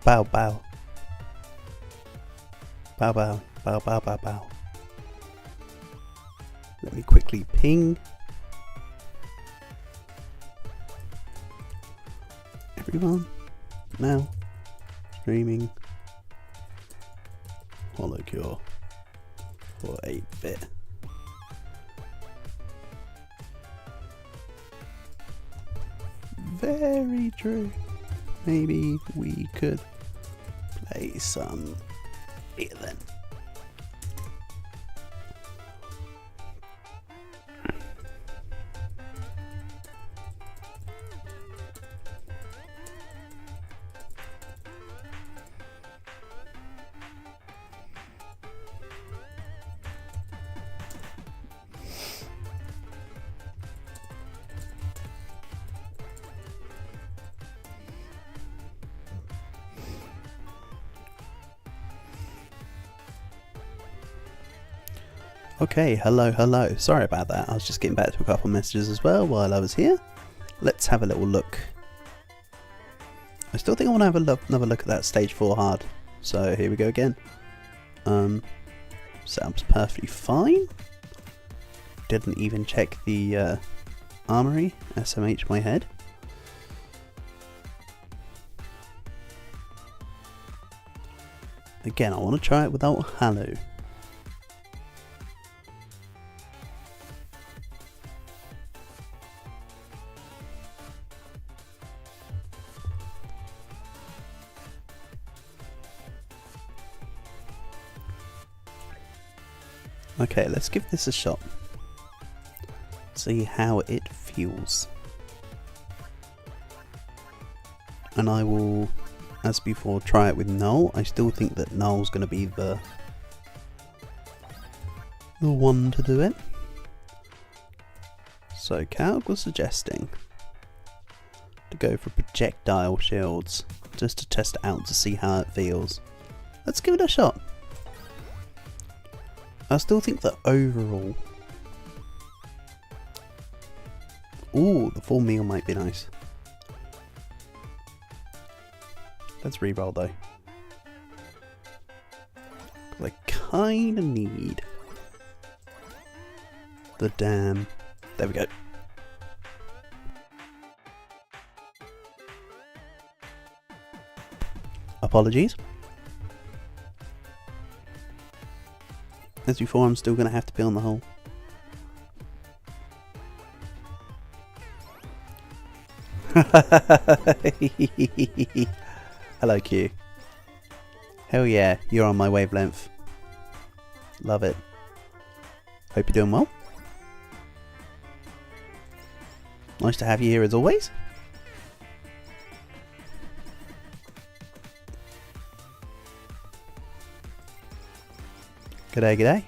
Bow bow. Bow bow. Bow bow bow bow. Let me quickly ping everyone now. Streaming HoloCure for 8-bit. Very true. Maybe we could play some here then. Okay, hello. Sorry about that. I was just getting back to a couple of messages as well while I was here. Let's have a little look. I still think I want to have another look at that stage 4 hard. So here we go again. Setup's perfectly fine. Didn't even check the armory. SMH my head. Again, I want to try it without Halo. Okay, let's give this a shot. See how it feels. And I will, as before, try it with Null. I still think that Null's going to be the one to do it. So Calg was suggesting to go for projectile shields, just to test it out to see how it feels. Let's give it a shot. I still think that overall... Ooh, the full meal might be nice. Let's re-roll though. I kinda need the damn... There we go. Apologies. As before, I'm still going to have to be on the hole. Hello, Q. Hell yeah, you're on my wavelength. Love it. Hope you're doing well. Nice to have you here as always. G'day, g'day.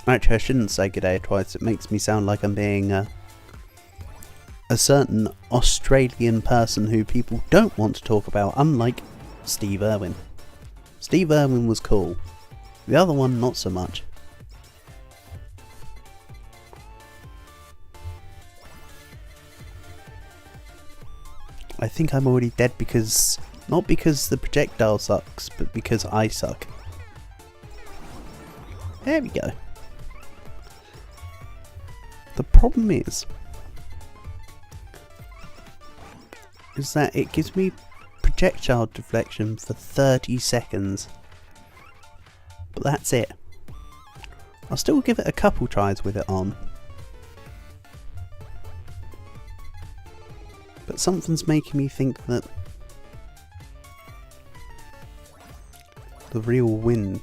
Actually, I shouldn't say g'day twice. It makes me sound like I'm being a certain Australian person who people don't want to talk about, unlike Steve Irwin. Steve Irwin was cool. The other one, not so much. I think I'm already dead because... Not because the projectile sucks, but because I suck. There we go. The problem is that it gives me projectile deflection for 30 seconds. But that's it. I'll still give it a couple tries with it on. But something's making me think that the real win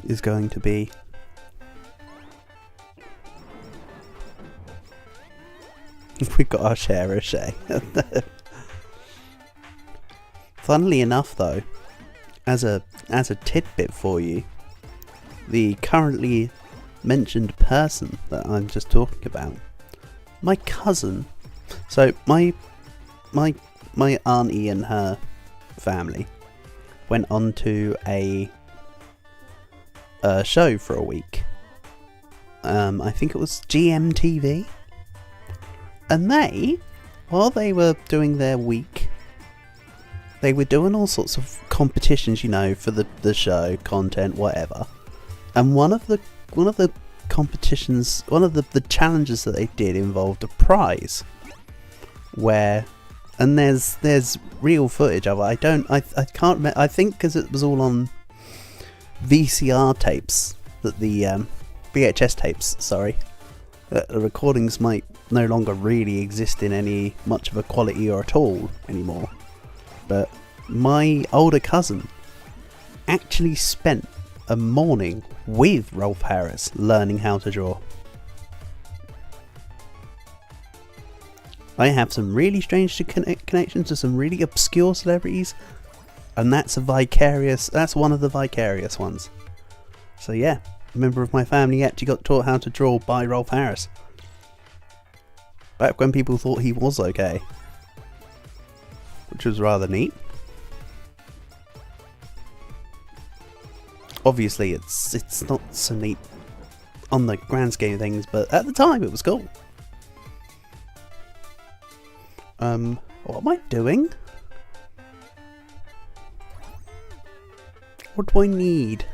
is going to be we've got our share of Shay. Funnily enough though, as a tidbit for you, the currently mentioned person that I'm just talking about, my cousin, so my auntie and her family went on to a show for a week. I think it was GMTV. And they, while they were doing their week, they were doing all sorts of competitions, you know, for the show, content, whatever. And one of the competitions, one of the challenges that they did involved a prize. And there's real footage of it. I can't remember. I think because it was all on VCR tapes, that the VHS tapes, sorry, that the recordings might no longer really exist in any much of a quality or at all anymore. But my older cousin actually spent a morning with Rolf Harris learning how to draw. I have some really strange connections to some really obscure celebrities, and that's one of the vicarious ones. So yeah, a member of my family actually got taught how to draw by Rolf Harris. Back when people thought he was okay. Which was rather neat. Obviously it's not so neat on the grand scheme of things, but at the time it was cool. What am I doing? What do I need?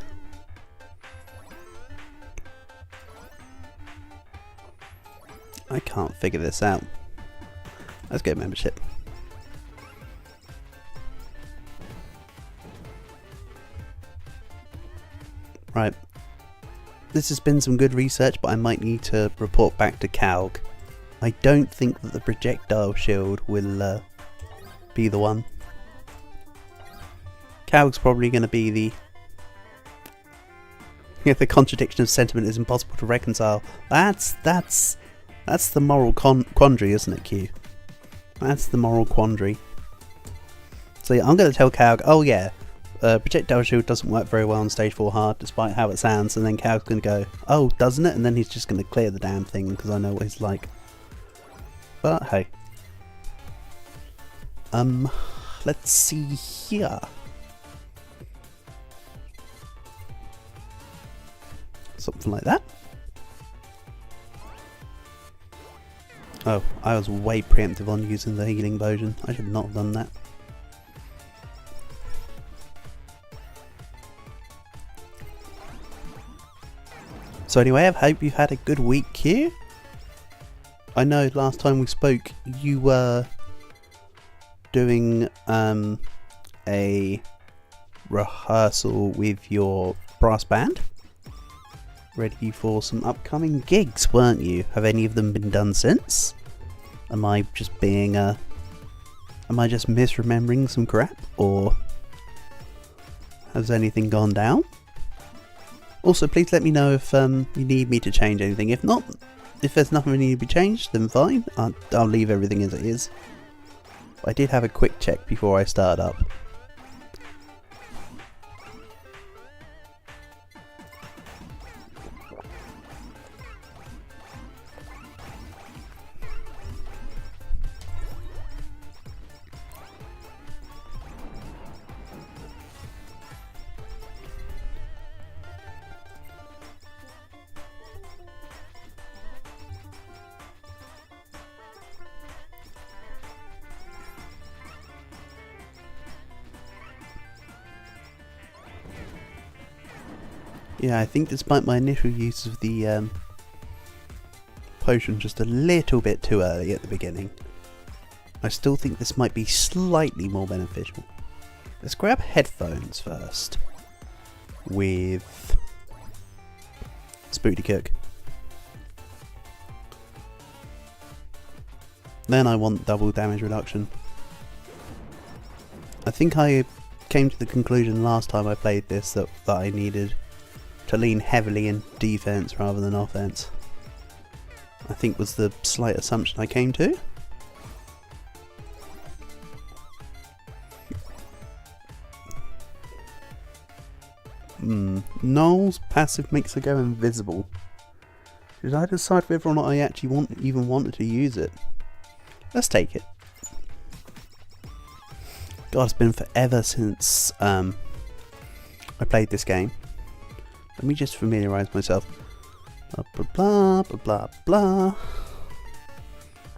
I can't figure this out. Let's get membership. Right. This has been some good research, but I might need to report back to Calg. I don't think that the projectile shield will be the one. Calg's probably going to be the... Yeah, the contradiction of sentiment is impossible to reconcile. That's the moral quandary, isn't it, Q? That's the moral quandary. So yeah, I'm going to tell Calg, oh yeah, projectile shield doesn't work very well on stage 4 hard, despite how it sounds, and then Calg's going to go, oh, doesn't it? And then he's just going to clear the damn thing, because I know what he's like. But hey. Let's see here. Something like that. Oh, I was way preemptive on using the healing potion. I should not have done that. So anyway, I hope you've had a good week here. I know last time we spoke you were doing a rehearsal with your brass band. Ready for some upcoming gigs, weren't you? Have any of them been done since? Am I just misremembering some crap? Or has anything gone down? Also, please let me know if you need me to change anything. If not, if there's nothing that needs to be changed, then fine. I'll leave everything as it is. I did have a quick check before I start up. Yeah, I think despite my initial use of the potion just a little bit too early at the beginning, I still think this might be slightly more beneficial. Let's grab headphones first with Spooty Cook. Then I want double damage reduction. I think I came to the conclusion last time I played this that I needed to lean heavily in defense rather than offense. I think was the slight assumption I came to. Noel's passive makes her go invisible. Did I decide whether or not I actually even wanted to use it? Let's take it. God, it's been forever since I played this game. Let me just familiarise myself. Blah blah blah blah blah blah.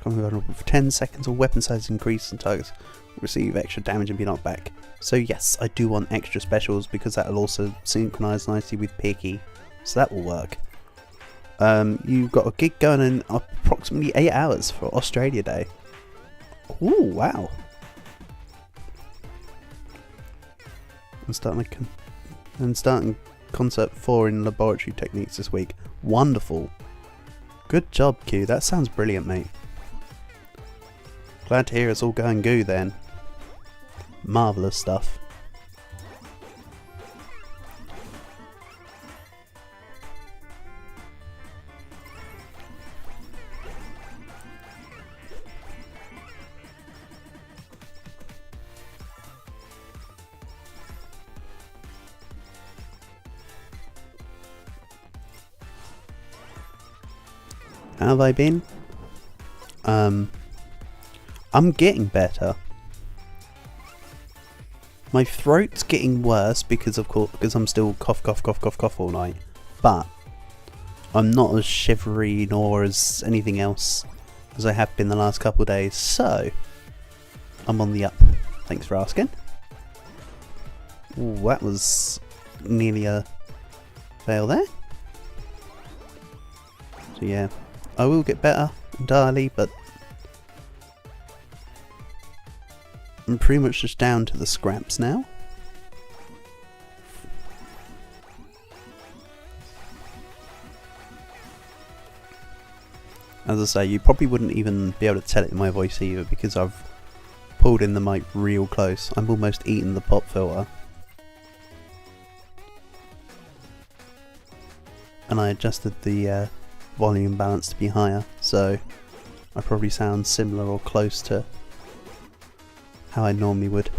Become vulnerable for 10 seconds or weapon size increase and targets receive extra damage and be knocked back. So yes, I do want extra specials because that will also synchronise nicely with Picky. So that will work. You've got a gig going in approximately 8 hours for Australia Day. Ooh, wow. I'm starting Concert 4 in Laboratory Techniques this week. Wonderful. Good job, Q. That sounds brilliant, mate. Glad to hear it's all going good then. Marvellous stuff. How have I been? I'm getting better. My throat's getting worse because I'm still cough all night. But I'm not as shivery nor as anything else as I have been the last couple of days. So I'm on the up. Thanks for asking. Ooh, that was nearly a fail there. So yeah, I will get better entirely, but I'm pretty much just down to the scraps now. As I say, you probably wouldn't even be able to tell it in my voice either because I've pulled in the mic real close. I'm almost eating the pop filter. And I adjusted the volume balance to be higher, so I probably sound similar or close to how I normally would.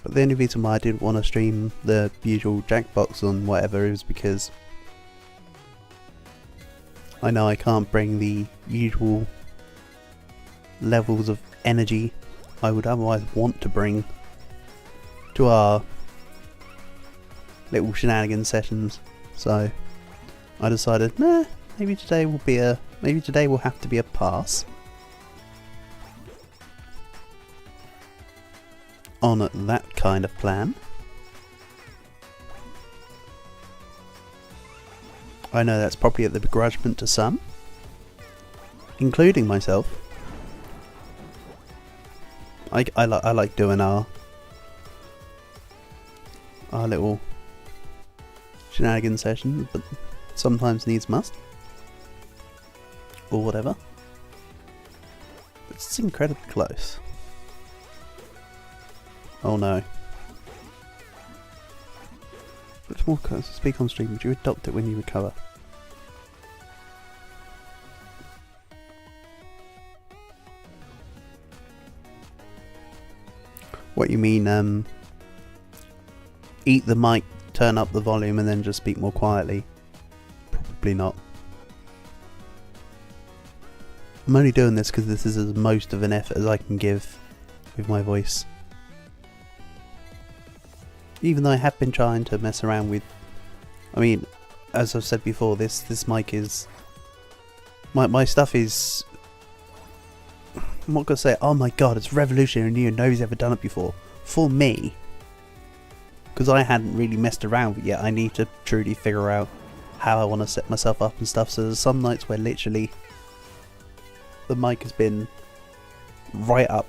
But the only reason why I didn't want to stream the usual Jackbox on whatever is because I know I can't bring the usual levels of energy I would otherwise want to bring to our little shenanigans sessions. So I decided, nah, maybe today will have to be a pass on that kind of plan. I know that's probably at the begrudgment to some, including myself. I like doing our little shenanigans sessions, but sometimes needs must. Or whatever. It's incredibly close. Oh no. Much more speak on stream. Would you adopt it when you recover? What you mean, eat the mic, turn up the volume and then just speak more quietly? Probably not. I'm only doing this because this is as most of an effort as I can give with my voice. Even though I have been trying to mess around with, I mean, as I've said before, this mic is, my stuff is, I'm not going to say, oh my god, it's revolutionary and new, nobody's ever done it before. For me, because I hadn't really messed around with it yet, I need to truly figure out how I want to set myself up and stuff. So there's some nights where literally the mic has been right up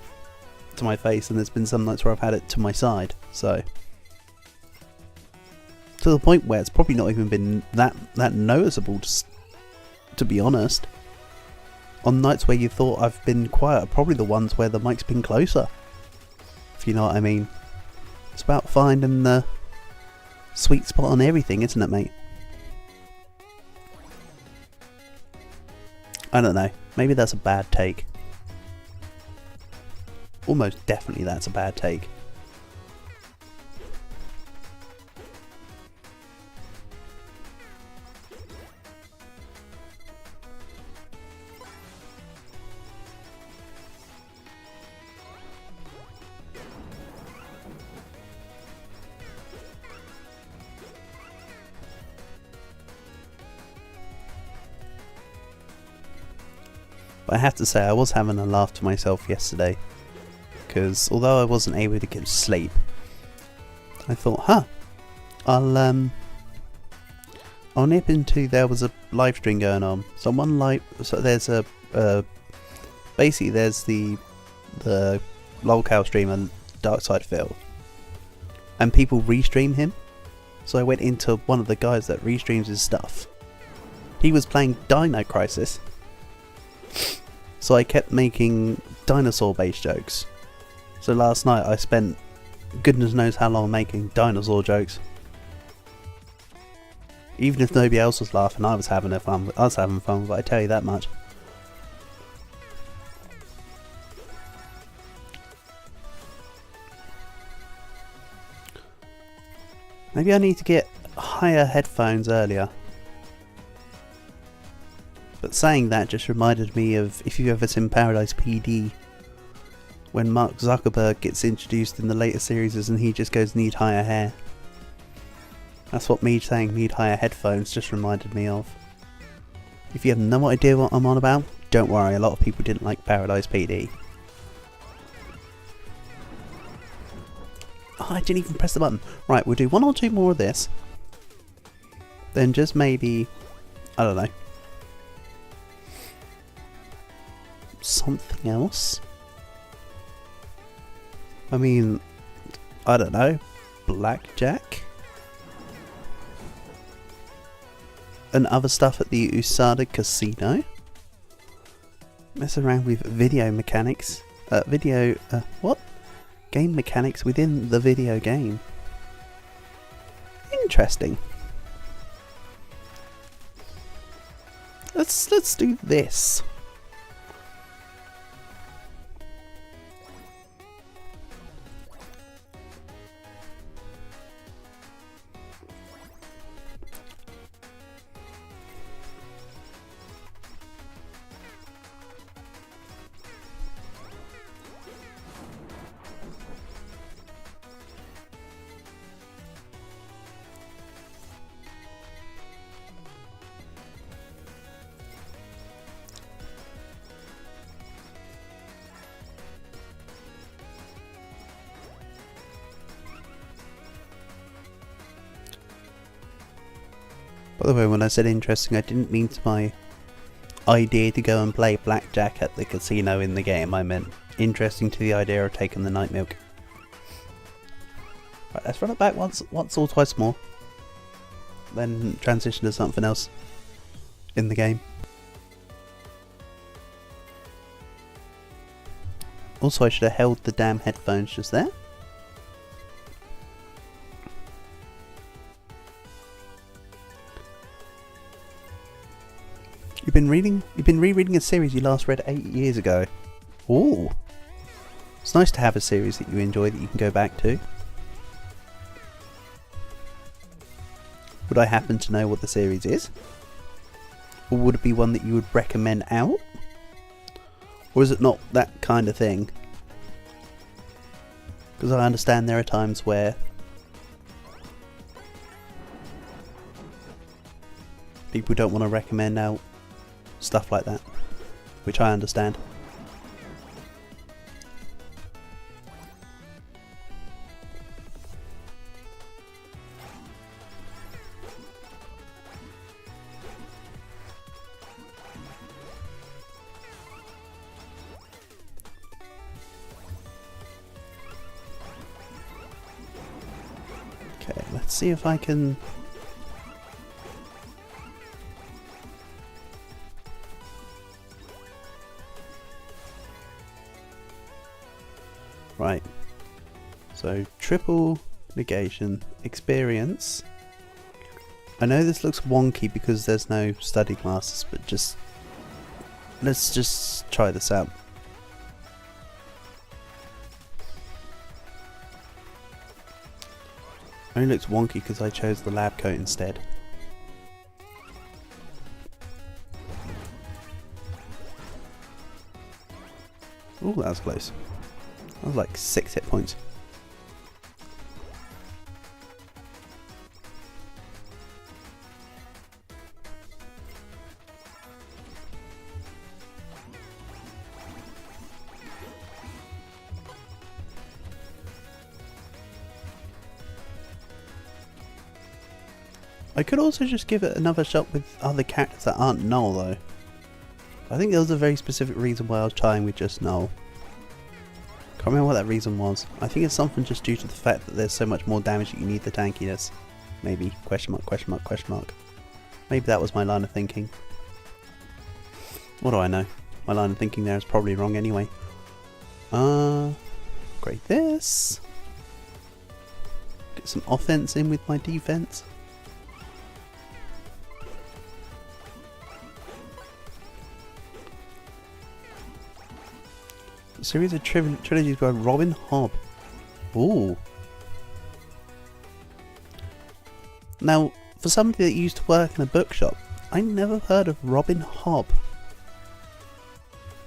to my face, and there's been some nights where I've had it to my side. So to the point where it's probably not even been that noticeable, to be honest. On nights where you thought I've been quiet are probably the ones where the mic's been closer, if you know what I mean. It's about finding the sweet spot on everything, isn't it, mate? I don't know. Maybe that's a bad take. Almost definitely that's a bad take. But I have to say, I was having a laugh to myself yesterday, because although I wasn't able to get sleep, I thought, I'll nip into, there was a live stream going on. So there's basically there's the lolcow streamer, Darkside Phil, and people restream him. So I went into one of the guys that restreams his stuff. He was playing Dino Crisis. So I kept making dinosaur-based jokes. So last night I spent goodness knows how long making dinosaur jokes. Even if nobody else was laughing, I was having fun. But I tell you that much. Maybe I need to get higher headphones earlier. But saying that just reminded me of, if you've ever seen Paradise PD, when Mark Zuckerberg gets introduced in the later series and he just goes, need higher hair. That's what me saying need higher headphones just reminded me of. If you have no idea what I'm on about, don't worry, a lot of people didn't like Paradise PD. Oh, I didn't even press the button. Right, we'll do one or two more of this. Then just maybe, I don't know, something else? I mean, I don't know, blackjack? And other stuff at the USADA casino? Mess around with video mechanics. What? Game mechanics within the video game. Interesting. Let's do this. By the way, when I said interesting, I didn't mean to my idea to go and play blackjack at the casino in the game. I meant interesting to the idea of taking the night milk. Right, let's run it back once or twice more. Then transition to something else in the game. Also, I should have held the damn headphones just there. You've been rereading a series you last read 8 years ago. Ooh. It's nice to have a series that you enjoy that you can go back to. Would I happen to know what the series is? Or would it be one that you would recommend out? Or is it not that kind of thing? Because I understand there are times where people don't want to recommend out stuff like that, which I understand. Okay, let's see if I can... Right, so triple negation, experience. I know this looks wonky because there's no study classes, but let's just try this out. Only looks wonky because I chose the lab coat instead. Ooh, that was close. That was like 6 hit points. I could also just give it another shot with other characters that aren't Null though. I think there was a very specific reason why I was trying with just Null. Can't remember what that reason was. I think it's something just due to the fact that there's so much more damage that you need the tankiness. Maybe. Question mark, question mark, question mark. Maybe that was my line of thinking. What do I know? My line of thinking there is probably wrong anyway. Great this. Get some offense in with my defense. A series of trilogies by Robin Hobb. Ooh. Now, for somebody that used to work in a bookshop, I never heard of Robin Hobb.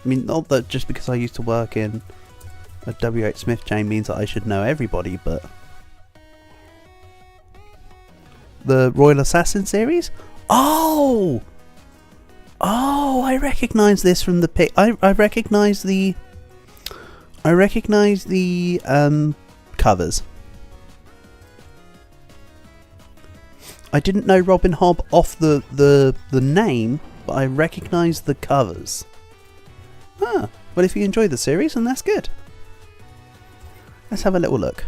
I mean, not that just because I used to work in a W.H. Smith chain means that I should know everybody, but... The Royal Assassin series? Oh! Oh, I recognise this from the pic. I recognise the... covers. I didn't know Robin Hobb off the name, but I recognise the covers. Ah, well if you enjoy the series, then that's good. Let's have a little look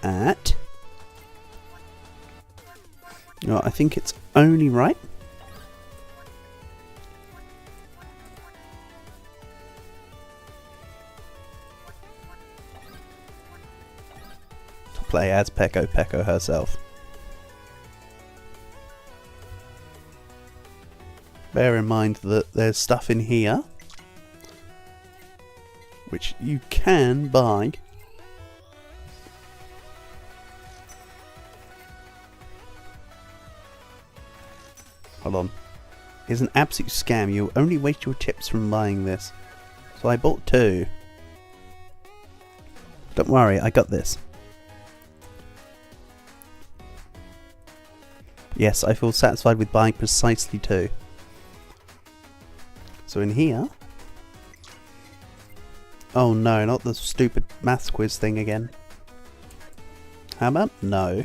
at... I think it's only right. To play as Peko herself. Bear in mind that there's stuff in here which you can buy. Hold on. It's an absolute scam. You'll only waste your chips from buying this. So I bought 2. Don't worry, I got this. Yes, I feel satisfied with buying precisely 2. So in here... Oh no, not the stupid maths quiz thing again. How about no?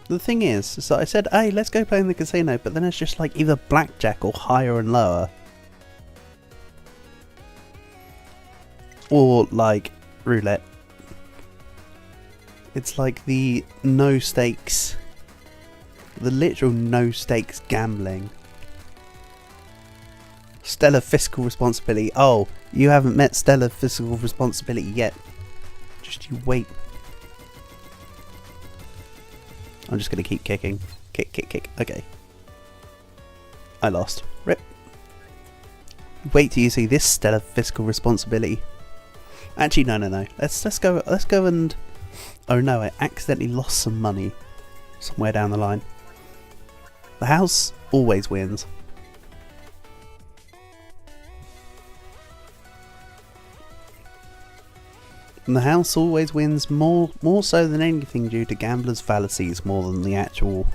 The thing is, so I said, hey, let's go play in the casino, but then it's just like either blackjack or higher and lower. Or like roulette. It's like the no stakes, the literal no stakes gambling. Stellar fiscal responsibility. Oh, you haven't met stellar fiscal responsibility yet. Just you wait. I'm just going to keep kicking. Kick, kick, kick. Okay. I lost. Rip. Wait till you see this stellar fiscal responsibility. Actually, no. Let's go and... Oh no, I accidentally lost some money somewhere down the line. The house always wins. And the house always wins more so than anything due to gamblers' fallacies more than the actual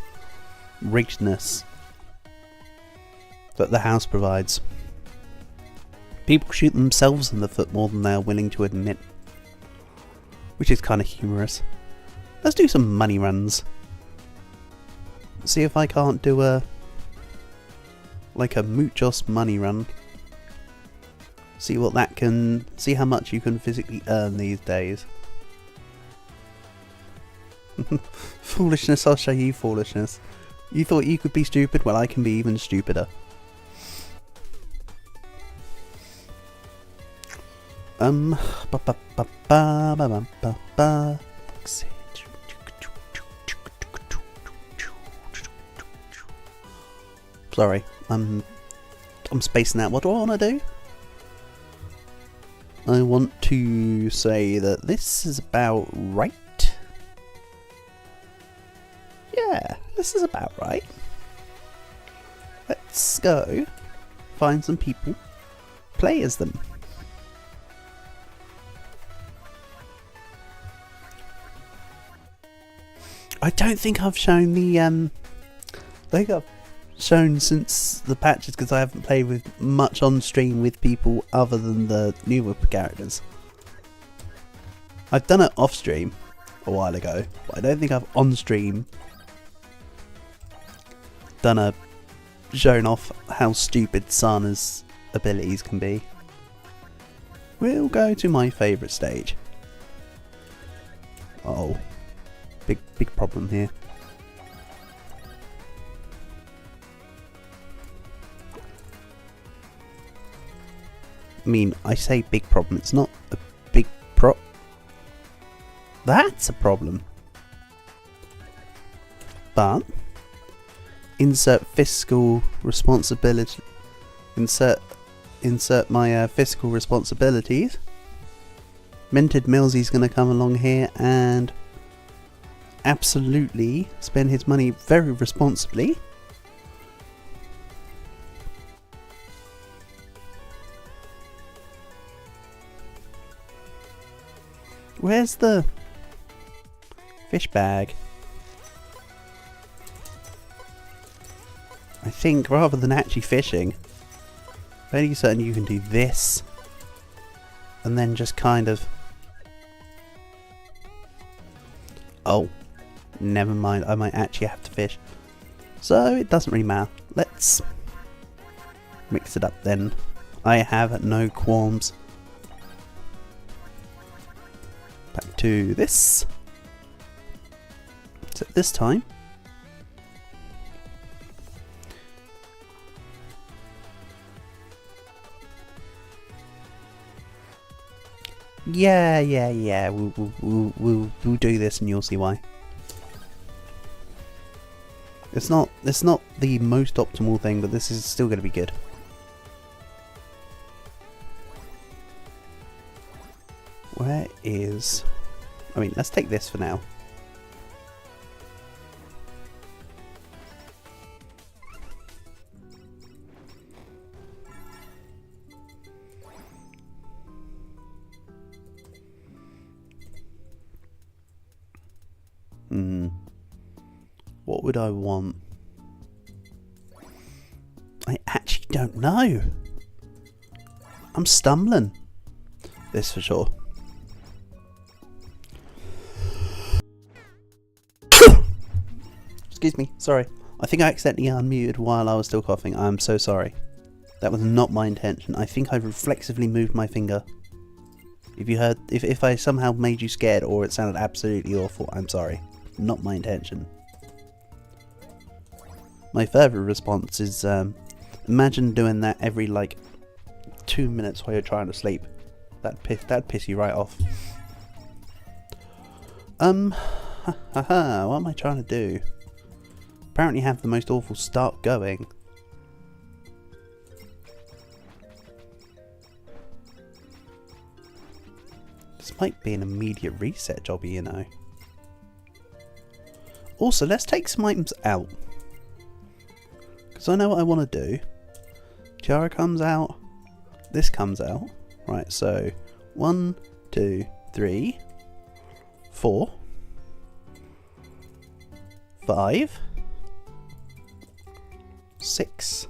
riggedness that the house provides. People shoot themselves in the foot more than they are willing to admit. Which is kind of humorous. Let's do some money runs. See if I can't do a... like a Muchos money run. See what that can... see how much you can physically earn these days. Foolishness, I'll show you foolishness. You thought you could be stupid? Well, I can be even stupider. Sorry, I'm spacing out. What do I want to do? I want to say that this is about right. Yeah, this is about right. Let's go find some people, play as them. I don't think I've shown the I think I've shown since the patches because I haven't played with much on stream with people other than the newer characters. I've done it off stream, a while ago, but I don't think I've on stream shown off how stupid Sana's abilities can be. We'll go to my favourite stage. Oh, big problem here. I mean, I say big problem, it's not a big that's a problem. But insert fiscal responsibility. Insert my fiscal responsibilities. Minted Millsy's gonna come along here and absolutely spend his money very responsibly. Where's the fish bag? I think rather than actually fishing, I'm fairly certain you can do this and then just kind of... Oh, never mind, I might actually have to fish. So it doesn't really matter. Let's mix it up then. I have no qualms. Back to this. So this time, yeah, we'll do this and you'll see why. It's not the most optimal thing, but this is still going to be good. Where is... I mean, let's take this for now. What would I want? I actually don't know. I'm stumbling. This for sure. Excuse me, sorry. I think I accidentally unmuted while I was still coughing. I'm so sorry. That was not my intention. I think I reflexively moved my finger. If you heard, if I somehow made you scared or it sounded absolutely awful, I'm sorry. Not my intention. My further response is, imagine doing that every like 2 minutes while you're trying to sleep. That'd piss you right off. What am I trying to do? Apparently have the most awful start going. This might be an immediate reset jobby, you know. Also, let's take some items out. Because I know what I want to do. Tiara comes out. This comes out. Right, so 1, 2, 3, 4, 5, 6.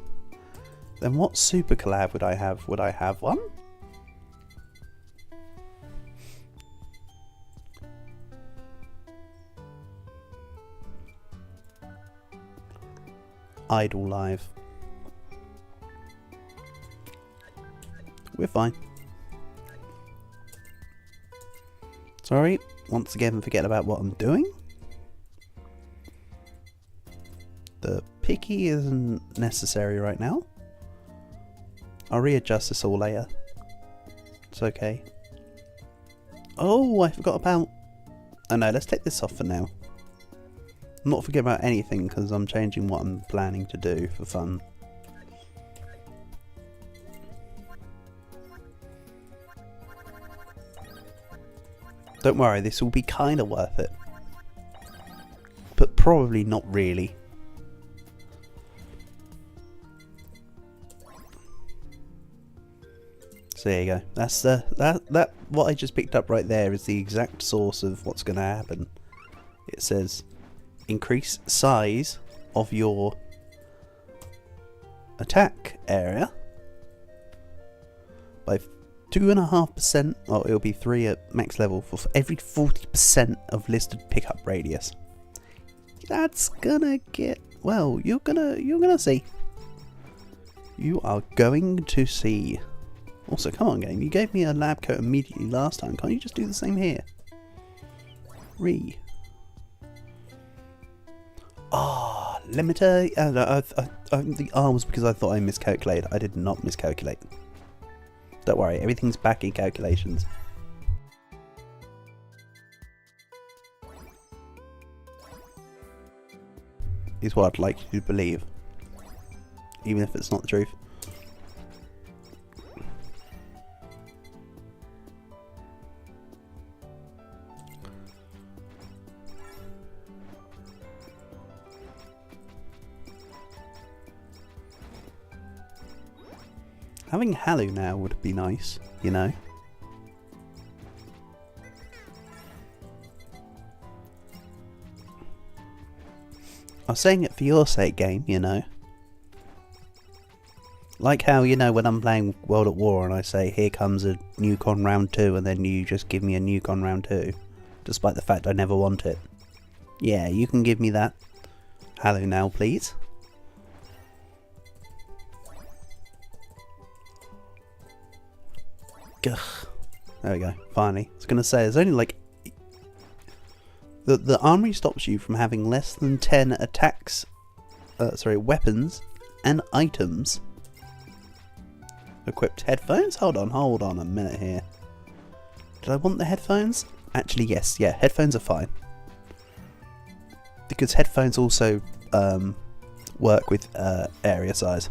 Then what super collab would I have? Would I have one? Idle Live. We're fine. Sorry, once again forget about what I'm doing. The picky isn't necessary right now. I'll readjust this all later. It's okay. Oh, I forgot about... Oh no, let's take this off for now. I'm not forgetting about anything because I'm changing what I'm planning to do for fun. Don't worry, this will be kind of worth it. But probably not really. So there you go. That's that what I just picked up right there is the exact source of what's going to happen. It says increase size of your attack area by 2.5%, well, it'll be 3 at max level for every 40% of listed pickup radius. That's gonna get, well, you're gonna see. You are going to see. Also, come on game, you gave me a lab coat immediately last time, can't you just do the same here? Limiter, the R was because I thought I miscalculated. I did not miscalculate. Don't worry, everything's back in calculations. Is what I'd like you to believe. Even if it's not the truth. Having Halu now would be nice, you know. I was saying it for your sake, game, you know. Like how, you know, when I'm playing World at War and I say, here comes a nuke on round 2, and then you just give me a nuke on round 2, despite the fact I never want it. Yeah, you can give me that. Halu now, please. Gah. There we go, finally. I was going to say, there's only like... The armory stops you from having less than 10 attacks... weapons and items. Equipped headphones? Hold on a minute here. Did I want the headphones? Actually, yes. Yeah, headphones are fine. Because headphones also work with area size.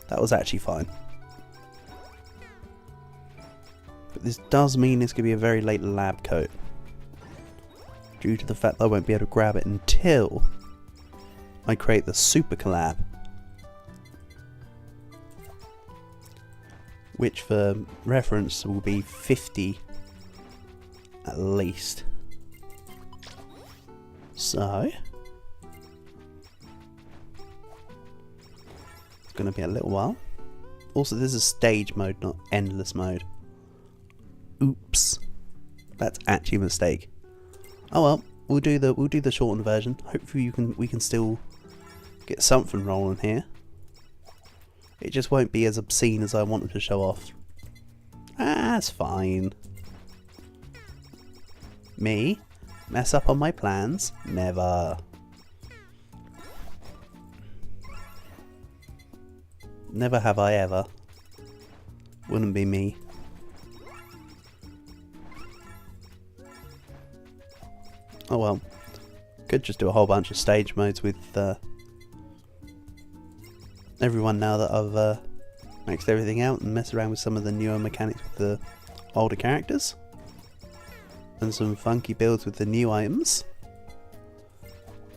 That was actually fine. But this does mean it's going to be a very late lab coat. Due to the fact that I won't be able to grab it until I create the super collab. Which for reference will be 50 at least. So it's going to be a little while. Also, this is stage mode, not endless mode. Oops, that's actually a mistake. Oh well, we'll do the shortened version. Hopefully we can still get something rolling here. It just won't be as obscene as I wanted to show off. That's fine. Me? Mess up on my plans? Never. Never have I ever. Wouldn't be me. Oh well. Could just do a whole bunch of stage modes with everyone now that I've maxed everything out, and mess around with some of the newer mechanics with the older characters. And some funky builds with the new items.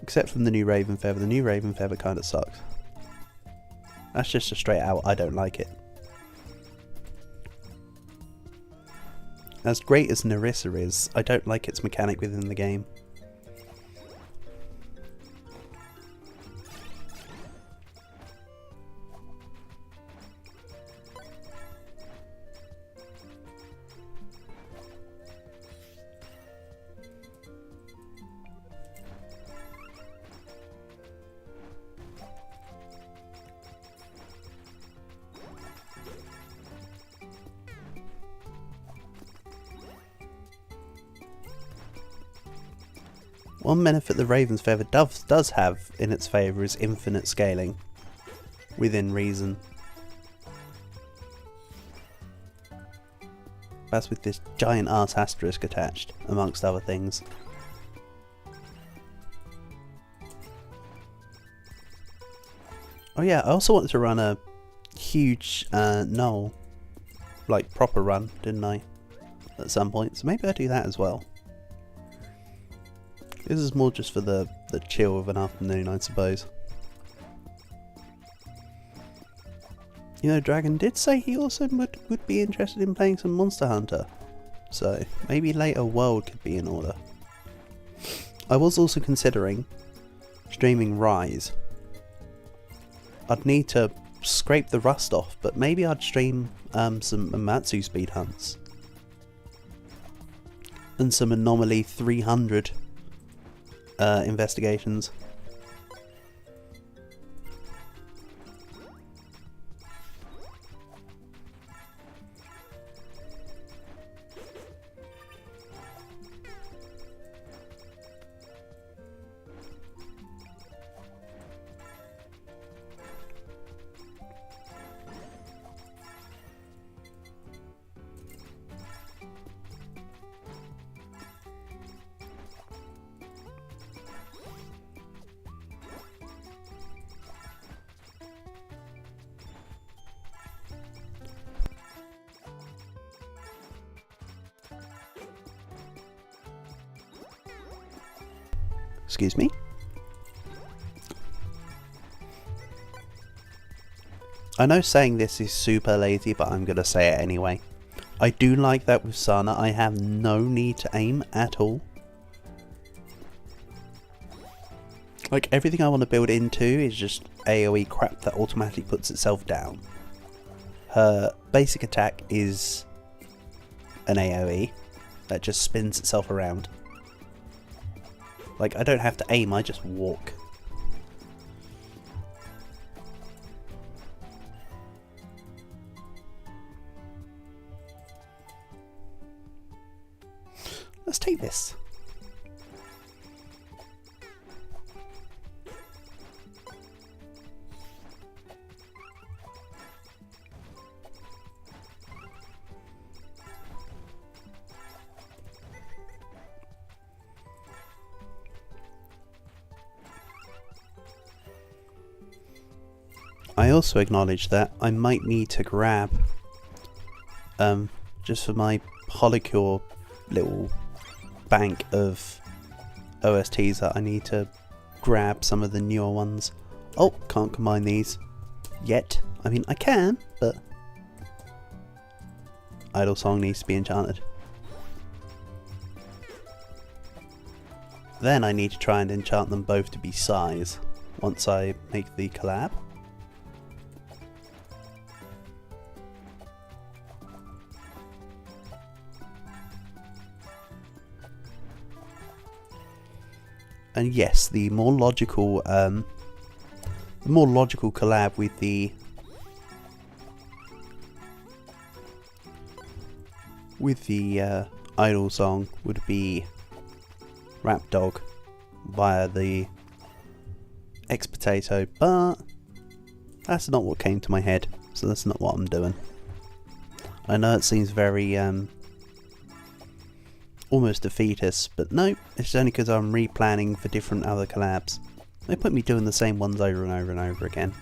Except from the new Raven Feather. The new Raven Feather kind of sucks. That's just a straight out, I don't like it. As great as Nerissa is, I don't like its mechanic within the game. One benefit the Raven's Feather does have in its favour is infinite scaling, within reason. That's with this giant ass asterisk attached, amongst other things. Oh yeah, I also wanted to run a huge null, like proper run, didn't I? At some point, so maybe I'll do that as well. This is more just for the chill of an afternoon, I suppose. You know, Dragon did say he also would be interested in playing some Monster Hunter. So, maybe later World could be in order. I was also considering streaming Rise. I'd need to scrape the rust off, but maybe I'd stream some Amatsu speed hunts and some Anomaly 300 investigations. Excuse me. I know saying this is super lazy, but I'm gonna say it anyway. I do like that with Sana. I have no need to aim at all. Like, everything I want to build into is just AoE crap that automatically puts itself down. Her basic attack is an AoE that just spins itself around. Like, I don't have to aim, I just walk. Let's take this. I also acknowledge that I might need to grab, just for my HoloCure little bank of OSTs, that I need to grab some of the newer ones. Oh, can't combine these yet. I mean, I can, but Idle Song needs to be enchanted. Then I need to try and enchant them both to be size once I make the collab. And yes, the more logical collab with the Idle Song would be Rap Dog via the X Potato, but that's not what came to my head, so that's not what I'm doing. I know it seems very almost defeatist, but no, it's only because I'm replanning for different other collabs. They put me doing the same ones over and over and over again.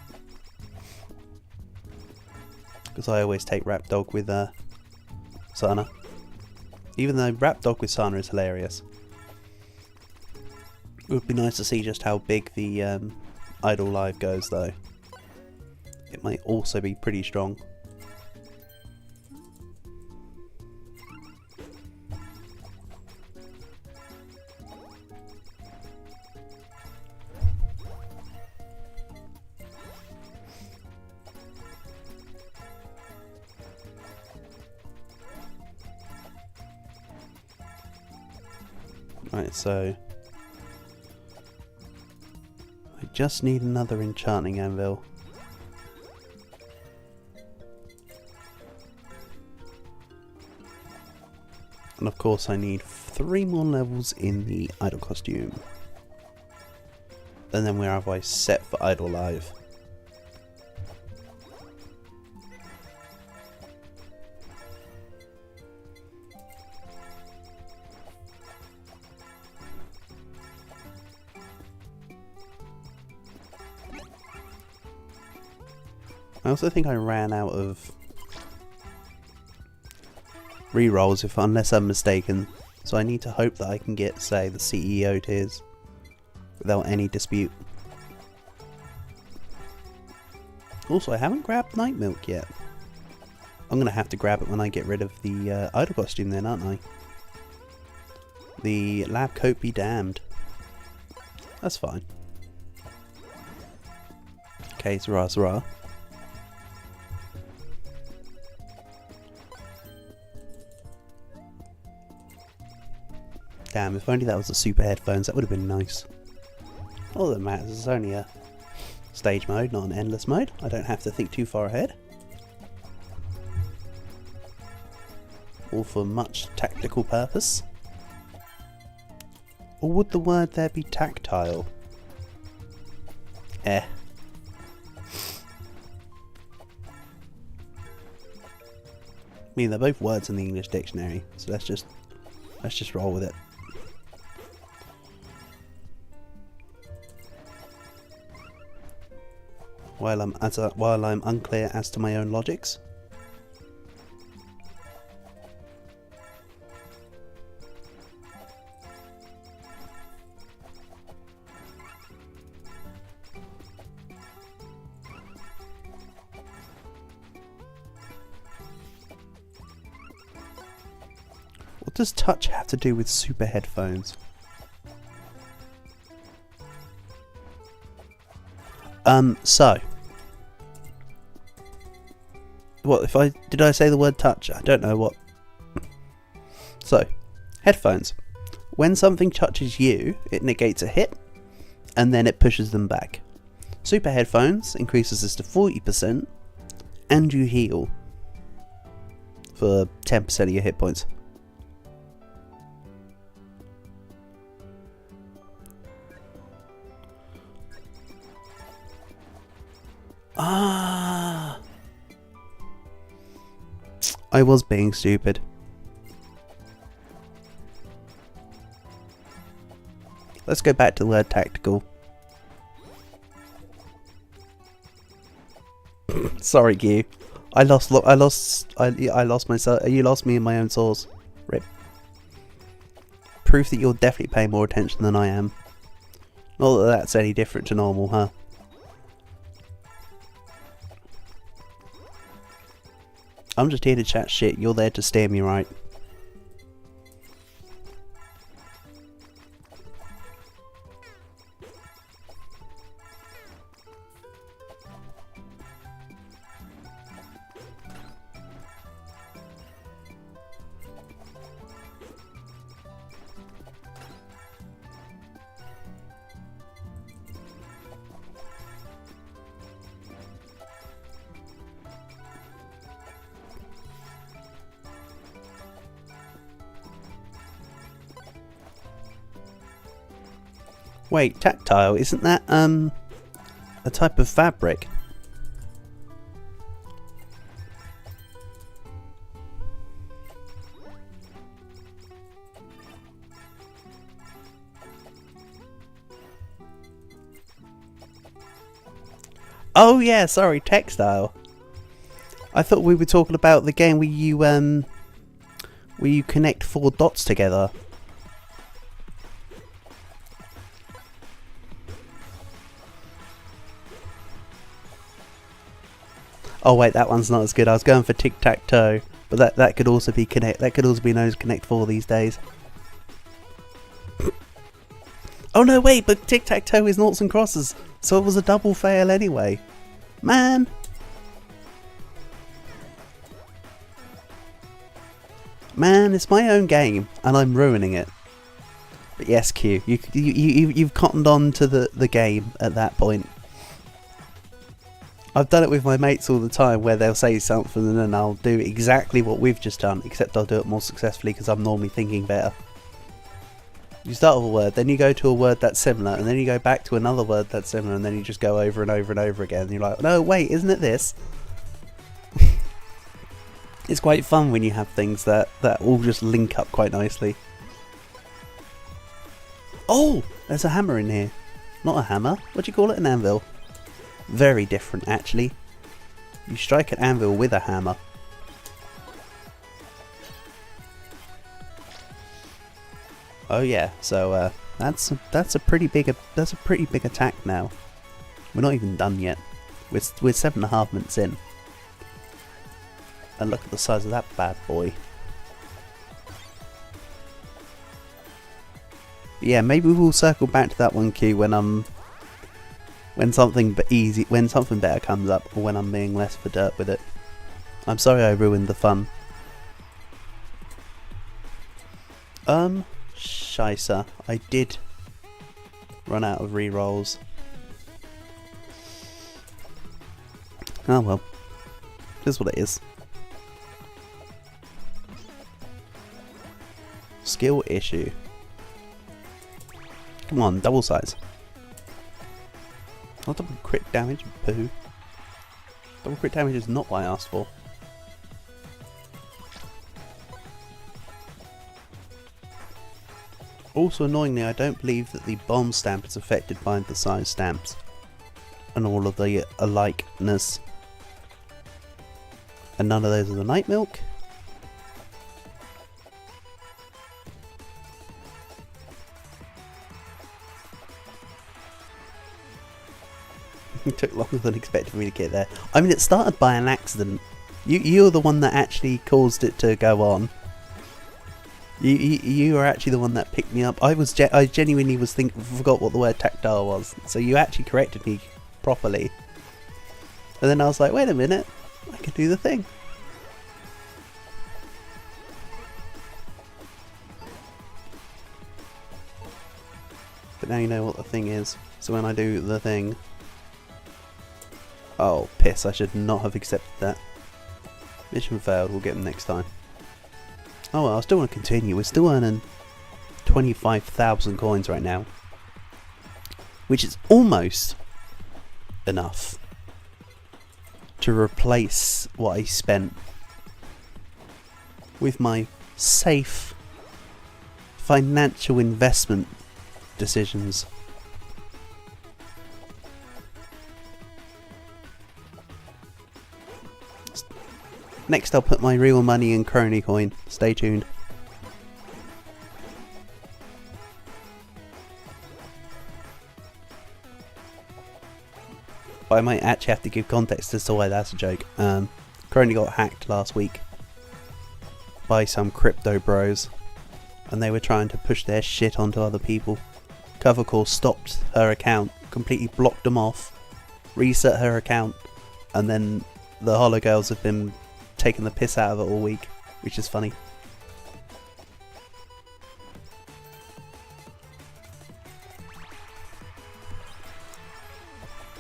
Because I always take Rap Dog with Sana. Even though Rap Dog with Sana is hilarious. It would be nice to see just how big the Idle Live goes though. It might also be pretty strong. Right, so I just need another enchanting anvil. And of course I need 3 more levels in the Idle costume. And then we're otherwise set for Idle Live. I also think I ran out of rerolls, unless I'm mistaken, so I need to hope that I can get, say, the CEO tiers without any dispute. Also, I haven't grabbed Night Milk yet. I'm going to have to grab it when I get rid of the Idle costume then, aren't I? The lab coat be damned. That's fine. Okay, Zara Zara. Damn, if only that was the super headphones, that would have been nice. All that matters is only a stage mode, not an endless mode. I don't have to think too far ahead. All for much tactical purpose. Or would the word there be tactile? I mean, they're both words in the English dictionary, so let's just roll with it. While I'm unclear as to my own logics. What does touch have to do with super headphones? So. What if did I say the word touch? I don't know what. So, headphones. When something touches you, it negates a hit, and then it pushes them back. Super headphones increases this to 40%, and you heal for 10% of your hit points. Ah, I was being stupid. Let's go back to the word tactical. Sorry, Q. I lost myself. You lost me in my own source. Rip. Proof that you're definitely paying more attention than I am. Not that that's any different to normal, huh? I'm just here to chat shit, you're there to steer me right. Wait, tactile, isn't that, a type of fabric? Oh yeah, sorry, textile. I thought we were talking about the game where you connect 4 dots together. Oh wait, that one's not as good. I was going for tic-tac-toe, but that could also be known as Connect 4 these days. Oh no, wait, but tic-tac-toe is noughts and crosses, so it was a double fail anyway. Man. Man, it's my own game, and I'm ruining it. But yes, Q, you've cottoned on to the game at that point. I've done it with my mates all the time, where they'll say something and then I'll do exactly what we've just done, except I'll do it more successfully because I'm normally thinking better. You start with a word, then you go to a word that's similar, and then you go back to another word that's similar, and then you just go over and over and over again. And you're like, no, wait, isn't it this? It's quite fun when you have things that all just link up quite nicely. Oh, there's a hammer in here. Not a hammer. What do you call it? An anvil. Very different, actually. You strike an anvil with a hammer. Oh yeah, so that's a pretty big attack now. We're not even done yet. We're 7.5 minutes in, and look at the size of that bad boy. Yeah, maybe we'll circle back to that one, Q, when something better comes up, or when I'm being less for dirt with it. I'm sorry I ruined the fun. Scheisse. I did run out of rerolls. Oh well. It is what it is. Skill issue. Come on, double size. Not double crit damage, poo. Double crit damage is not what I asked for. Also annoyingly, I don't believe that the bomb stamp is affected by the size stamps and all of the alikeness. And none of those are the night milk. It took longer than expected for me to get there. I mean, it started by an accident. You're the one that actually caused it to go on. You are actually the one that picked me up. I genuinely forgot what the word tactile was. So you actually corrected me properly. And then I was like, wait a minute, I can do the thing. But now you know what the thing is. So when I do the thing... Oh, piss, I should not have accepted that. Mission failed, we'll get them next time. Oh well, I still want to continue. We're still earning 25,000 coins right now. Which is almost enough to replace what I spent with my safe financial investment decisions. Next I'll put my real money in Crony coin. Stay tuned. I might actually have to give context as to why that's a joke. Crony got hacked last week by some crypto bros, and they were trying to push their shit onto other people. Covercore stopped her account, completely blocked them off, reset her account, and then the HoloGirls have been taking the piss out of it all week, which is funny.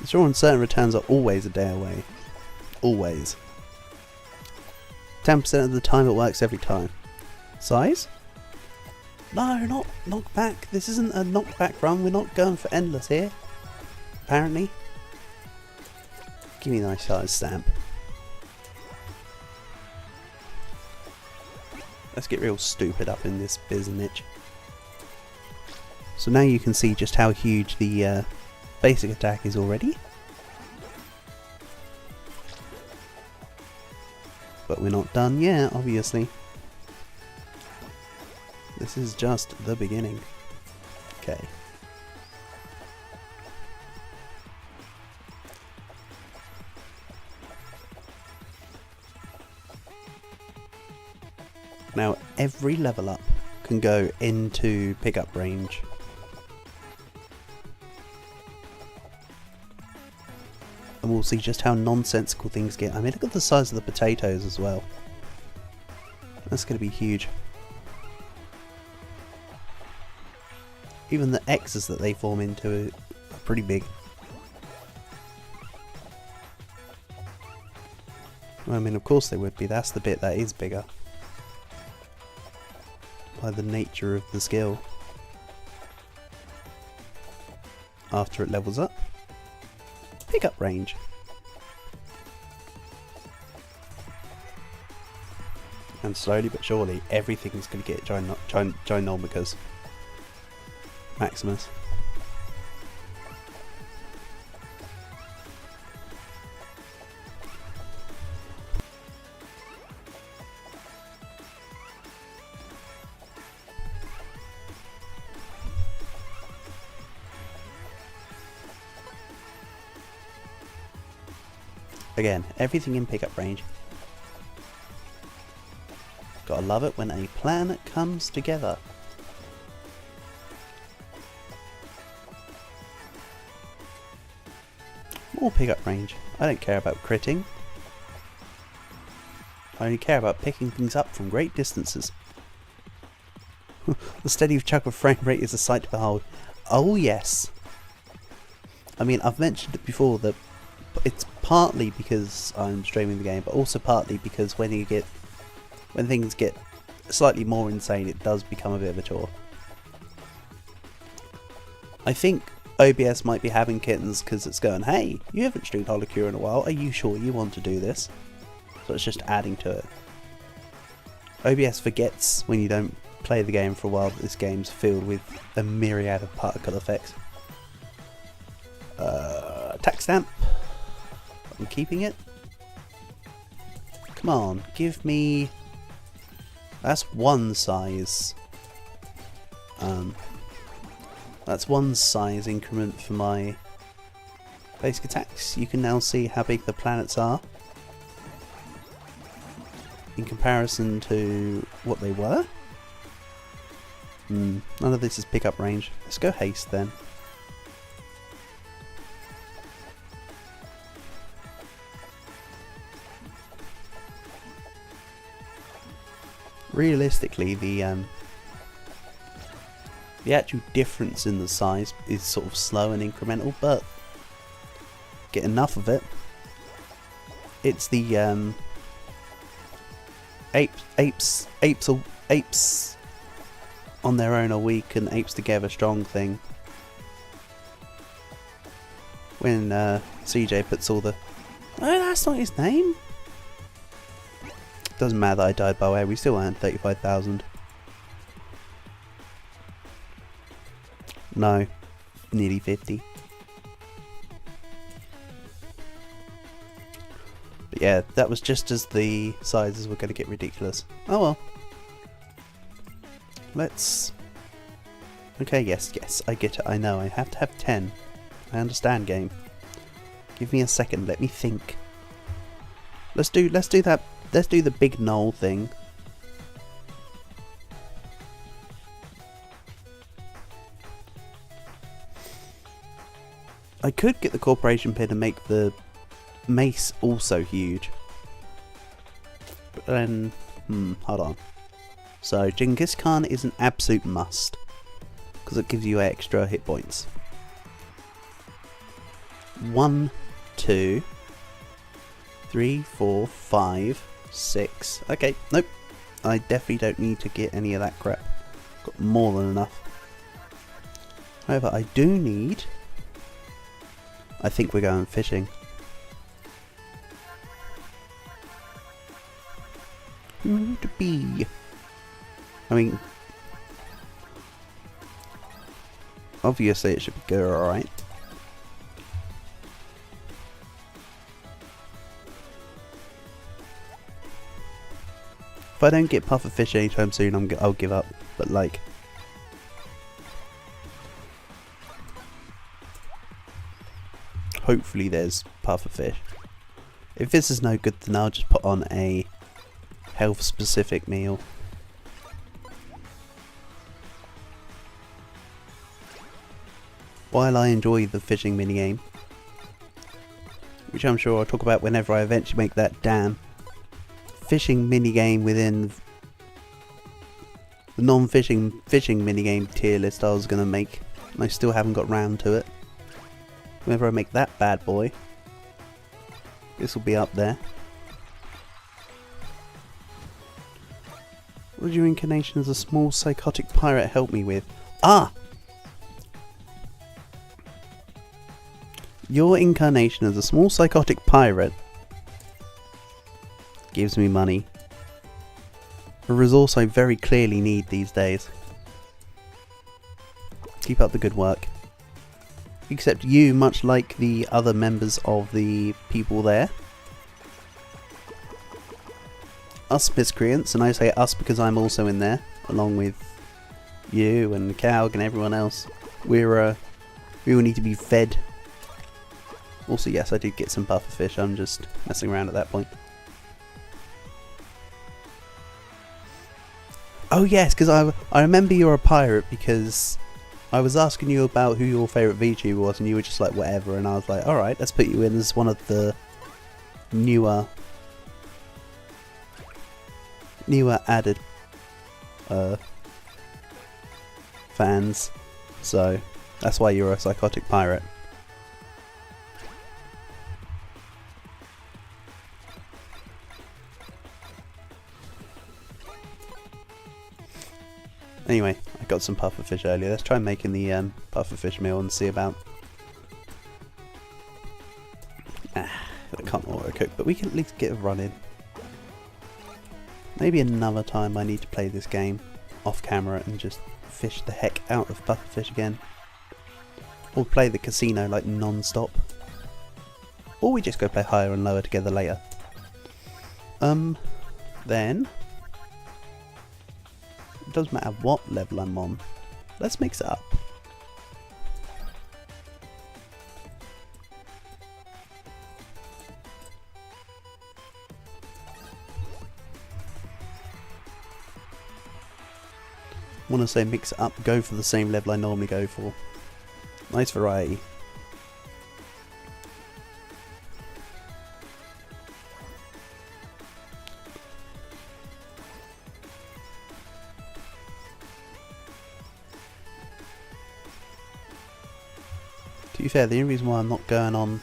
Sure, and certain returns are always a day away. Always. 10% of the time it works every time. Size? No, not knockback. This isn't a knockback run. We're not going for endless here. Apparently. Give me a nice size stamp. Let's get real stupid up in this biznitch. So now you can see just how huge the basic attack is already. But we're not done yet, obviously. This is just the beginning. Okay. Now every level up can go into pickup range. And we'll see just how nonsensical things get. I mean, look at the size of the potatoes as well. That's going to be huge. Even the X's that they form into are pretty big. Well, I mean, of course they would be. That's the bit that is bigger. By the nature of the skill. After it levels up. Pickup range. And slowly but surely everything's going to get ginormous. Maximus. Again, everything in pickup range. Gotta love it when a plan comes together. More pickup range. I don't care about critting. I only care about picking things up from great distances. The steady chug of frame rate is a sight to behold. Oh yes. I mean, I've mentioned it before that it's partly because I'm streaming the game, but also partly because when things get slightly more insane, it does become a bit of a chore. I think OBS might be having kittens because it's going, hey, you haven't streamed HoloCure in a while, are you sure you want to do this? So it's just adding to it. OBS forgets when you don't play the game for a while that this game's filled with a myriad of particle effects. Tax stamp. I'm keeping it. Come on, give me... That's one size. That's one size increment for my basic attacks. You can now see how big the planets are in comparison to what they were. None of this is pickup range. Let's go haste then. Realistically, the actual difference in the size is sort of slow and incremental, but get enough of it. It's the apes on their own are weak and apes together strong thing. When CJ puts all the... Oh, that's not his name. Doesn't matter that I died by the way, we still earned 35,000. No, nearly 50. But yeah, that was just as the sizes were going to get ridiculous. Oh well. Let's... Okay, yes, I get it, I know, I have to have 10. I understand, game. Give me a second, let me think. Let's do that. Let's do the big knoll thing. I could get the corporation pin and make the mace also huge. But then, hold on. So Genghis Khan is an absolute must because it gives you extra hit points. 1, 2, 3, 4, 5, 6. Okay, nope. I definitely don't need to get any of that crap. Got more than enough. However, I do need... I think we're going fishing. Who to be? I mean... Obviously it should go alright. If I don't get pufferfish anytime soon, I'll give up. But like, hopefully there's pufferfish. If this is no good, then I'll just put on a health-specific meal. While I enjoy the fishing minigame, which I'm sure I'll talk about whenever I eventually make that damn fishing minigame within the non-fishing minigame tier list I was going to make, and I still haven't got round to it. Whenever I make that bad boy, this will be up there. What did your incarnation as a small psychotic pirate help me with? Ah! Your incarnation as a small psychotic pirate gives me money. A resource I very clearly need these days. Keep up the good work. Except you, much like the other members of the people there, us miscreants, and I say us because I'm also in there, along with you and Calg and everyone else. We all need to be fed. Also, yes, I did get some pufferfish. I'm just messing around at that point. Oh yes, because I remember you're a pirate because I was asking you about who your favourite VTuber was, and you were just like whatever, and I was like, all right, let's put you in as one of the newer fans, so that's why you're a psychotic pirate. Anyway, I got some pufferfish earlier. Let's try making the pufferfish meal and see about... I can't auto cook, but we can at least get a run in. Maybe another time I need to play this game off camera and just fish the heck out of pufferfish again. Or play the casino like non-stop. Or we just go play higher and lower together later. Then... it doesn't matter what level I'm on. Let's mix it up. Want to say mix it up, go for the same level I normally go for. Nice variety. To be fair, the only reason why I'm not going on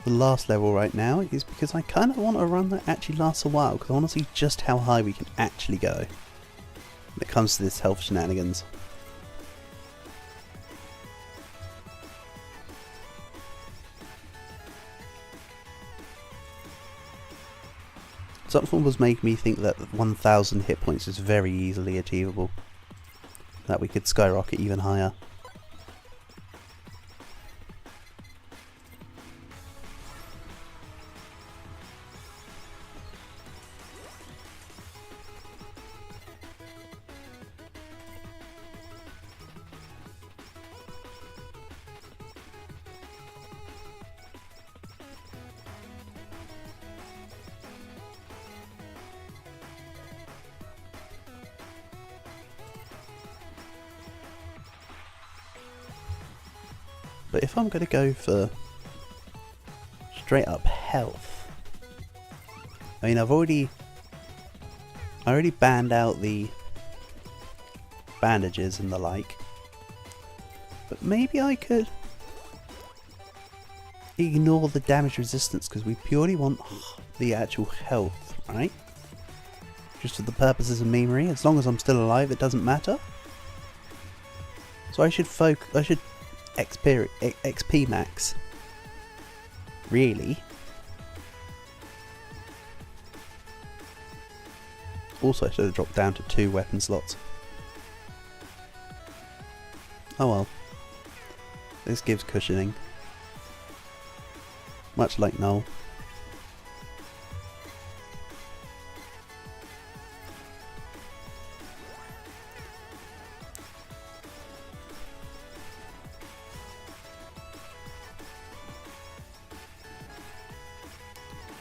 the last level right now is because I kind of want a run that actually lasts a while, because I want to see just how high we can actually go when it comes to this health shenanigans. Something was making me think that 1000 hit points is very easily achievable, that we could skyrocket even higher. But if I'm going to go for straight up health, I mean I already banned out the bandages and the like, but maybe I could ignore the damage resistance because we purely want the actual health, right? Just for the purposes of memory. As long as I'm still alive, it doesn't matter. So I should XP max, really. Also, I should have dropped down to 2 weapon slots. Oh well. This gives cushioning. Much like Noel.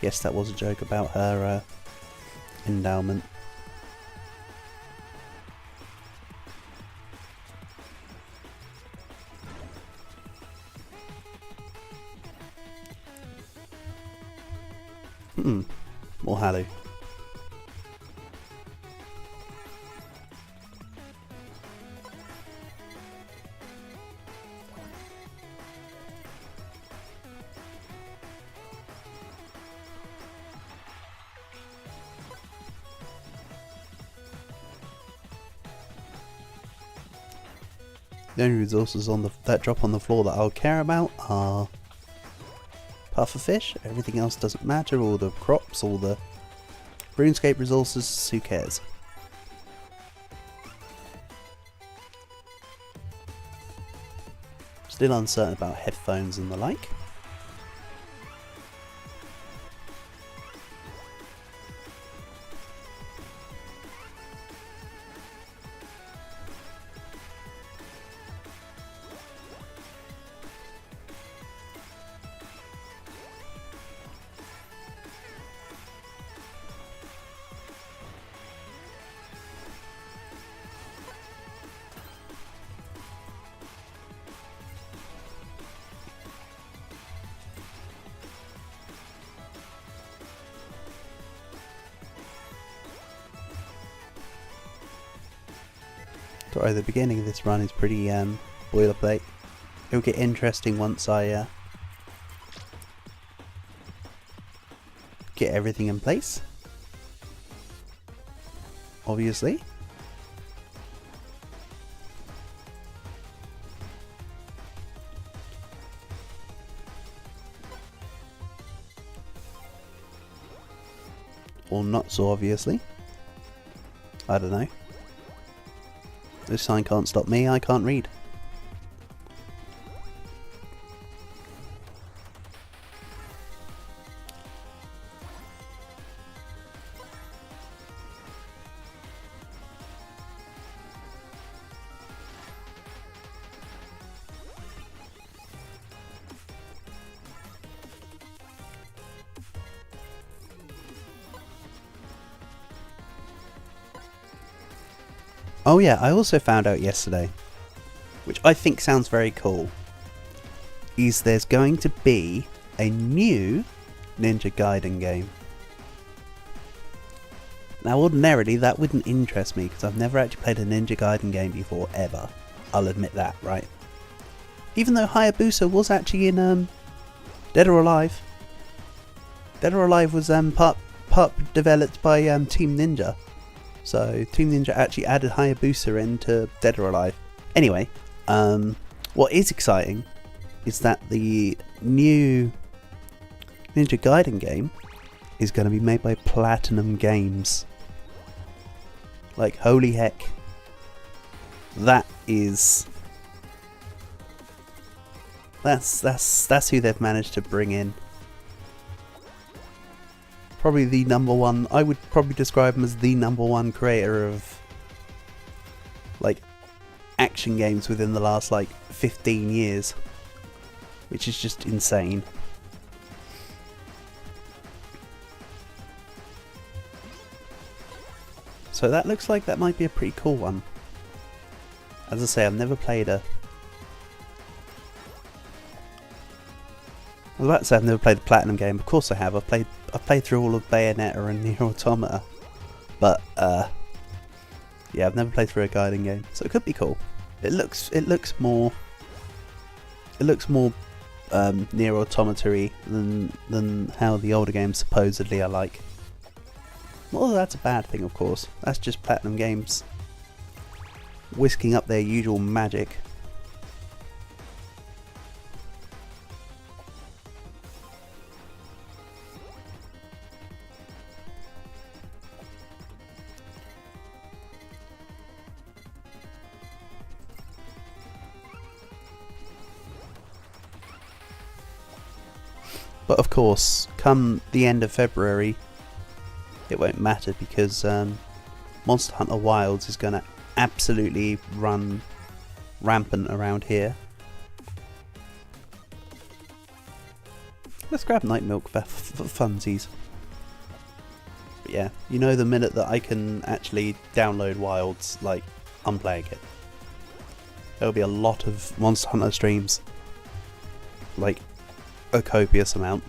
Yes, that was a joke about her endowment. More Hallow. The only resources on that drop on the floor that I'll care about are pufferfish. Everything else doesn't matter. All the crops, all the RuneScape resources, who cares? Still uncertain about headphones and the like. Sorry, the beginning of this run is pretty boilerplate. It'll get interesting once I get everything in place. Obviously. Or not so obviously. I don't know. This sign can't stop me, I can't read. Oh yeah, I also found out yesterday, which I think sounds very cool, is there's going to be a new Ninja Gaiden game. Now ordinarily that wouldn't interest me because I've never actually played a Ninja Gaiden game before ever. I'll admit that, right? Even though Hayabusa was actually in Dead or Alive. Dead or Alive was part developed by Team Ninja. So Team Ninja actually added Hayabusa into Dead or Alive. Anyway, what is exciting is that the new Ninja Gaiden game is going to be made by Platinum Games. Like, holy heck. That is... That's who they've managed to bring in. Probably the number one, I would probably describe him as the number one creator of like action games within the last like 15 years, which is just insane. So that looks like that might be a pretty cool one. As I say, I've never played a... I was about to say I've never played a Platinum game. Of course I have. I've played through all of Bayonetta and Nier Automata, but yeah, I've never played through a Gaiden game, so it could be cool. It looks more Nier Automata-y than how the older games supposedly are like. Well, that's a bad thing, of course. That's just Platinum Games whisking up their usual magic. But of course, come the end of February, it won't matter because Monster Hunter Wilds is going to absolutely run rampant around here. Let's grab Night Milk for funsies. But yeah, you know, the minute that I can actually download Wilds, like, I'm playing it. There'll be a lot of Monster Hunter streams. Like, a copious amount.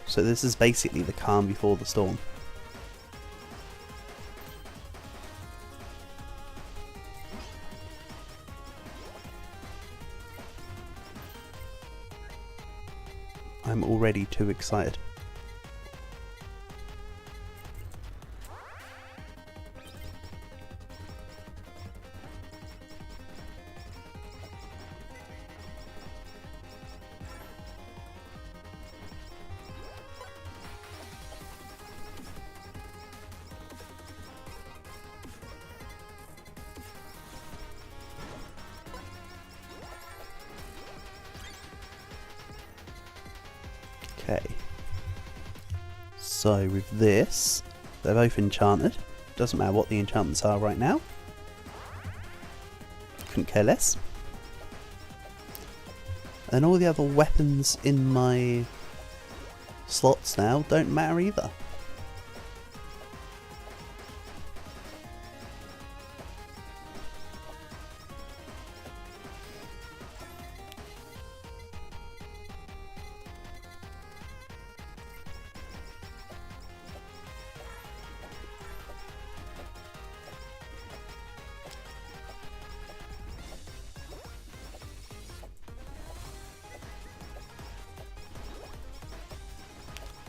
So this is basically the calm before the storm. I'm already too excited. Okay, so with this, they're both enchanted. Doesn't matter what the enchantments are right now. Couldn't care less. And all the other weapons in my slots now don't matter either.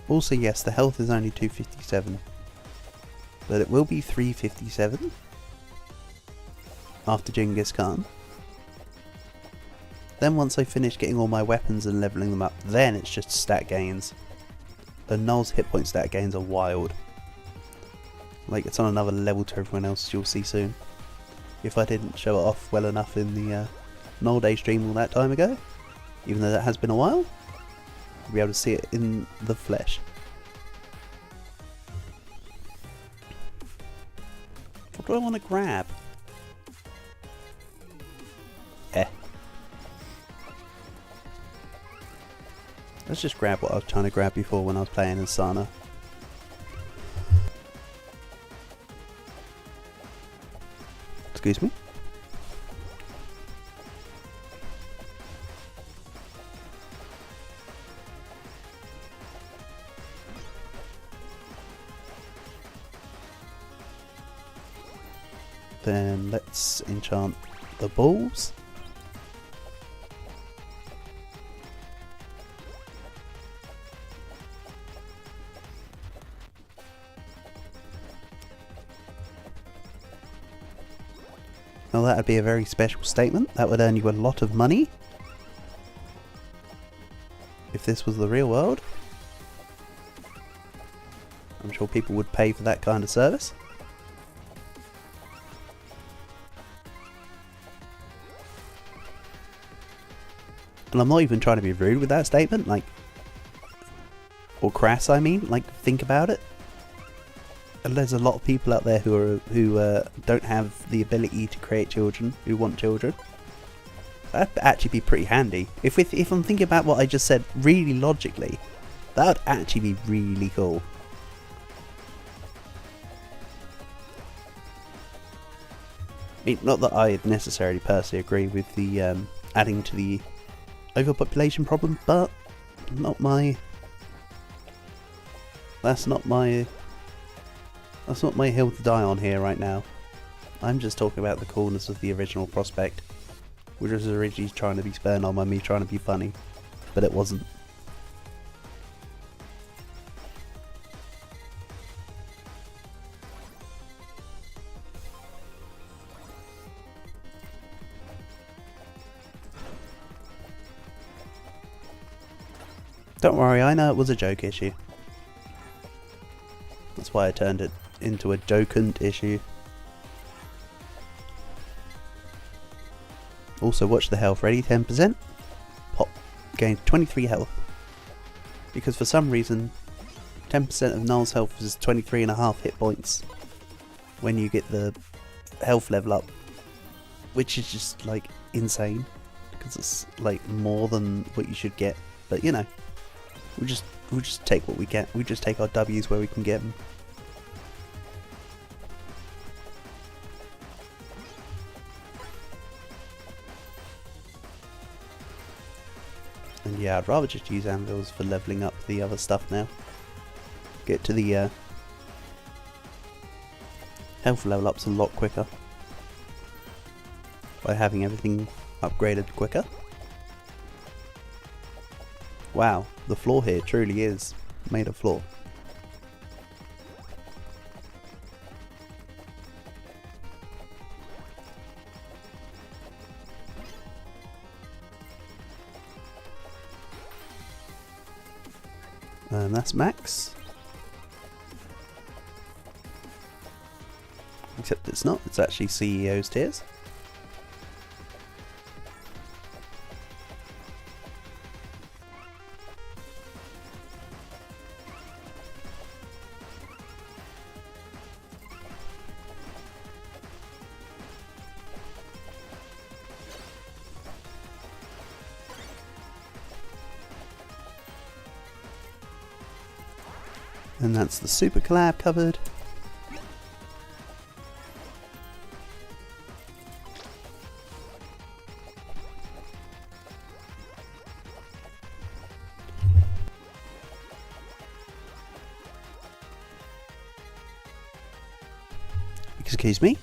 Also, yes, the health is only 257, but it will be 357 after Genghis Khan. Then once I finish getting all my weapons and leveling them up, then it's just stat gains. The Null's hit point stat gains are wild. Like, it's on another level to everyone else, you'll see soon. If I didn't show it off well enough in the Null Day stream all that time ago, even though that has been a while, you'll be able to see it in the flesh. What do I want to grab? Let's just grab what I was trying to grab before when I was playing as Sana. Excuse me? Then let's enchant the balls. Now that would be a very special statement. That would earn you a lot of money. If this was the real world. I'm sure people would pay for that kind of service. And I'm not even trying to be rude with that statement, like, or crass, I mean, like, think about it. And there's a lot of people out there who don't have the ability to create children, who want children. That'd actually be pretty handy. If I'm thinking about what I just said really logically, that would actually be really cool. I mean, not that I necessarily personally agree with the adding to the overpopulation problem, but that's not my hill to die on here right now. I'm just talking about the coolness of the original prospect, which was originally trying to be spurned on by me trying to be funny, but it wasn't. Don't worry, I know it was a joke issue. That's why I turned it into a jokant issue. Also, watch the health ready, 10%. Pop, gains 23 health. Because for some reason, 10% of Null's health is 23.5 hit points when you get the health level up. Which is just, like, insane. Because it's, like, more than what you should get. But, you know, we'll just take what we get. We just take our W's where we can get them. And yeah, I'd rather just use anvils for leveling up the other stuff now. Get to the health level ups a lot quicker by having everything upgraded quicker. Wow, the floor here truly is made of floor. And that's max. Except it's not, it's actually CEO's tiers. And that's the super collab covered. Excuse me.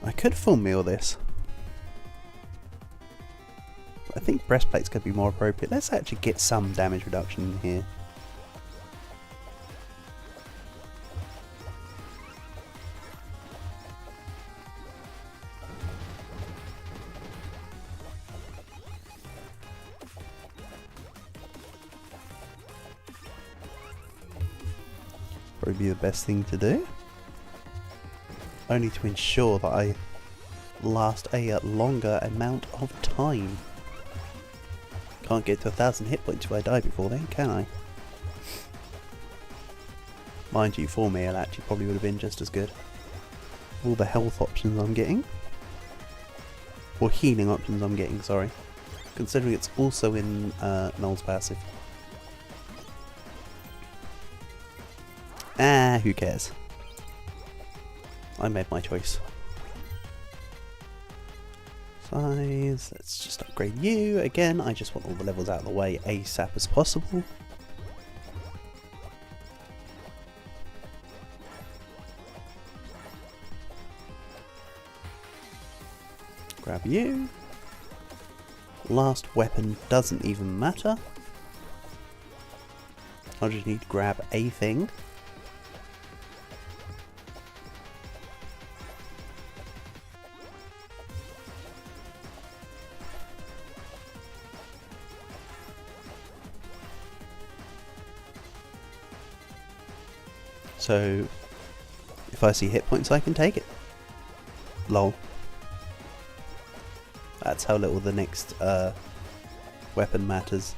I could full meal this. I think breastplates could be more appropriate. Let's actually get some damage reduction in here. Probably be the best thing to do. Only to ensure that I last a longer amount of time. Can't get to 1,000 hit points if I die before then, can I? Mind you, full meal actually probably would have been just as good. All the health options I'm getting. Or healing options I'm getting, sorry. Considering it's also in Null's passive. Ah, who cares? I made my choice. Size, let's just upgrade you. Again, I just want all the levels out of the way ASAP as possible. Grab you. Last weapon doesn't even matter. I just need to grab a thing. So, if I see hit points I can take it. Lol. That's how little the next weapon matters.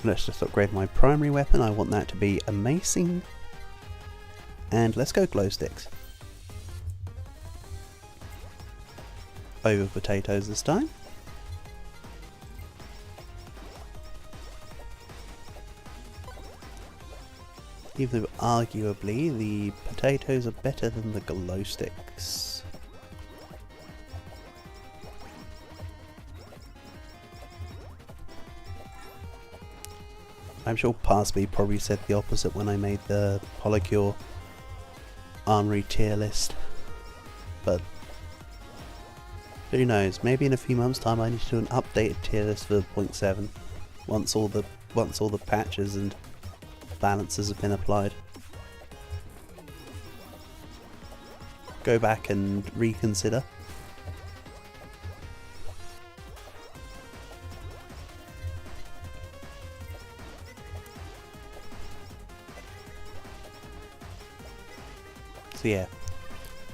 Let's just upgrade my primary weapon. I want that to be amazing. And let's go glow sticks. Over potatoes this time. Even though arguably the potatoes are better than the glow sticks. I'm sure Parsby probably said the opposite when I made the HoloCure Armory tier list, but who knows, maybe in a few months time I need to do an updated tier list for 0.7 once all the patches and balances have been applied. Go back and reconsider. So yeah,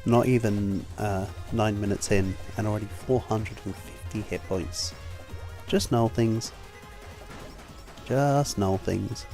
not even 9 minutes in and already 450 hit points. Just null things. Just null things.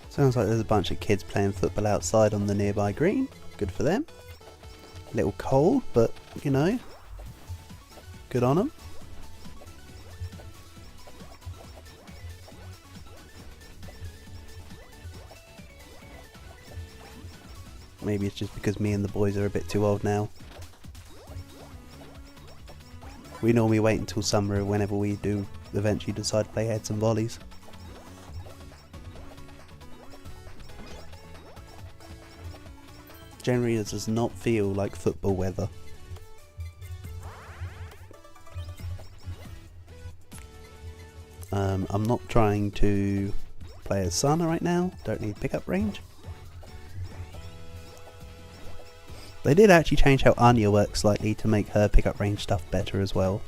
Sounds like there's a bunch of kids playing football outside on the nearby green. Good for them. A little cold, but you know, good on them. Maybe it's just because me and the boys are a bit too old now. We normally wait until summer whenever we do eventually decide to play heads and volleys. Generally it does not feel like football weather. I'm not trying to play as Sana right now, don't need pickup range. They did actually change how Anya works slightly to make her pickup range stuff better as well.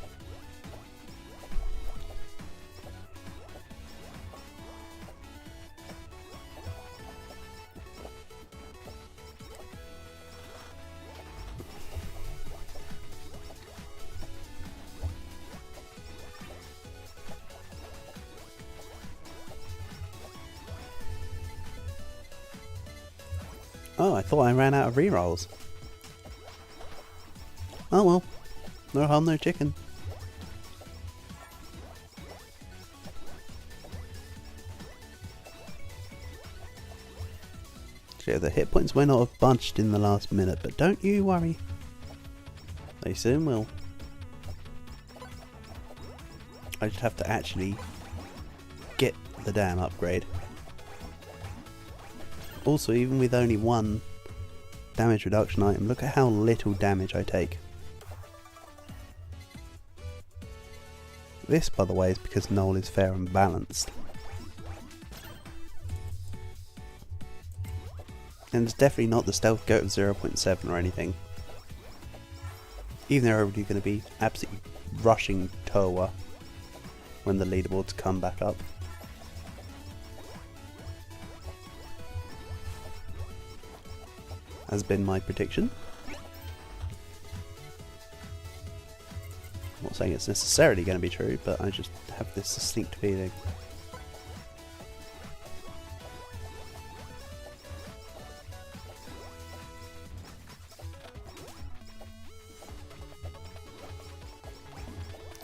Oh, I thought I ran out of rerolls. Oh well, no harm, no chicken. Okay, the hit points may not have budged in the last minute, but don't you worry. They soon will. I just have to actually get the damn upgrade. Also, even with only one damage reduction item, look at how little damage I take. This, by the way, is because Noel is fair and balanced. And it's definitely not the stealth goat of 0.7 or anything. Even though everybody's going to be absolutely rushing Toa when the leaderboards come back up. Has been my prediction. I'm not saying it's necessarily going to be true, but I just have this distinct feeling.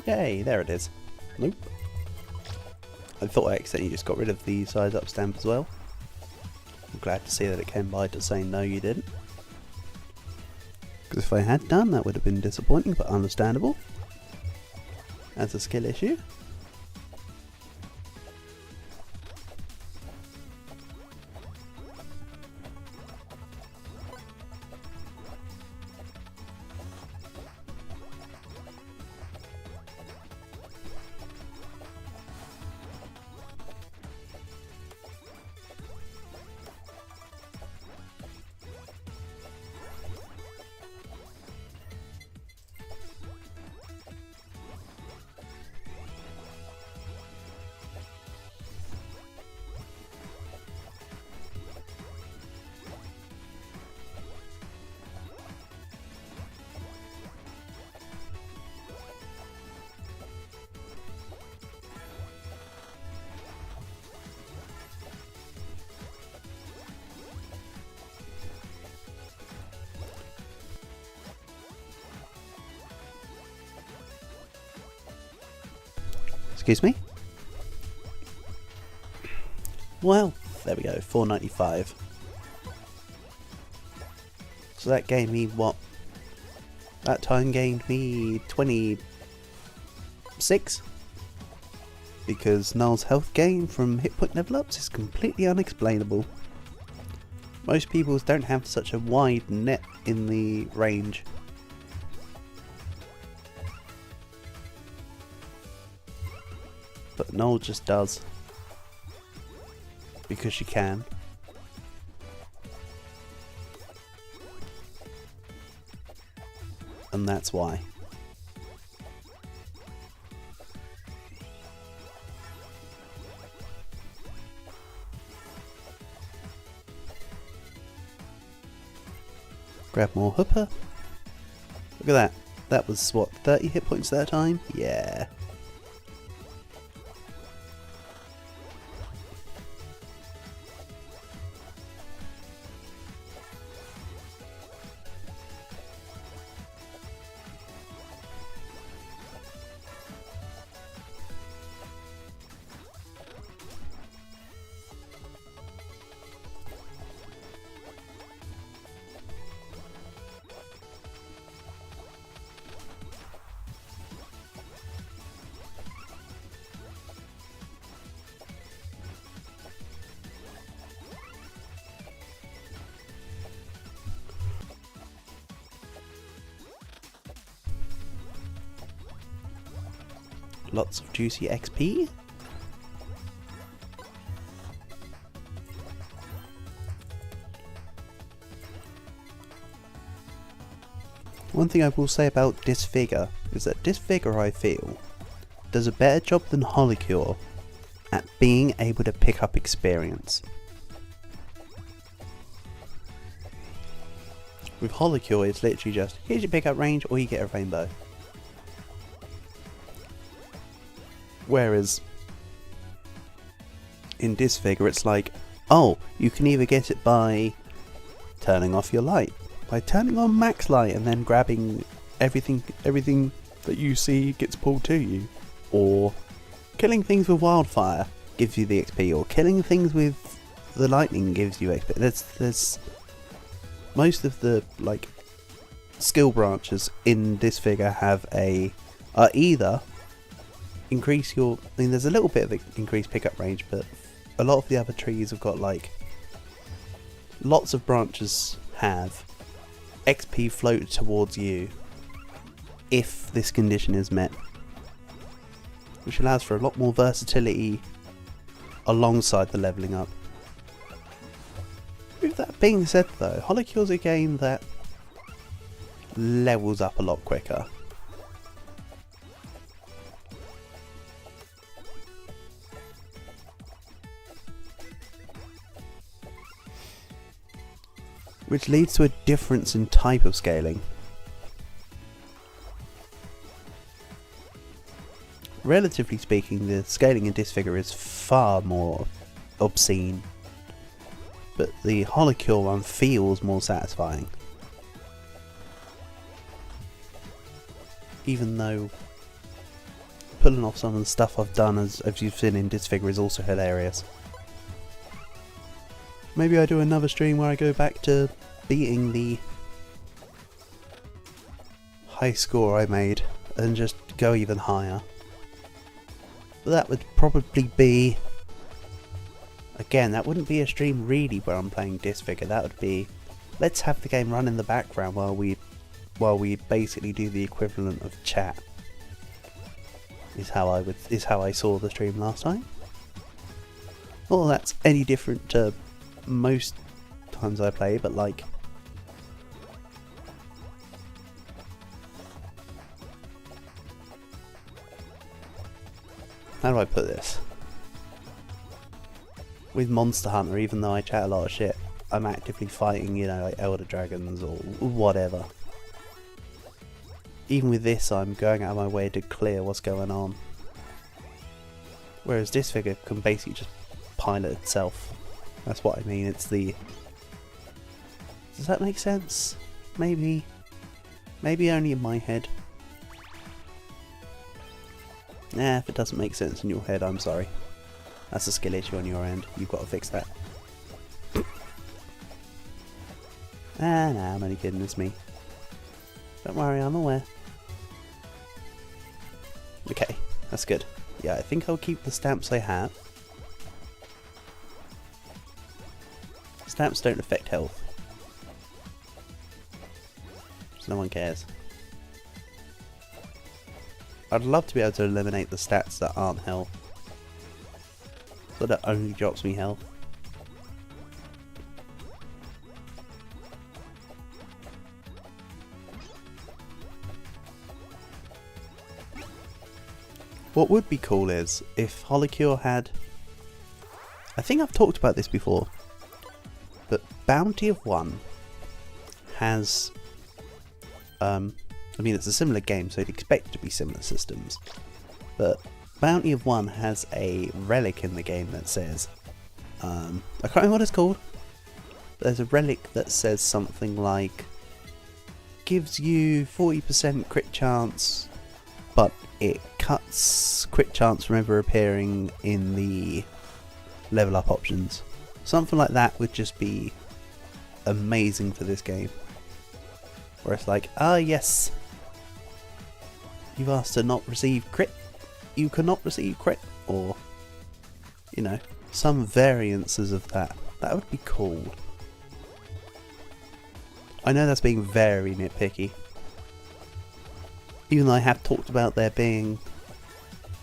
Yay, there it is. Nope. I thought I accidentally just got rid of the size up stamp as well. I'm glad to see that it came by to say no you didn't. Because if I had done, that would have been disappointing, but understandable. As a skill issue. Excuse me? Well, there we go, 495. So that gave me what? That time gained me 26? Because Null's health gain from hit point level ups is completely unexplainable. Most people don't have such a wide net in the range. But Null just does. Because she can. And that's why. Grab more Hooper. Look at that. That was what, 30 hit points that time? Yeah. lots of juicy XP. One thing I will say about Disfigure is that Disfigure, I feel, does a better job than HoloCure at being able to pick up experience. With HoloCure, it's literally just, here's your pickup range or you get a rainbow. Whereas in Disfigure, it's like, oh, you can either get it by turning off your light, by turning on max light and then grabbing everything that you see gets pulled to you, or killing things with wildfire gives you the XP, or killing things with the lightning gives you XP. There's most of the like skill branches in Disfigure are either increase your, I mean there's a little bit of increased pickup range, but a lot of the other trees have got like lots of branches have XP floated towards you if this condition is met, which allows for a lot more versatility alongside the leveling up. With that being said though, HoloCure's a game that levels up a lot quicker. Which leads to a difference in type of scaling. Relatively speaking, the scaling in Disfigure is far more obscene, but the HoloCure one feels more satisfying. Even though pulling off some of the stuff I've done, as you've seen in Disfigure, is also hilarious. Maybe I do another stream where I go back to beating the high score I made and just go even higher. But that would probably be, again, that wouldn't be a stream really where I'm playing Disfigure. That would be, let's have the game run in the background while we basically do the equivalent of chat. Is how I saw the stream last time. Well, that's any different to most times I play, but like, how do I put this? With Monster Hunter, even though I chat a lot of shit, I'm actively fighting, you know, like Elder Dragons or whatever. Even with this, I'm going out of my way to clear what's going on. Whereas Disfigure can basically just pilot itself. That's what I mean, it's the... Does that make sense? Maybe only in my head. Nah, if it doesn't make sense in your head, I'm sorry. That's a skill issue on your end, you've got to fix that. Nah, I'm only kidding, it's me. Don't worry, I'm aware. Okay, that's good. Yeah, I think I'll keep the stamps I have. Stamps don't affect health, so no one cares. I'd love to be able to eliminate the stats that aren't health, so that only drops me health. What would be cool is if HoloCure had, I think I've talked about this before, but Bounty of One has, I mean it's a similar game, so you'd expect it to be similar systems, but Bounty of One has a relic in the game that says, I can't remember what it's called, but there's a relic that says something like, gives you 40% crit chance, but it cuts crit chance from ever appearing in the level up options. Something like that would just be amazing for this game. Where it's like, ah yes, you've asked to not receive crit, you cannot receive crit, or, you know, some variances of that. That would be cool. I know that's being very nitpicky. Even though I have talked about there being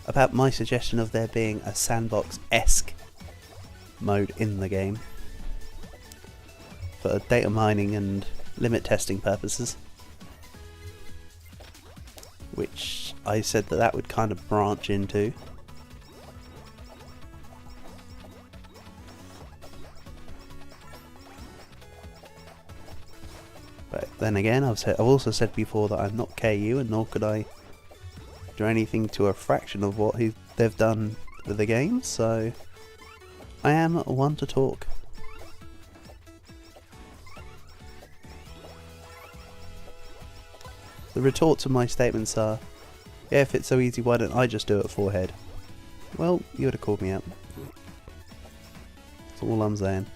about my suggestion of there being a sandbox-esque mode in the game for data mining and limit testing purposes, which I said that would kind of branch into. But then again, I've also said before that I'm not KU, and nor could I do anything to a fraction of what they've done with the game, so I am one to talk. The retort to my statements are, yeah, if it's so easy, why don't I just do it forehead? Well, you would have called me out. That's all I'm saying.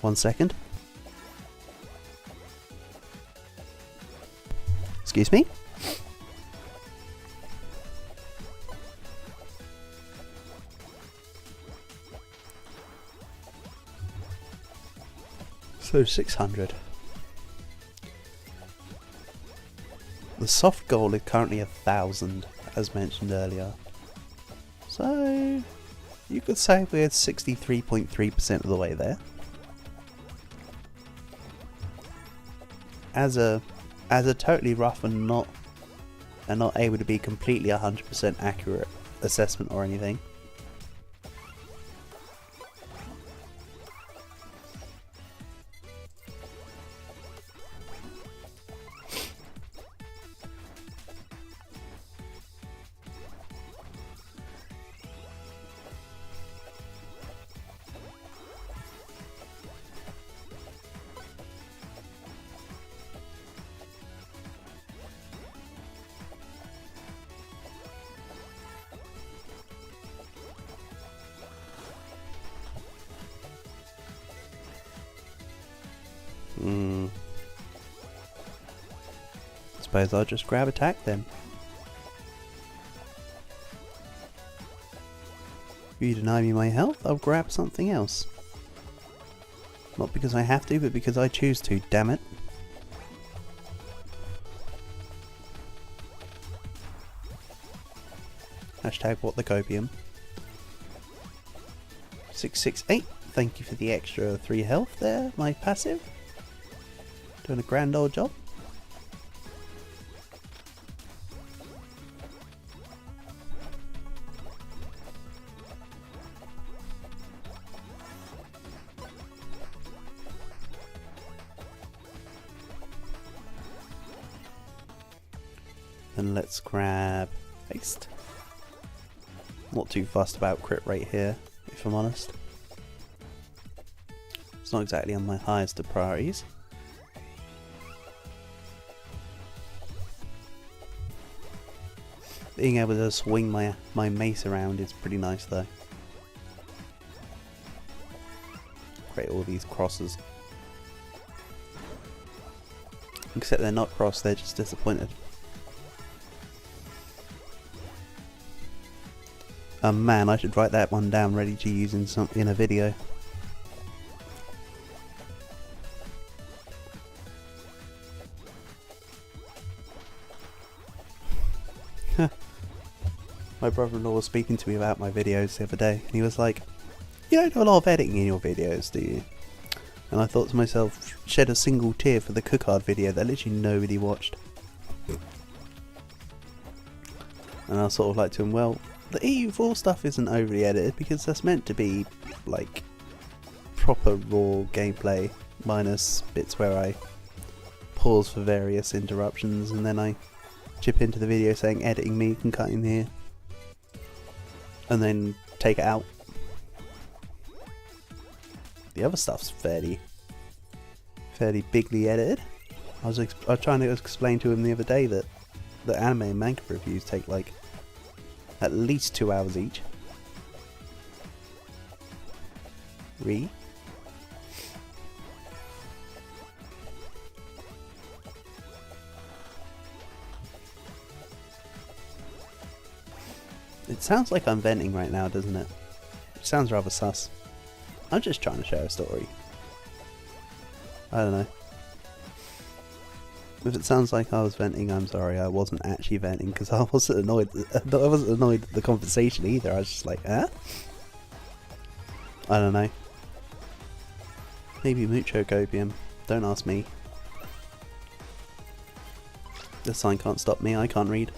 One second. Excuse me? So 600. The soft goal is currently 1,000, as mentioned earlier. So you could say we're 63.3% of the way there. As a totally rough and not able to be completely 100% accurate assessment or anything. Suppose I'll just grab attack then. If you deny me my health, I'll grab something else. Not because I have to, but because I choose to, damn it. Hashtag what the copium. 668, thank you for the extra 3 health there, my passive. Doing a grand old job. Then let's grab haste. Not too fussed about crit rate here, if I'm honest. It's not exactly on my highest of priorities. Being able to swing my mace around is pretty nice though. Create all these crosses. Except they're not crossed, they're just disappointed. Man, I should write that one down ready to use in a video. My brother-in-law was speaking to me about my videos the other day, and he was like, "You don't do a lot of editing in your videos, do you?" And I thought to myself, shed a single tear for the cookard video that literally nobody watched. And I was sort of like to him, well, the EU4 stuff isn't overly edited because that's meant to be like proper raw gameplay, minus bits where I pause for various interruptions and then I chip into the video saying editing me, you can cut in here and then take it out. The other stuff's fairly bigly edited. I was trying to explain to him the other day that the anime and manga reviews take like at least 2 hours each. It sounds like I'm venting right now, doesn't it? It sounds rather sus. I'm just trying to share a story. I don't know. If it sounds like I was venting, I'm sorry. I wasn't actually venting because I wasn't annoyed. I wasn't annoyed at the conversation either. I was just like, eh? I don't know. Maybe mucho copium. Don't ask me. The sign can't stop me. I can't read.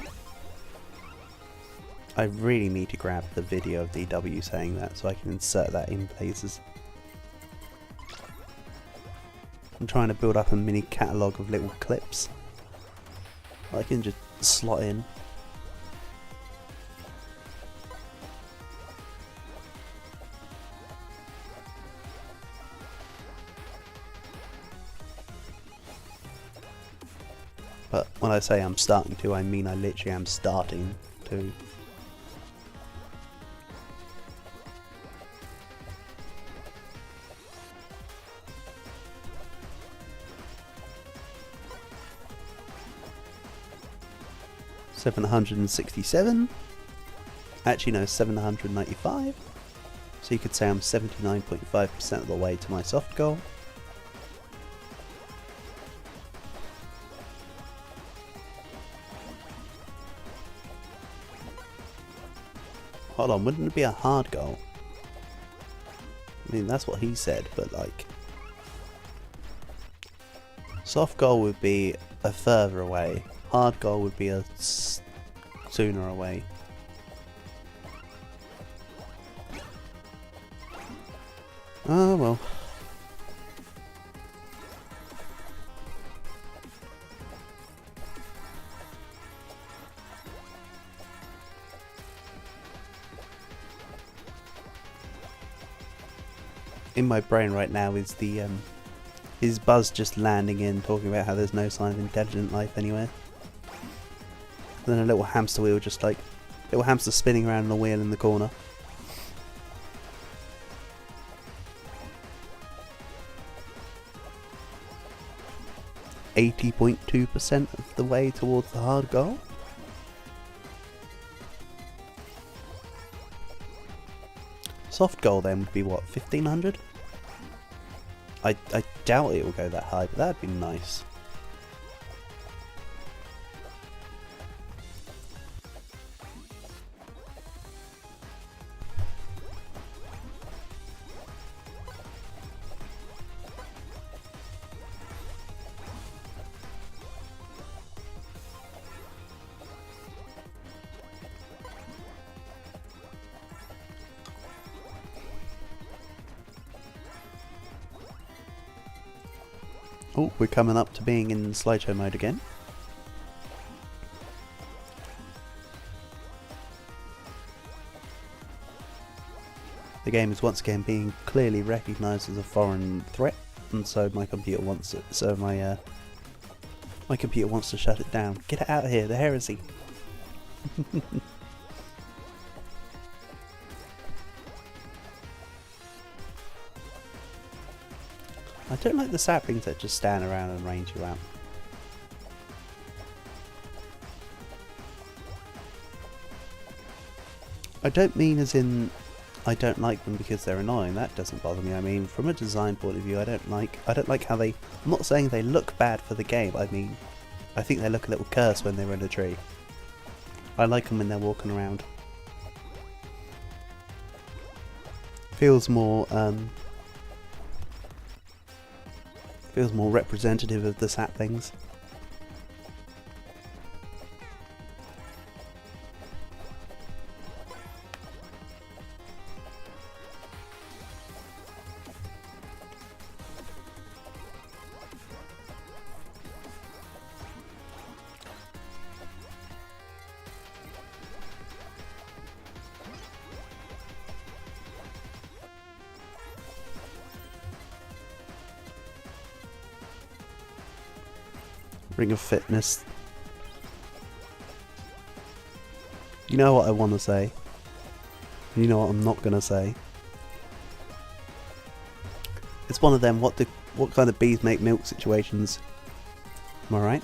I really need to grab the video of DW saying that so I can insert that in places. I'm trying to build up a mini catalogue of little clips I can just slot in. But when I say I'm starting to, I mean I literally am starting to. $767. Actually no, 795. So you could say I'm 79.5% of the way to my soft goal. Hold on, wouldn't it be a hard goal? I mean, that's what he said, but like... soft goal would be a further away. Hard goal would be a sooner away. Oh well. In my brain right now is the is Buzz just landing in, talking about how there's no sign of intelligent life anywhere. And then a little hamster wheel, just like little hamster spinning around on a wheel in the corner. .2% of the way towards the hard goal. Soft goal then would be what, 1500? I doubt it will go that high, but that'd be nice. Oh, we're coming up to being in slideshow mode again. The game is once again being clearly recognised as a foreign threat, and so my computer wants it. So my computer wants to shut it down. Get it out of here, the heresy. I don't like the saplings that just stand around and range you out. I don't mean as in I don't like them because they're annoying. That doesn't bother me. I mean, from a design point of view, I don't like how they... I'm not saying they look bad for the game. I mean, I think they look a little cursed when they're in a tree. I like them when they're walking around. Feels more representative of the saplings. Ring of Fitness. You know what I want to say. You know what I'm not going to say. It's one of them what kind of bees make milk situations. Am I right?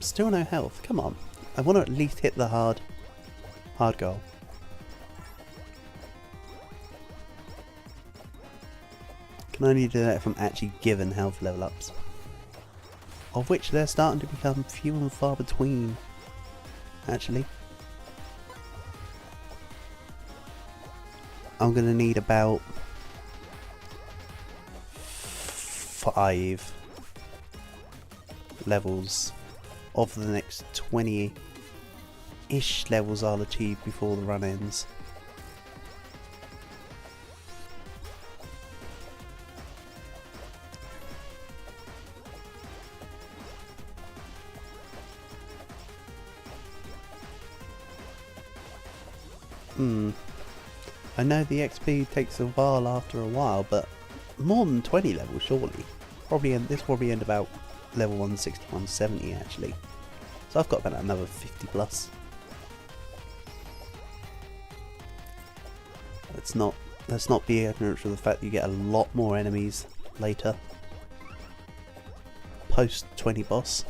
Still no health. Come on. I want to at least hit the hard goal. Can only do that if I'm actually given health level ups. Of which they're starting to become few and far between, actually. I'm going to need about 5 levels of the next 20-ish levels I'll achieve before the run ends. I know the XP takes a while after a while, but more than 20 levels surely. This probably end about level 160, 170 actually. So I've got about another 50 plus. Let's not be ignorant of the fact that you get a lot more enemies later. Post 20 boss.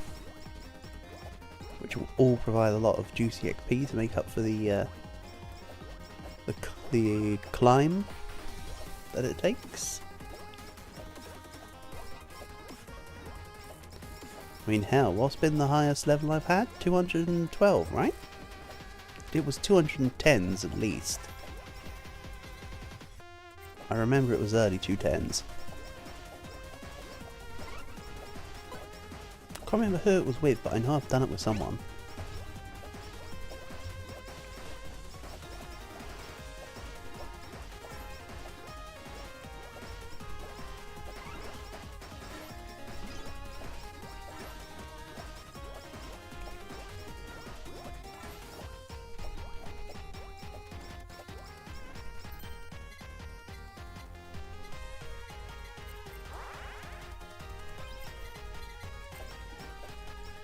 Which will all provide a lot of juicy XP to make up for the climb that it takes. I mean, hell, what's been the highest level I've had? 212, right? It was 210s at least. I remember it was early 210s. Can't remember who it was with, but I know I've done it with someone.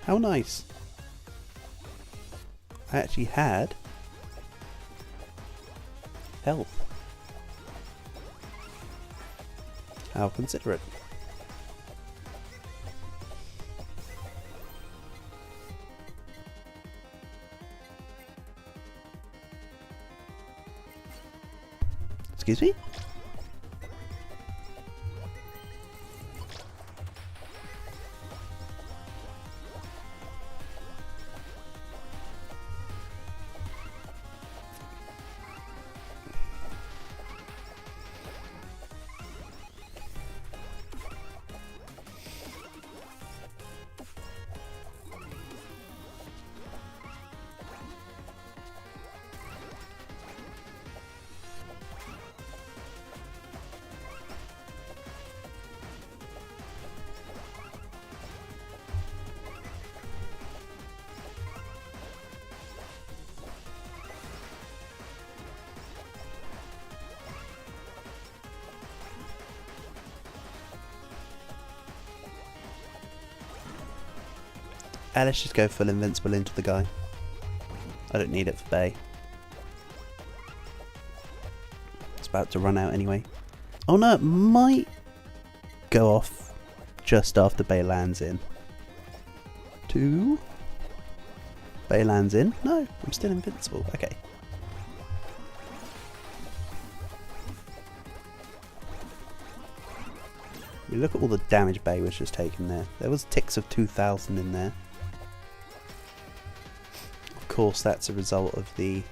How nice. I actually had health. How considerate. Excuse me? Let's just go full invincible into the guy. I don't need it for Bay. It's about to run out anyway. Oh no, it might go off just after Bay lands in. 2. Bay lands in. No, I'm still invincible. Okay. We look at all the damage Bay was just taking there. There was ticks of 2,000 in there. Of course, that's a result of the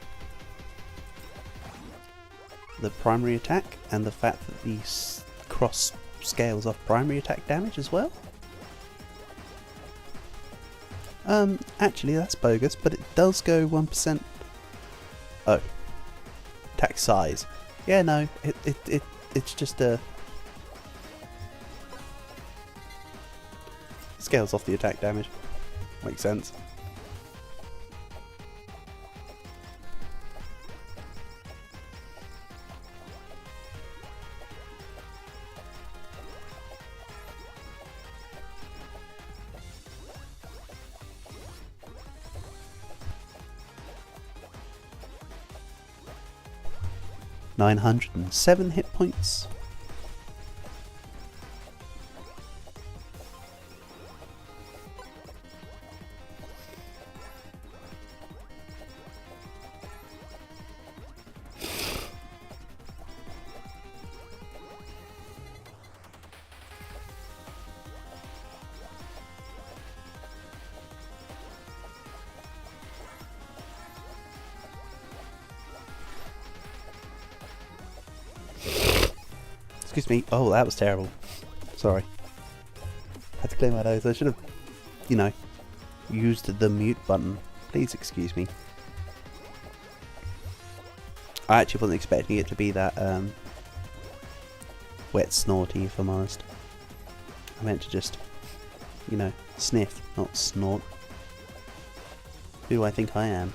primary attack and the fact that the cross scales off primary attack damage as well. Actually that's bogus, but it does go 1%. Oh, attack size. Yeah, no, it's just a scales off the attack damage. Makes sense. $907 hit points. Excuse me. Oh, that was terrible. Sorry. Had to clear my nose. I should have, you know, used the mute button. Please excuse me. I actually wasn't expecting it to be that wet snorty, if I'm honest. I meant to just, you know, sniff, not snort. Who do I think I am?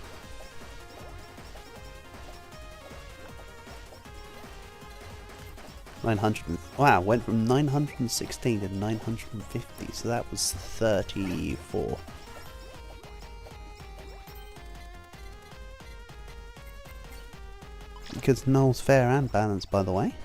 Wow, went from 916 to 950, so that was 34. Because Noel's fair and balanced, by the way.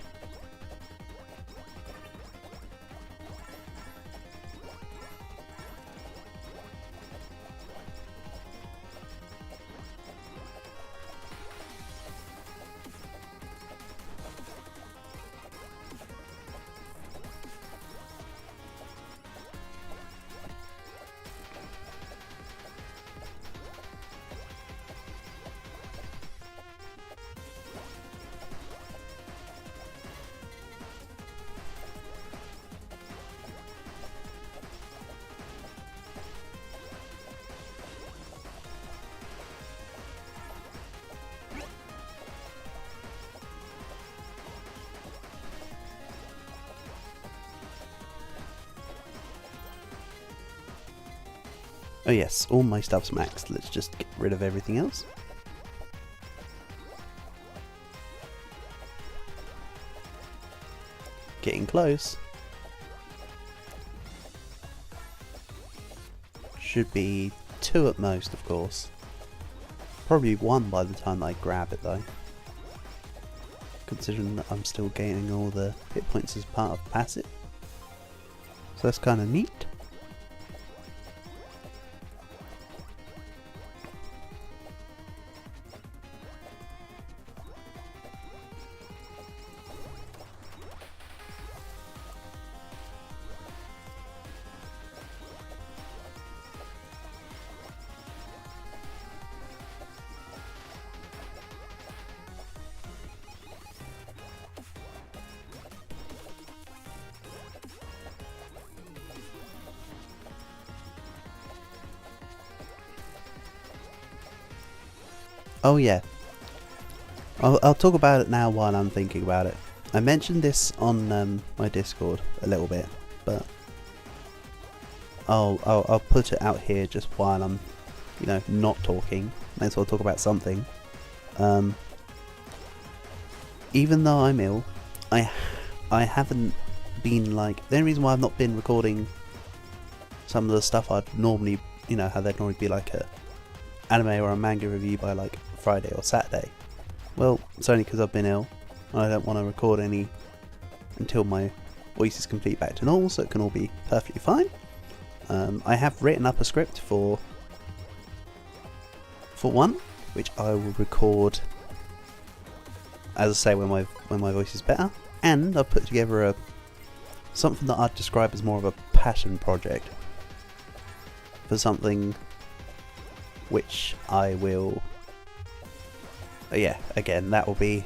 Oh yes, all my stuff's maxed. Let's just get rid of everything else. Getting close. Should be 2 at most, of course. Probably 1 by the time I grab it though. Considering that I'm still gaining all the hit points as part of passive. So that's kind of neat. Oh yeah, I'll talk about it now while I'm thinking about it. I mentioned this on my Discord a little bit, but I'll put it out here just while I'm, you know, not talking. May as well talk about something. Even though I'm ill, I haven't been like, the only reason why I've not been recording some of the stuff I'd normally, you know, how there'd normally be like a anime or a manga review by like Friday or Saturday. Well, it's only because I've been ill and I don't want to record any until my voice is complete back to normal, so it can all be perfectly fine. I have written up a script for one, which I will record, as I say, when my voice is better, and I've put together something that I'd describe as more of a passion project for something which I will, yeah, again, that will be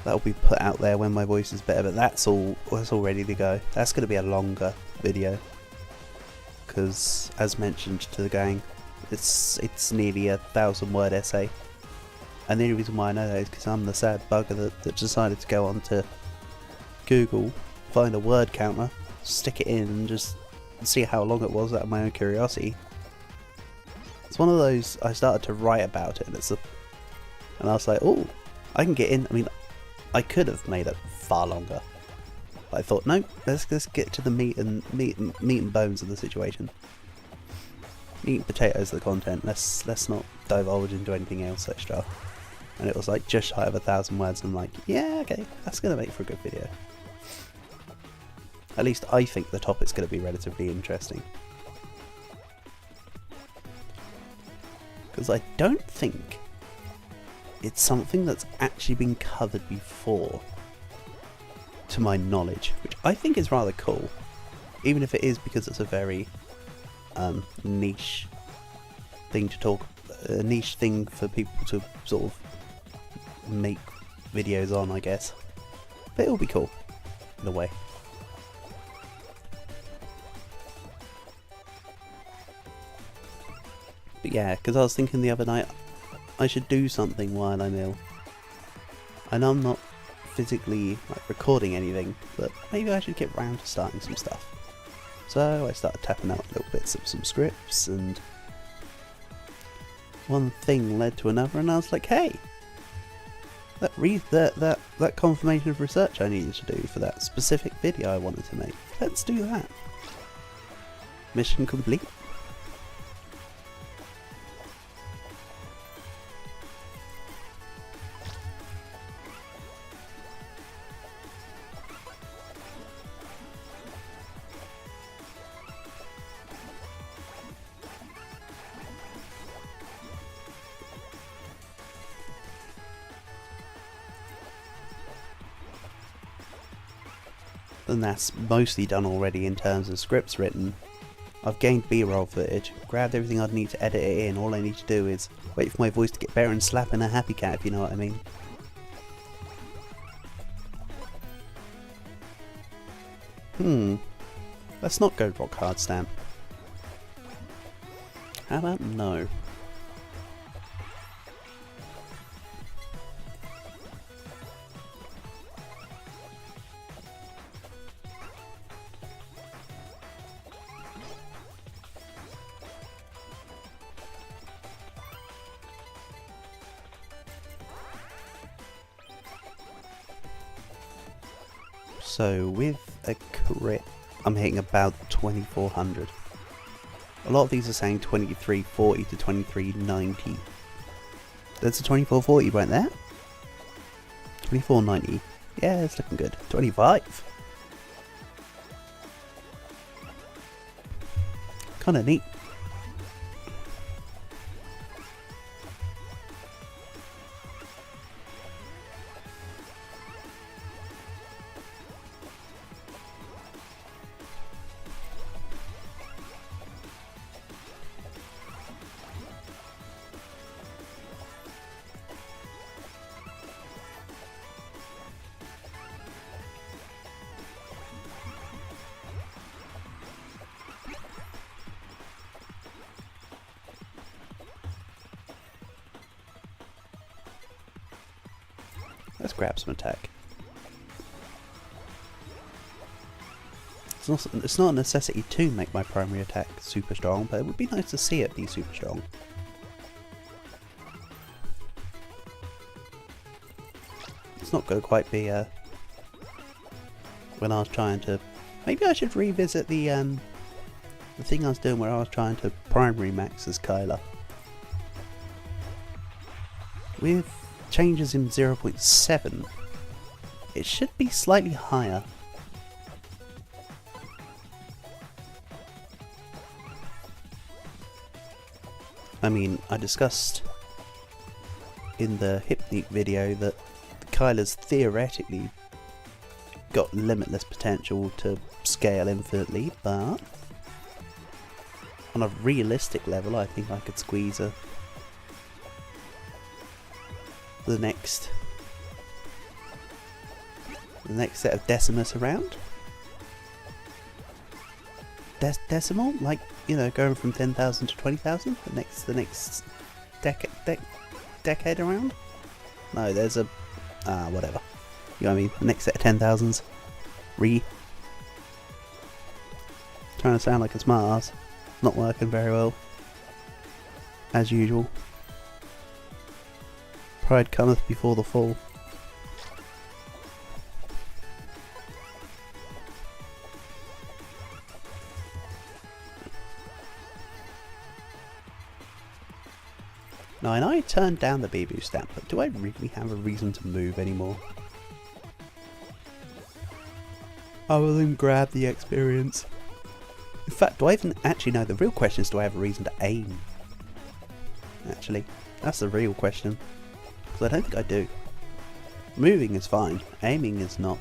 put out there when my voice is better, but that's all ready to go. That's going to be a longer video because, as mentioned to the gang, it's nearly 1,000-word essay, and the only reason why I know that is because I'm the sad bugger that decided to go on to Google, find a word counter, stick it in and just see how long it was out of my own curiosity. It's one of those, I started to write about it, and I was like, oh, I can get in. I mean, I could have made it far longer, but I thought, no, let's get to the meat and bones of the situation. Meat and potatoes of the content. Let's not divulge into anything else extra. And it was like just shy of 1,000 words. And I'm like, yeah, okay, that's gonna make for a good video. At least I think the topic's gonna be relatively interesting. Because I don't think it's something that's actually been covered before, to my knowledge, which I think is rather cool, even if it is because it's a very niche thing to talk, a niche thing for people to sort of make videos on, I guess. But it'll be cool, in a way. But yeah, because I was thinking the other night, I should do something while I'm ill. I know I'm not physically recording anything, but maybe I should get round to starting some stuff. So I started tapping out little bits of some scripts, and one thing led to another, and I was like, hey, that confirmation of research I needed to do for that specific video I wanted to make. Let's do that. Mission complete. And that's mostly done already in terms of scripts written. I've gained B-roll footage, grabbed everything I'd need to edit it in. All I need to do is wait for my voice to get better and slap in a happy cat, if you know what I mean. Let's not go rock hard, Stan. How about no? So with a crit, I'm hitting about 2400. A lot of these are saying 2340 to 2390. There's a 2440 right there. 2490. Yeah, it's looking good. 25. Kinda neat. Let's grab some attack. It's not a necessity to make my primary attack super strong, but it would be nice to see it be super strong. It's not going to quite be when I was trying to... Maybe I should revisit the thing I was doing where I was trying to primary max as Kyler. With changes in 0.7, it should be slightly higher. I mean, I discussed in the Hypnique video that Kyler's theoretically got limitless potential to scale infinitely, but on a realistic level I think I could squeeze her the next set of Decimus around. Decimal? Like, you know, going from 10,000 to 20,000? The next decade around? No, there's a... whatever. You know what I mean? The next set of 10,000s. Trying to sound like a smart ass. Not working very well. As usual. Pride cometh before the fall. Now I know I turned down the B-Boo stamp, but do I really have a reason to move anymore? Other than grab the experience. In fact, do I even actually know? The real question is, do I have a reason to aim? Actually, that's the real question. Because I don't think I do. Moving is fine, aiming is not.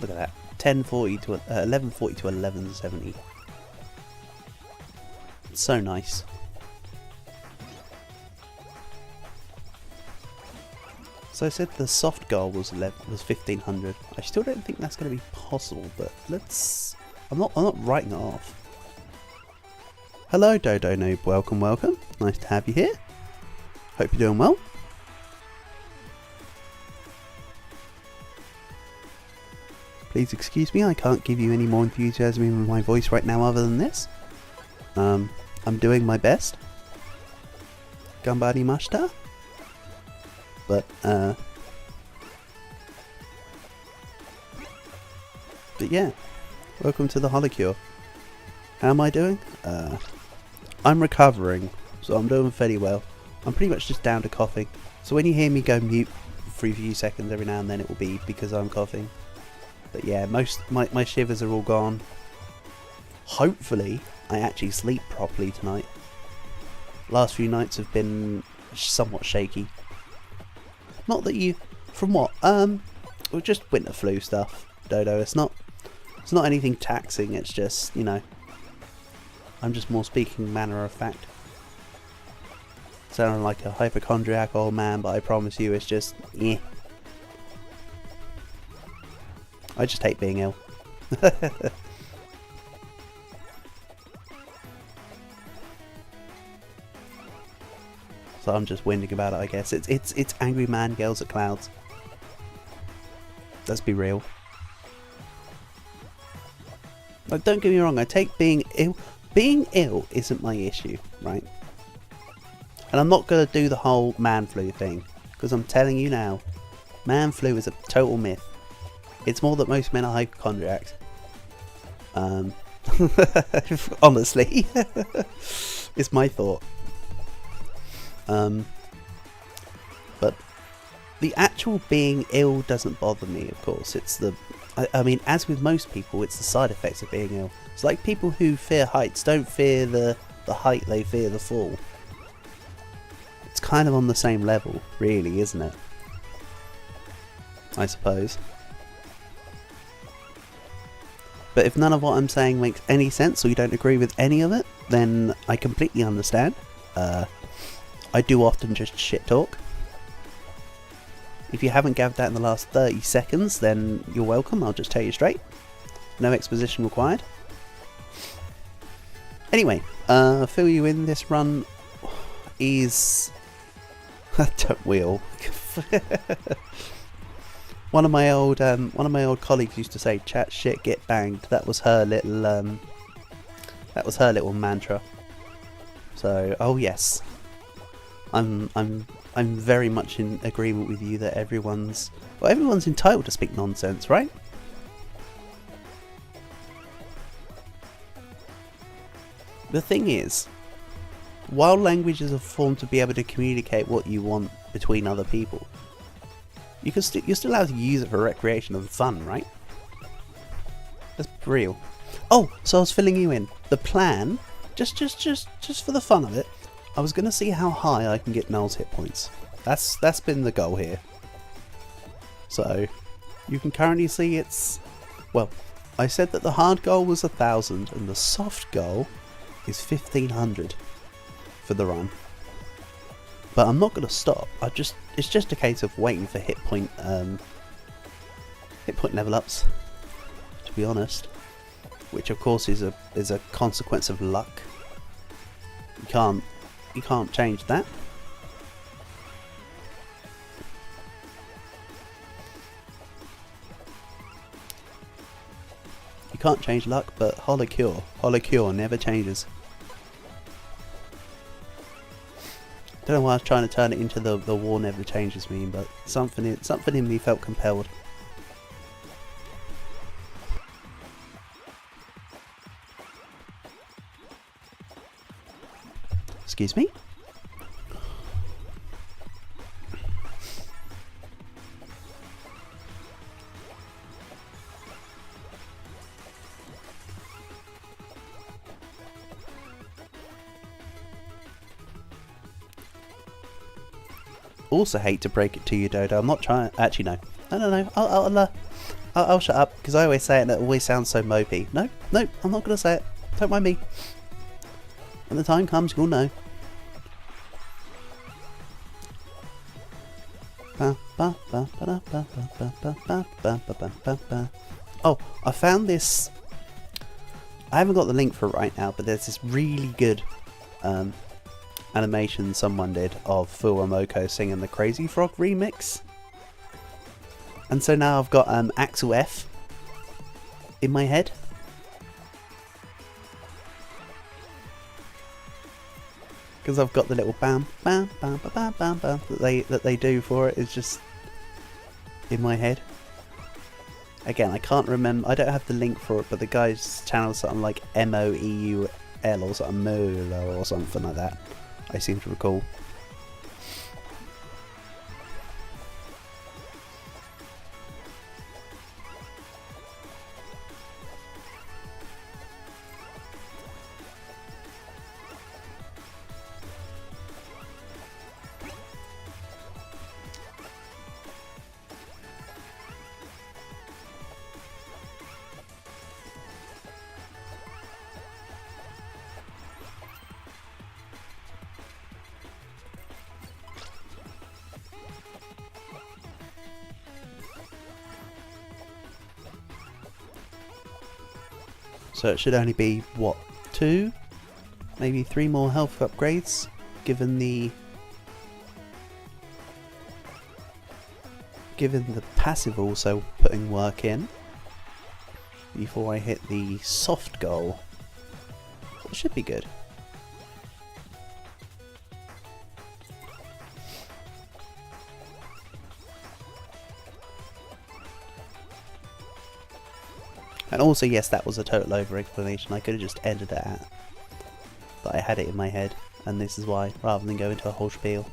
Look at that. 1140 to 1170. It's so nice. So I said the soft goal was 1500. I still don't think that's going to be possible, but let's... I'm not writing it off. Hello Dodo Noob, welcome. Nice to have you here. Hope you're doing well. Please excuse me, I can't give you any more enthusiasm in my voice right now other than this. I'm doing my best. Ganbarimashita. But yeah, welcome to the HoloCure. How am I doing? I'm recovering, so I'm doing fairly well. I'm pretty much just down to coughing. So when you hear me go mute for a few seconds every now and then, it will be because I'm coughing. But yeah, my shivers are all gone. Hopefully, I actually sleep properly tonight. Last few nights have been somewhat shaky. Not that you... From what? Well, just winter flu stuff, Dodo. It's not anything taxing, it's just, you know... I'm just more speaking manner of fact. Sounding like a hypochondriac old man, but I promise you it's just... yeah. I just hate being ill. So I'm just whinging about it, I guess. It's angry man yells at clouds. Let's be real. Like, don't get me wrong, I take being ill. Being ill isn't my issue, right? And I'm not going to do the whole man flu thing, because I'm telling you now, man flu is a total myth. It's more that most men are hypochondriacs. Honestly, it's my thought. But the actual being ill doesn't bother me, of course. It's the... I mean, as with most people, it's the side effects of being ill. It's like people who fear heights don't fear the height, they fear the fall. It's kind of on the same level, really, isn't it? I suppose. But if none of what I'm saying makes any sense, or you don't agree with any of it, then I completely understand. I do often just shit talk. If you haven't gathered that in the last 30 seconds, then you're welcome, I'll just tell you straight. No exposition required. Anyway, fill you in, this run is... don't we all? One of my old colleagues used to say, "Chat shit, get banged." That was her little mantra. So, oh yes, I'm very much in agreement with you that everyone's entitled to speak nonsense, right? The thing is, while language is a form to be able to communicate what you want between other people, you're still allowed to use it for recreation and fun, right? That's real. Oh, so I was filling you in. The plan, just for the fun of it, I was gonna see how high I can get Null's hit points. That's been the goal here. So, you can currently see it's... Well, I said that the hard goal was 1,000 and the soft goal is 1,500 for the run. But I'm not going to stop. It's just a case of waiting for hit point level ups, to be honest. Which of course is a consequence of luck. You can't change that. You can't change luck, but HoloCure never changes. Don't know why I was trying to turn it into the war never changes meme, but something in me felt compelled. Excuse me? Also hate to break it to you, Dodo. I'm not trying... Actually, no. No. I'll shut up, because I always say it and it always sounds so mopey. No, I'm not going to say it. Don't mind me. When the time comes, you'll know. Oh, I found this. I haven't got the link for it right now, but there's this really good animation someone did of Fuwamoko singing the Crazy Frog remix. And so now I've got Axel F in my head. Because I've got the little bam bam bam bam bam bam bam that they do for it is just in my head. Again, I can't remember. I don't have the link for it, but the guy's channel is something like MOEUL or something Moolo or something like that. I seem to recall. So it should only be, what, 2? Maybe 3 more health upgrades, given the passive also putting work in, before I hit the soft goal. It should be good. And also, yes, that was a total over-explanation. I could have just ended it at that I had it in my head, and this is why, rather than go into a whole spiel.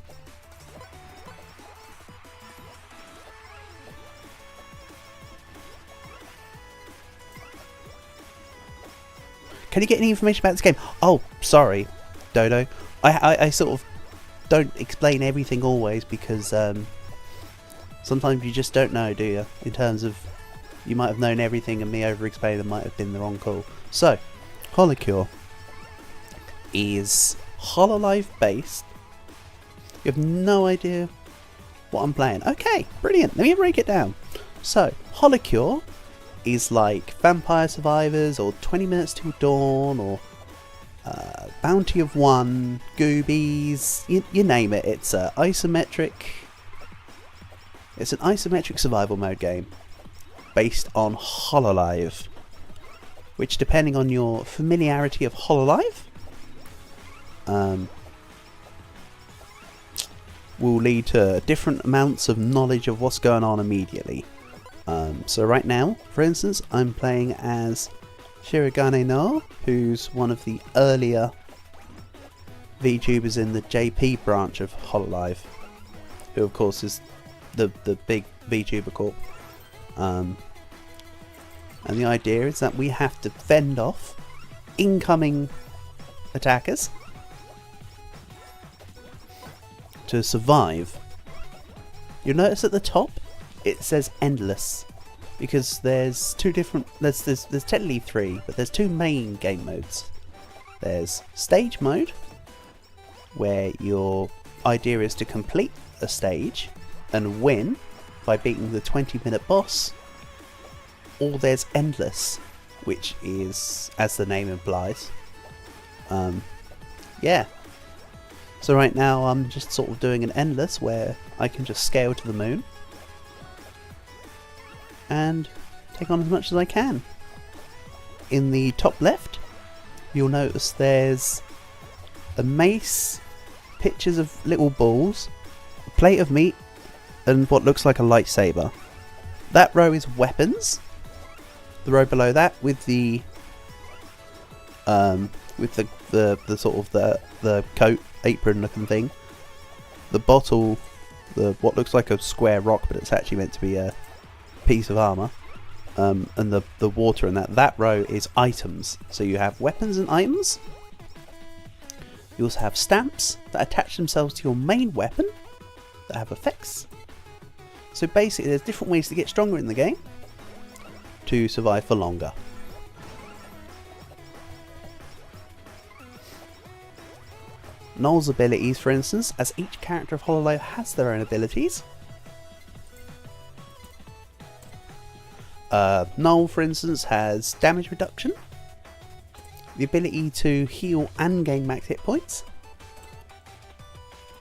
Can you get any information about this game? Oh, sorry, Dodo. I sort of don't explain everything always, because sometimes you just don't know, do you? In terms of, you might have known everything and me over-explaining might have been the wrong call. So, HoloCure is HoloLive based. You have no idea what I'm playing. Okay, brilliant. Let me break it down. So, HoloCure is like Vampire Survivors or 20 Minutes Till Dawn or Bounty of One, Goobies, you name it. It's an isometric survival mode game based on HoloLive, which, depending on your familiarity of HoloLive, will lead to different amounts of knowledge of what's going on immediately. So right now, for instance, I'm playing as Shirogane no, who's one of the earlier VTubers in the JP branch of HoloLive, who of course is the big VTuber corp. And the idea is that we have to fend off incoming attackers to survive. You'll notice at the top it says endless, because there's two different, there's technically 3, but there's 2 main game modes. There's stage mode, where your idea is to complete a stage and win by beating the 20-minute boss. Or there's endless, which is, as the name implies, yeah. So right now I'm just sort of doing an endless where I can just scale to the moon and take on as much as I can. In the top left, you'll notice there's a mace, pictures of little balls, a plate of meat, and what looks like a lightsaber. That row is weapons. The row below that, with the sort of the coat, apron looking thing, the bottle, what looks like a square rock, but it's actually meant to be a piece of armor, and the water in that row is items. So you have weapons and items. You also have stamps that attach themselves to your main weapon that have effects. So basically there's different ways to get stronger in the game to survive for longer. Noel's abilities, for instance, as each character of HoloLive has their own abilities. Null, for instance, has damage reduction, the ability to heal and gain max hit points,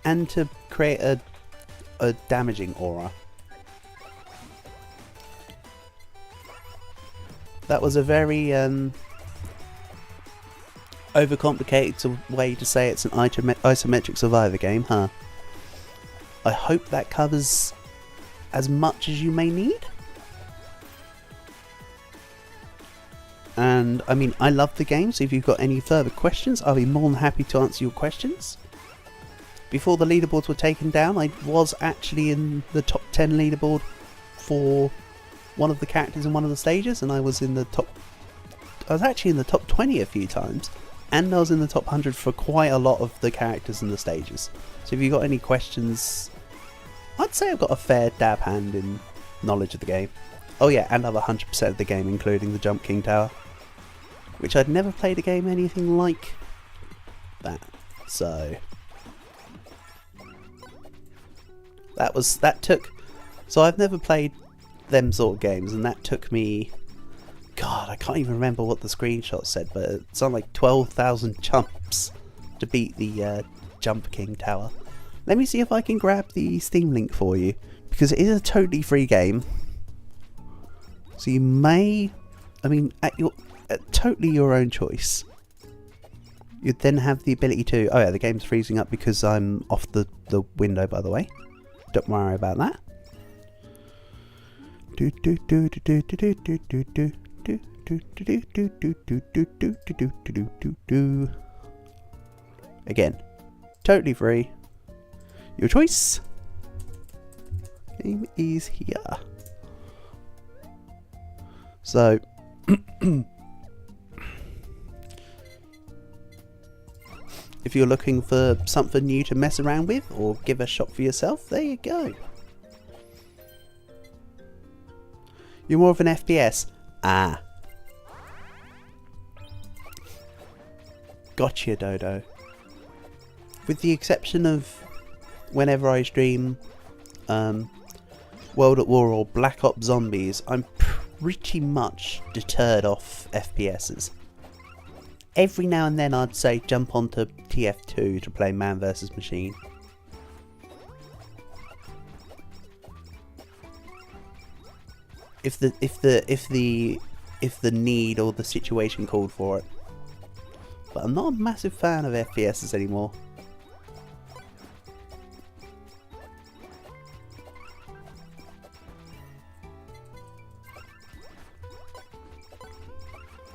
and to create a damaging aura. That was a very overcomplicated way to say it's an isometric survivor game, huh? I hope that covers as much as you may need. And I mean, I love the game, so if you've got any further questions, I'll be more than happy to answer your questions. Before the leaderboards were taken down, I was actually in the top 10 leaderboard for one of the characters in one of the stages, and I was actually in the top 20 a few times, and I was in the top 100 for quite a lot of the characters in the stages. So if you've got any questions, I'd say I've got a fair dab hand in knowledge of the game. Oh yeah, and I've 100% of the game, including the Jump King Tower, which I'd never played a game anything like that. So so I've never played them sort of games, and that took me, God, I can't even remember what the screenshot said, but it's on like 12,000 jumps to beat the Jump King Tower. Let me see if I can grab the Steam link for you, because it is a totally free game. So you may, I mean, at totally your own choice, you'd then have the ability to, oh yeah, the game's freezing up because I'm off the window, by the way. Don't worry about that. Again, totally free. Your choice. Game is here. So, if you're looking for something new to mess around with or give a shot for yourself, there you go. You're more of an FPS? Ah. Gotcha, Dodo. With the exception of whenever I stream World at War or Black Ops Zombies, I'm pretty much deterred off FPSs. Every now and then I'd say jump onto TF2 to play Man vs Machine. If the need or the situation called for it. But I'm not a massive fan of FPSs anymore.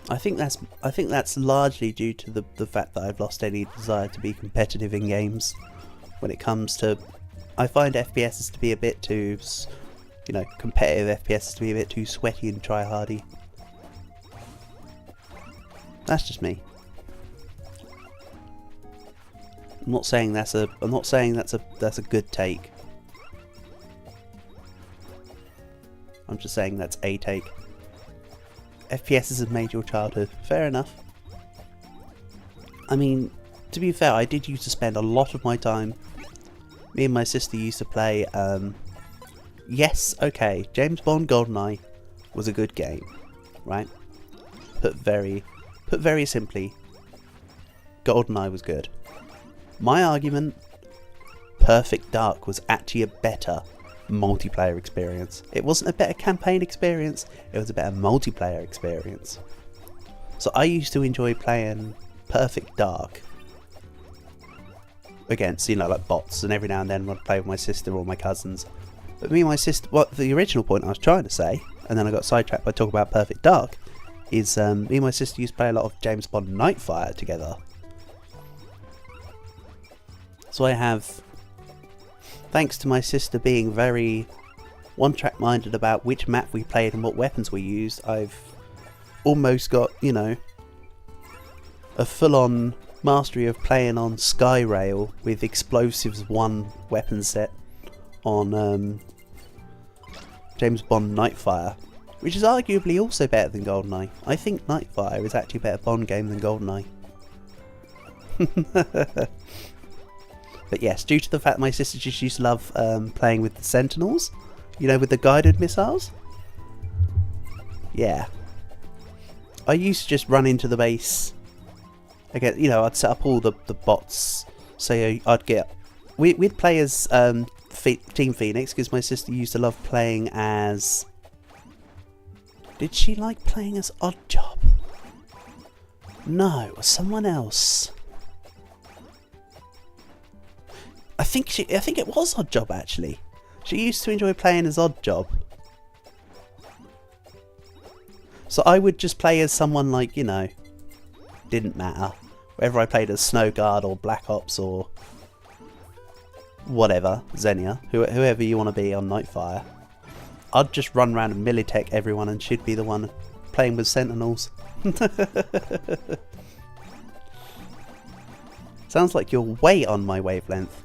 I think that's largely due to the fact that I've lost any desire to be competitive in games. When it comes to, I find FPSs to be a bit too, you know, competitive FPSs to be a bit too sweaty and try-hardy. That's just me. I'm not saying that's a good take. I'm just saying that's a take. FPSs have made your childhood. Fair enough. I mean, to be fair, I did used to spend a lot of my time. Me and my sister used to play. Yes, okay, James Bond GoldenEye was a good game, right? Put very simply, GoldenEye was good. My argument, Perfect Dark was actually a better multiplayer experience. It wasn't a better campaign experience, it was a better multiplayer experience. So I used to enjoy playing Perfect Dark against, you know, like bots, and every now and then I'd play with my sister or my cousins. But me and my sister, what the original point I was trying to say, and then I got sidetracked by talking about Perfect Dark, is me and my sister used to play a lot of James Bond Nightfire together. So I have, thanks to my sister being very one-track minded about which map we played and what weapons we used, I've almost got, you know, a full-on mastery of playing on Skyrail with Explosives 1 weapon set on James Bond Nightfire, which is arguably also better than GoldenEye. I think Nightfire is actually a better Bond game than GoldenEye. But yes, due to the fact my sister just used to love playing with the Sentinels, you know, with the guided missiles. Yeah. I used to just run into the base. Again, you know, I'd set up all the bots. So I'd get... We'd play as Team Phoenix, because my sister used to love playing as... Did she like playing as Oddjob? No, it was someone else. I think it was Oddjob, actually. She used to enjoy playing as Oddjob. So I would just play as someone like, you know, didn't matter. Whether I played as Snow Guard or Black Ops or whatever, Xenia, whoever you want to be on Nightfire. I'd just run around and Militech everyone and she'd be the one playing with Sentinels. Sounds like you're way on my wavelength.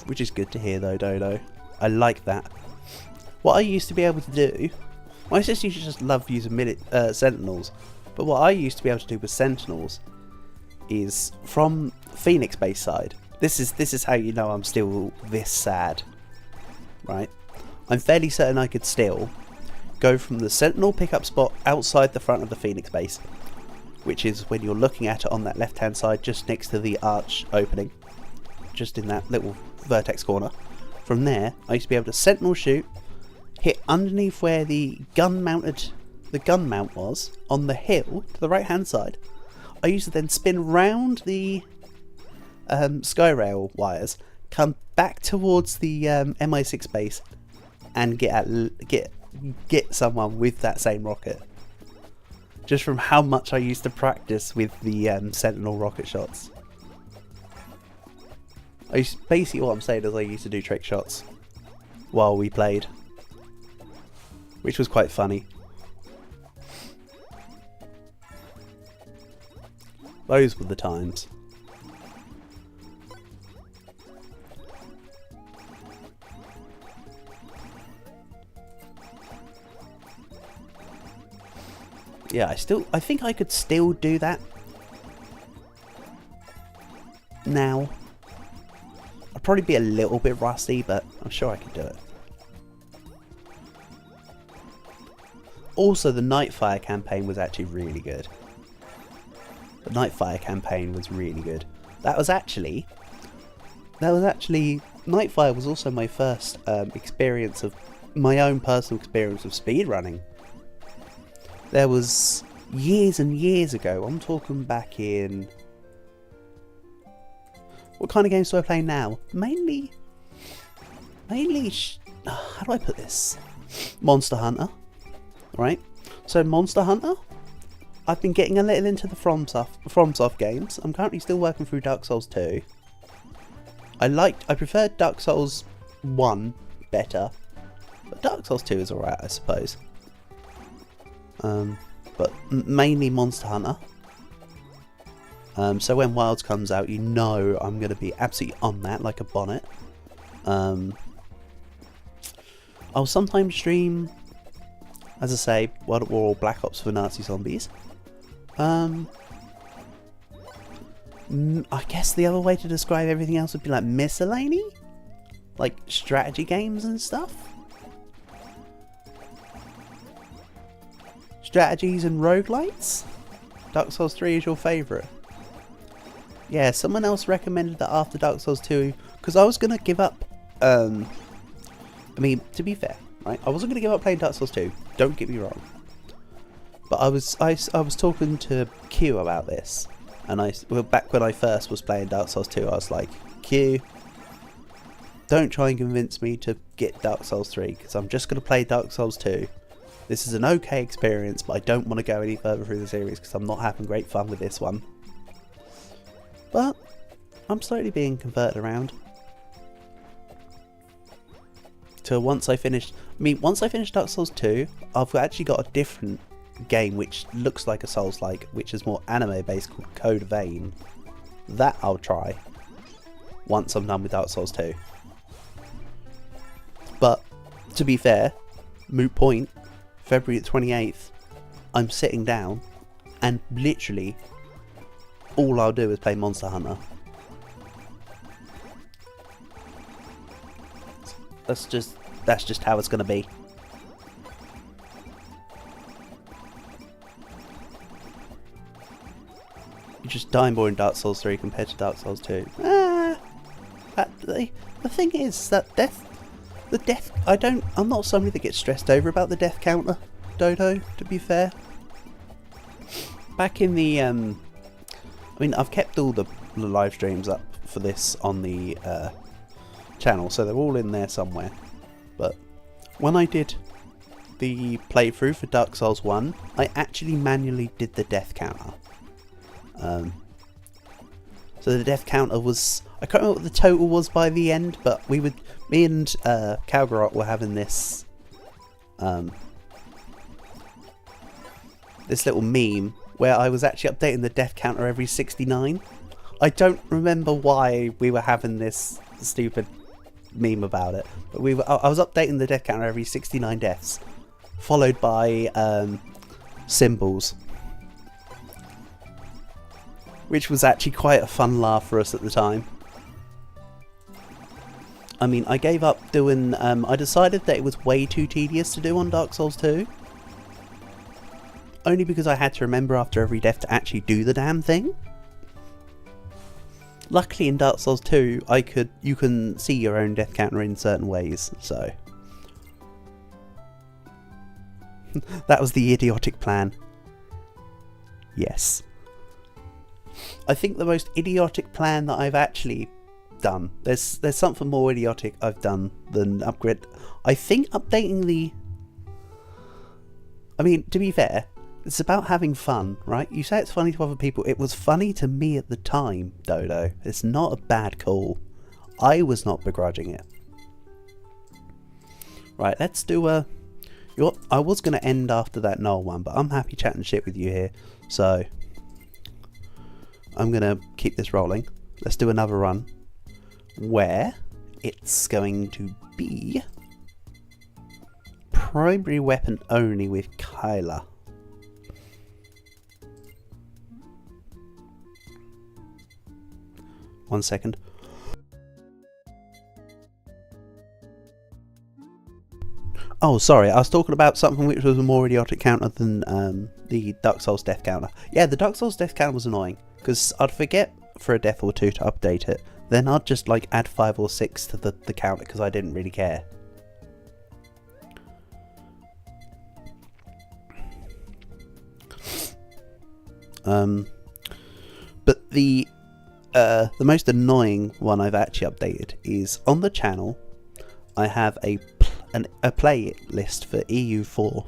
Which is good to hear though, Dodo. I like that. What I used to be able to do... My sister used to just love using Sentinels. But what I used to be able to do with Sentinels is from Phoenix base side. This is how you know I'm still this sad. Right? I'm fairly certain I could still go from the Sentinel pickup spot outside the front of the Phoenix base, which is when you're looking at it on that left hand side just next to the arch opening, just in that little vertex corner. From there I used to be able to Sentinel shoot, hit underneath where the gun mount was on the hill to the right hand side. I used to then spin round the Skyrail wires, come back towards the MI6 base and get someone with that same rocket. Just from how much I used to practice with the Sentinel rocket shots. Basically what I'm saying is I used to do trick shots while we played, which was quite funny. Those were the times. Yeah, I think I could still do that now. I'd probably be a little bit rusty, but I'm sure I could do it. Also, the Nightfire campaign was actually really good. The Nightfire campaign was really good. That was actually Nightfire was also my first experience of my own personal experience of speedrunning. There was years and years ago. I'm talking back in... What kind of games do I play now? Mainly, how do I put this? Monster Hunter, right? So Monster Hunter, I've been getting a little into the FromSoft games. I'm currently still working through Dark Souls 2. I preferred Dark Souls 1 better, but Dark Souls 2 is alright, I suppose. But mainly Monster Hunter. So when Wilds comes out, you know I'm going to be absolutely on that like a bonnet. I'll sometimes stream, as I say, World at War or Black Ops for Nazi Zombies. I guess the other way to describe everything else would be like miscellany? Like strategy games and stuff? Strategies and roguelites? Dark Souls 3 is your favourite? Yeah, someone else recommended that after Dark Souls 2, because I was going to give up, I mean, to be fair, right, I wasn't going to give up playing Dark Souls 2, don't get me wrong. But I was talking to Q about this, and back when I first was playing Dark Souls 2, I was like, Q, don't try and convince me to get Dark Souls 3, because I'm just going to play Dark Souls 2. This is an okay experience, but I don't want to go any further through the series because I'm not having great fun with this one. But I'm slowly being converted around. To once I finish Dark Souls 2, I've actually got a different game which looks like a Souls-like, which is more anime based, called Code Vein. That I'll try once I'm done with Dark Souls 2. But to be fair, moot point, February the 28th, I'm sitting down and literally all I'll do is play Monster Hunter. That's just how it's gonna be. just die more in Dark Souls 3 compared to Dark Souls 2. The thing is that I'm not somebody that gets stressed over about the death counter, Dodo, to be fair. Back in the, I mean, I've kept all the live streams up for this on the channel, so they're all in there somewhere. But when I did the playthrough for Dark Souls 1, I actually manually did the death counter. So the death counter was, I can't remember what the total was by the end, but me and Kalgarot were having this this little meme where I was actually updating the death counter every 69. I don't remember why we were having this stupid meme about it, but I was updating the death counter every 69 deaths, followed by symbols, which was actually quite a fun laugh for us at the time. I mean, I gave up doing, I decided that it was way too tedious to do on Dark Souls 2. Only because I had to remember after every death to actually do the damn thing. Luckily in Dark Souls 2, you can see your own death counter in certain ways, so. That was the idiotic plan. Yes. I think the most idiotic plan that I've actually done. There's something more idiotic I've done than upgrade. I think updating the... I mean, to be fair, it's about having fun, right? You say it's funny to other people. It was funny to me at the time, Dodo. It's not a bad call. I was not begrudging it. Right, let's do a... I was going to end after that Noel one, but I'm happy chatting shit with you here. So, I'm going to keep this rolling. Let's do another run where it's going to be primary weapon only with Kyla. One second. Oh, sorry, I was talking about something which was a more idiotic counter than the Dark Souls death counter. Yeah, the Dark Souls death counter was annoying, because I'd forget for a death or two to update it. Then I'd just like add 5 or 6 to the counter, because I didn't really care. But the most annoying one I've actually updated is on the channel. I have a playlist for EU4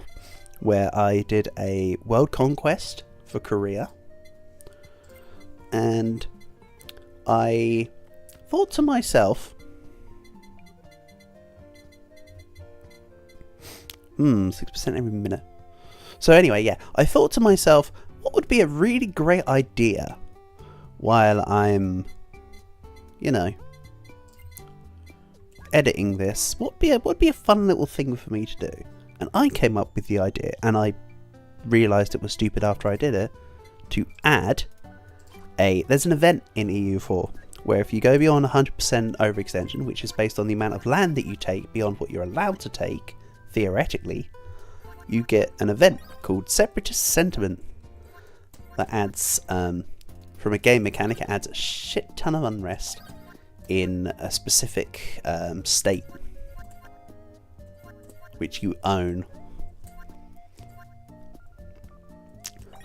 where I did a world conquest for Korea, and I thought to myself, 6% every minute. So anyway, yeah, I thought to myself, what would be a really great idea while I'm, you know, editing this? What would be a fun little thing for me to do? And I came up with the idea, and I realised it was stupid after I did it, to add there's an event in EU4 where if you go beyond 100% overextension, which is based on the amount of land that you take beyond what you're allowed to take, theoretically, you get an event called Separatist Sentiment that adds, from a game mechanic, it adds a shit ton of unrest in a specific state which you own.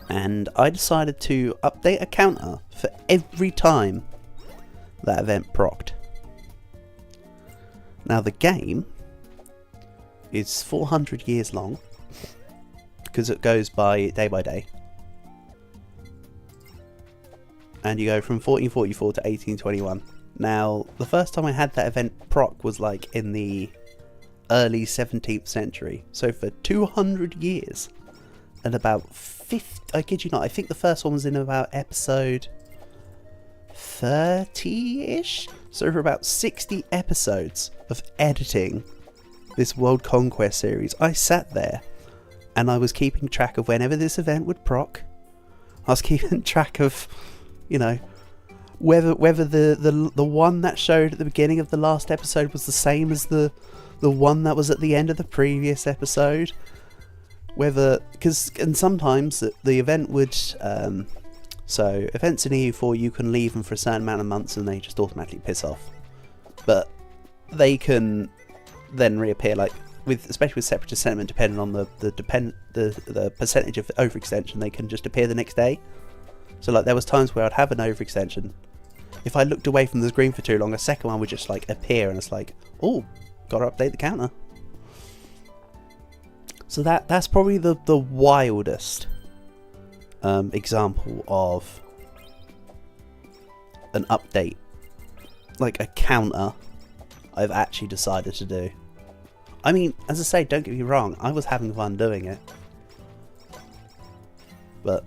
And I decided to update a counter for every time that event procced. Now the game is 400 years long because it goes by day, and you go from 1444 to 1821. Now the first time I had that event proc was like in the early 17th century, so for 200 years, and about 50, I kid you not, I think the first one was in about episode 30-ish, so for about 60 episodes of editing this World Conquest series, I sat there and I was keeping track of whenever this event would proc. I was keeping track of, you know, whether the one that showed at the beginning of the last episode was the same as the one that was at the end of the previous episode. And sometimes the event would So events in EU4 you can leave them for a certain amount of months and they just automatically piss off. But they can then reappear, like especially with Separatist Sentiment, depending on the percentage of overextension, they can just appear the next day. So like there was times where I'd have an overextension. If I looked away from the screen for too long, a second one would just like appear, and it's like, oh, gotta update the counter. So that's probably the wildest example of an update, like a counter, I've actually decided to do. I mean, as I say, don't get me wrong, I was having fun doing it. But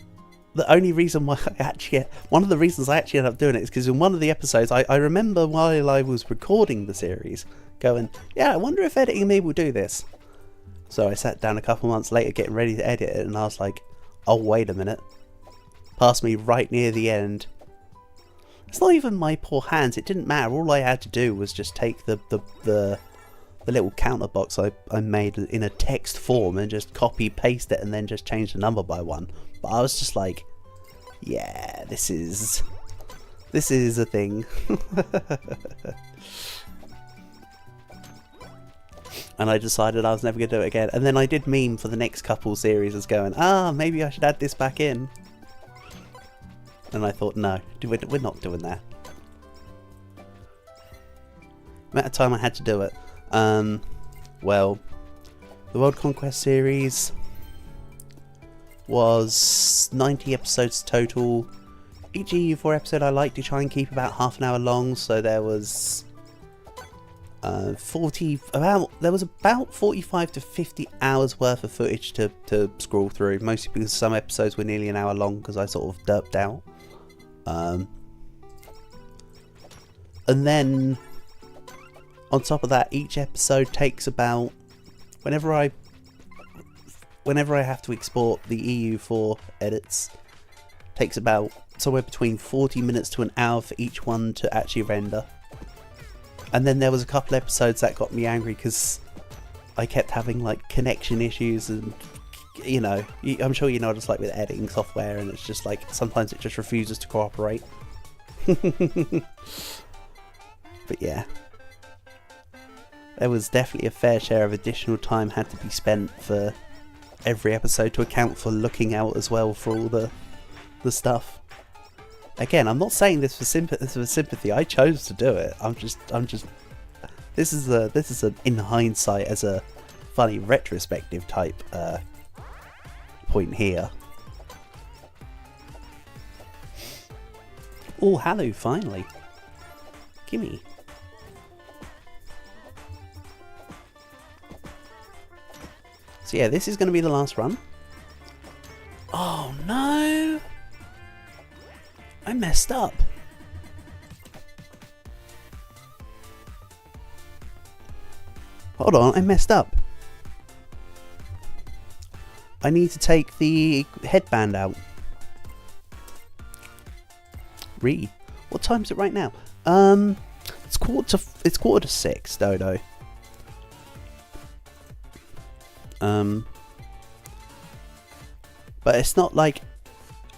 the only reason why one of the reasons I actually ended up doing it is because in one of the episodes, I remember while I was recording the series, going, yeah, I wonder if editing me will do this. So I sat down a couple months later getting ready to edit it, and I was like, oh, wait a minute. Passed me right near the end. It's not even my poor hands, it didn't matter. All I had to do was just take the little counter box I made in a text form and just copy paste it and then just change the number by 1. But I was just like, yeah, this is a thing. And I decided I was never going to do it again. And then I did meme for the next couple series as going, maybe I should add this back in. And I thought, no, we're not doing that. Amount of time I had to do it. Well, the World Conquest series was 90 episodes total. Each EU4 episode I like to try and keep about half an hour long, so there was about 45 to 50 hours worth of footage to scroll through, mostly because some episodes were nearly an hour long because I sort of derped out. And then on top of that, each episode takes about, whenever I have to export the EU4 edits, takes about somewhere between 40 minutes to an hour for each one to actually render. And then there was a couple episodes that got me angry because I kept having like connection issues, and you know, I'm sure you know what it's like with editing software, and it's just like sometimes it just refuses to cooperate. But yeah, there was definitely a fair share of additional time had to be spent for every episode to account for looking out as well for all the stuff. Again, I'm not saying this for sympathy. I chose to do it. I'm just. This is in hindsight as a funny retrospective type point here. Oh, hello! Finally, gimme. So yeah, this is going to be the last run. Oh no! I messed up. Hold on, I messed up. I need to take the headband out. What time is it right now? It's quarter to 6, Dodo. But it's not like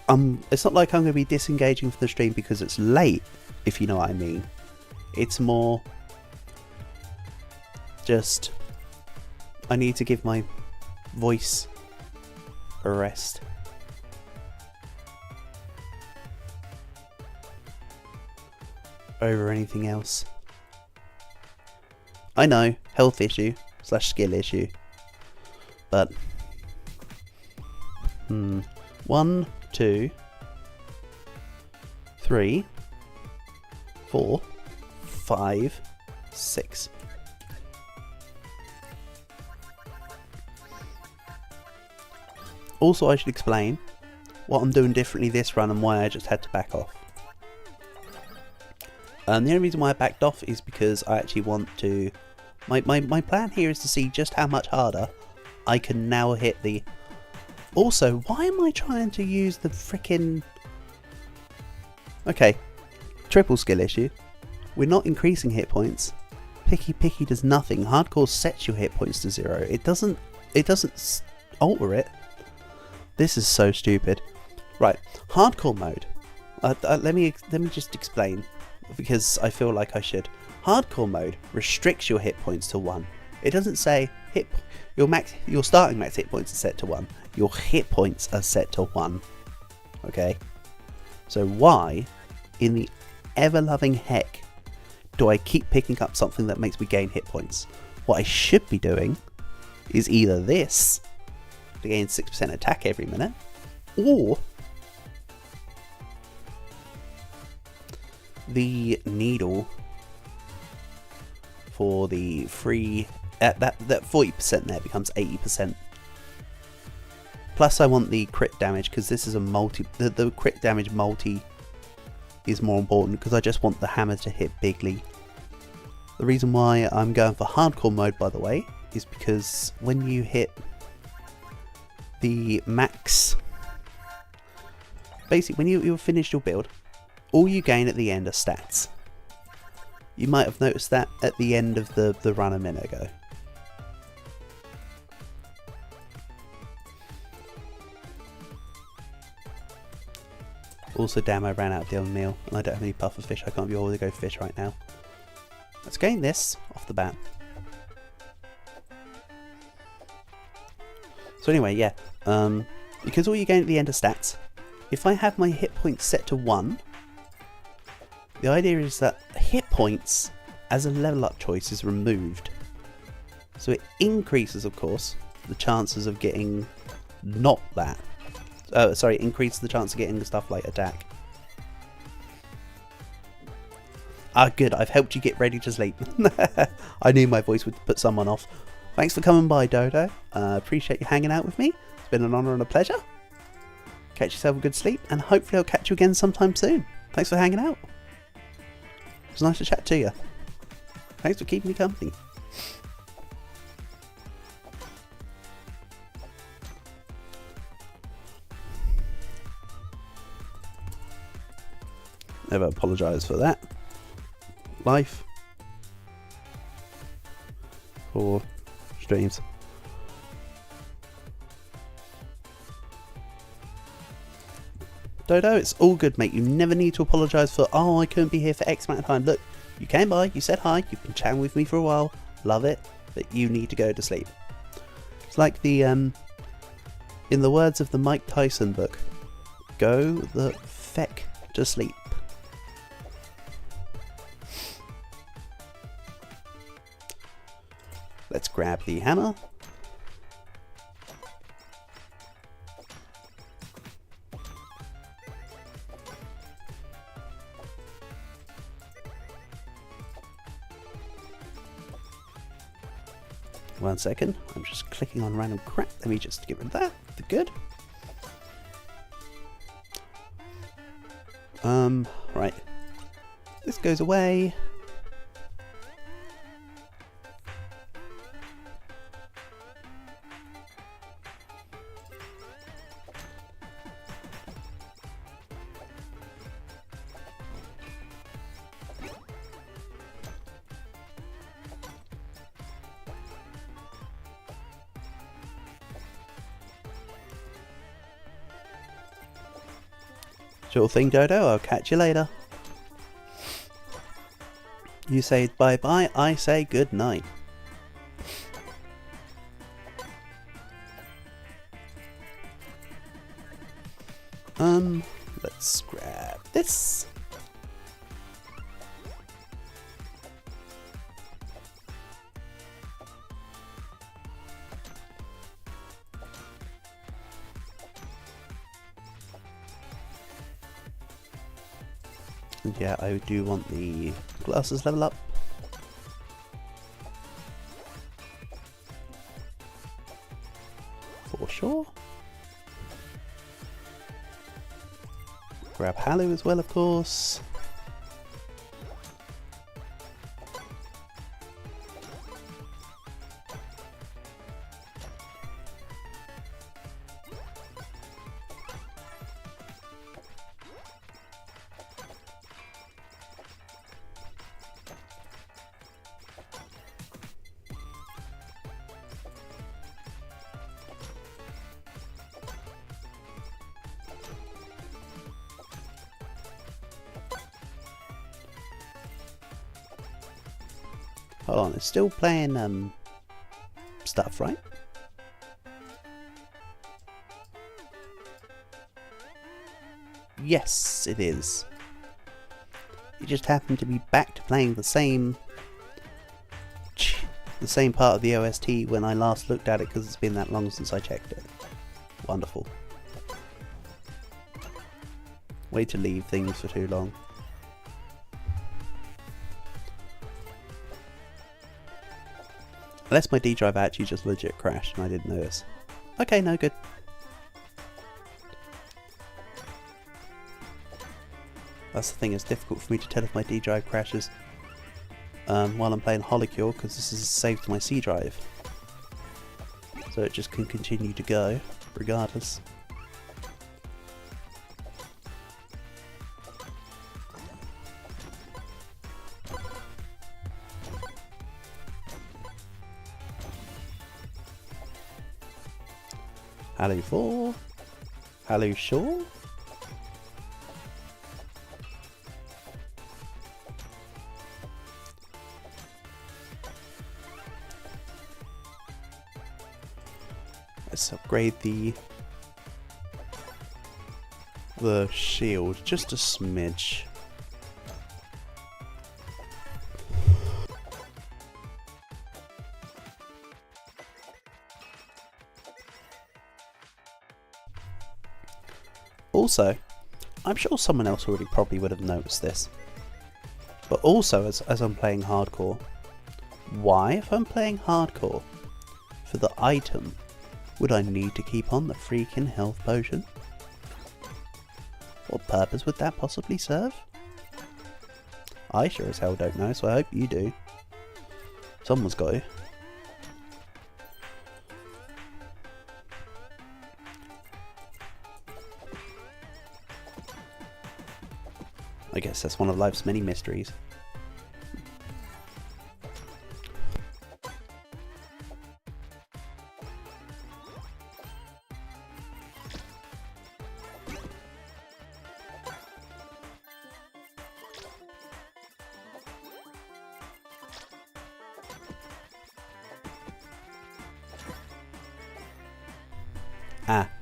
I'm going to be disengaging from the stream because it's late, if you know what I mean. It's more just I need to give my voice a rest. Over anything else. I know, health issue / skill issue. But 1, 2, 3, 4, 5, 6. Also, I should explain what I'm doing differently this run and why I just had to back off. The only reason why I backed off is because I actually want to... My plan here is to see just how much harder I can now hit the... Also, why am I trying to use the frickin'... Okay, triple skill issue. We're not increasing hit points. Picky does nothing. Hardcore sets your hit points to 0. It doesn't alter it. This is so stupid. Right, hardcore mode. Let me just explain, because I feel like I should. Hardcore mode restricts your hit points to 1. It doesn't say your starting max hit points are set to 1. Your hit points are set to 1. Okay? So why, in the ever-loving heck, do I keep picking up something that makes me gain hit points? What I should be doing is either this, to gain 6% attack every minute, or the needle for the free. That 40% there becomes 80%. Plus I want the crit damage, because this is a multi. The crit damage multi is more important, because I just want the hammer to hit bigly. The reason why I'm going for hardcore mode, by the way, is because when you hit the max, basically when you've finished your build, all you gain at the end are stats. You might have noticed that at the end of the run a minute ago. Also, damn, I ran out of the other meal, and I don't have any puffer fish. I can't be able to go fish right now. Let's gain this off the bat. So anyway, yeah, because all you gain at the end are stats, if I have my hit points set to 1, the idea is that hit points as a level up choice is removed. So it increases, of course, the chances of getting not that. Increases the chance of getting stuff like attack. Ah, good, I've helped you get ready to sleep. I knew my voice would put someone off. Thanks for coming by, Dodo. Appreciate you hanging out with me. It's been an honour and a pleasure. Catch yourself a good sleep, and hopefully I'll catch you again sometime soon. Thanks for hanging out. It was nice to chat to you. Thanks for keeping me company. Never apologise for that. Life. For streams. Dodo, it's all good, mate. You never need to apologise for, oh, I couldn't be here for X amount of time. Look, you came by, you said hi, you've been chatting with me for a while. Love it, but you need to go to sleep. It's like the, in the words of the Mike Tyson book, go the feck to sleep. Let's grab the hammer. One second, I'm just clicking on random crap. Let me just get rid of that. Good. Right. This goes away. Sure thing, Dodo. I'll catch you later. You say bye-bye, I say good night. Let's grab this. And yeah, I do want the glasses level up. For sure. Grab Halu as well, of course. Hold on, it's still playing stuff, right? Yes, it is. It just happened to be back to playing the same part of the OST when I last looked at it, because it's been that long since I checked it. Wonderful. Way to leave things for too long. Unless my D drive actually just legit crashed and I didn't notice. Okay, no good. That's the thing, it's difficult for me to tell if my D drive crashes while I'm playing HoloCure, because this is saved to my C drive. So it just can continue to go, regardless. Hello 4. Hello Shaw. Let's upgrade the shield just a smidge. Also, I'm sure someone else already probably would have noticed this, but also as I'm playing hardcore, why, if I'm playing hardcore, for the item, would I need to keep on the freaking health potion? What purpose would that possibly serve? I sure as hell don't know, so I hope you do. Someone's got to. I guess that's one of life's many mysteries.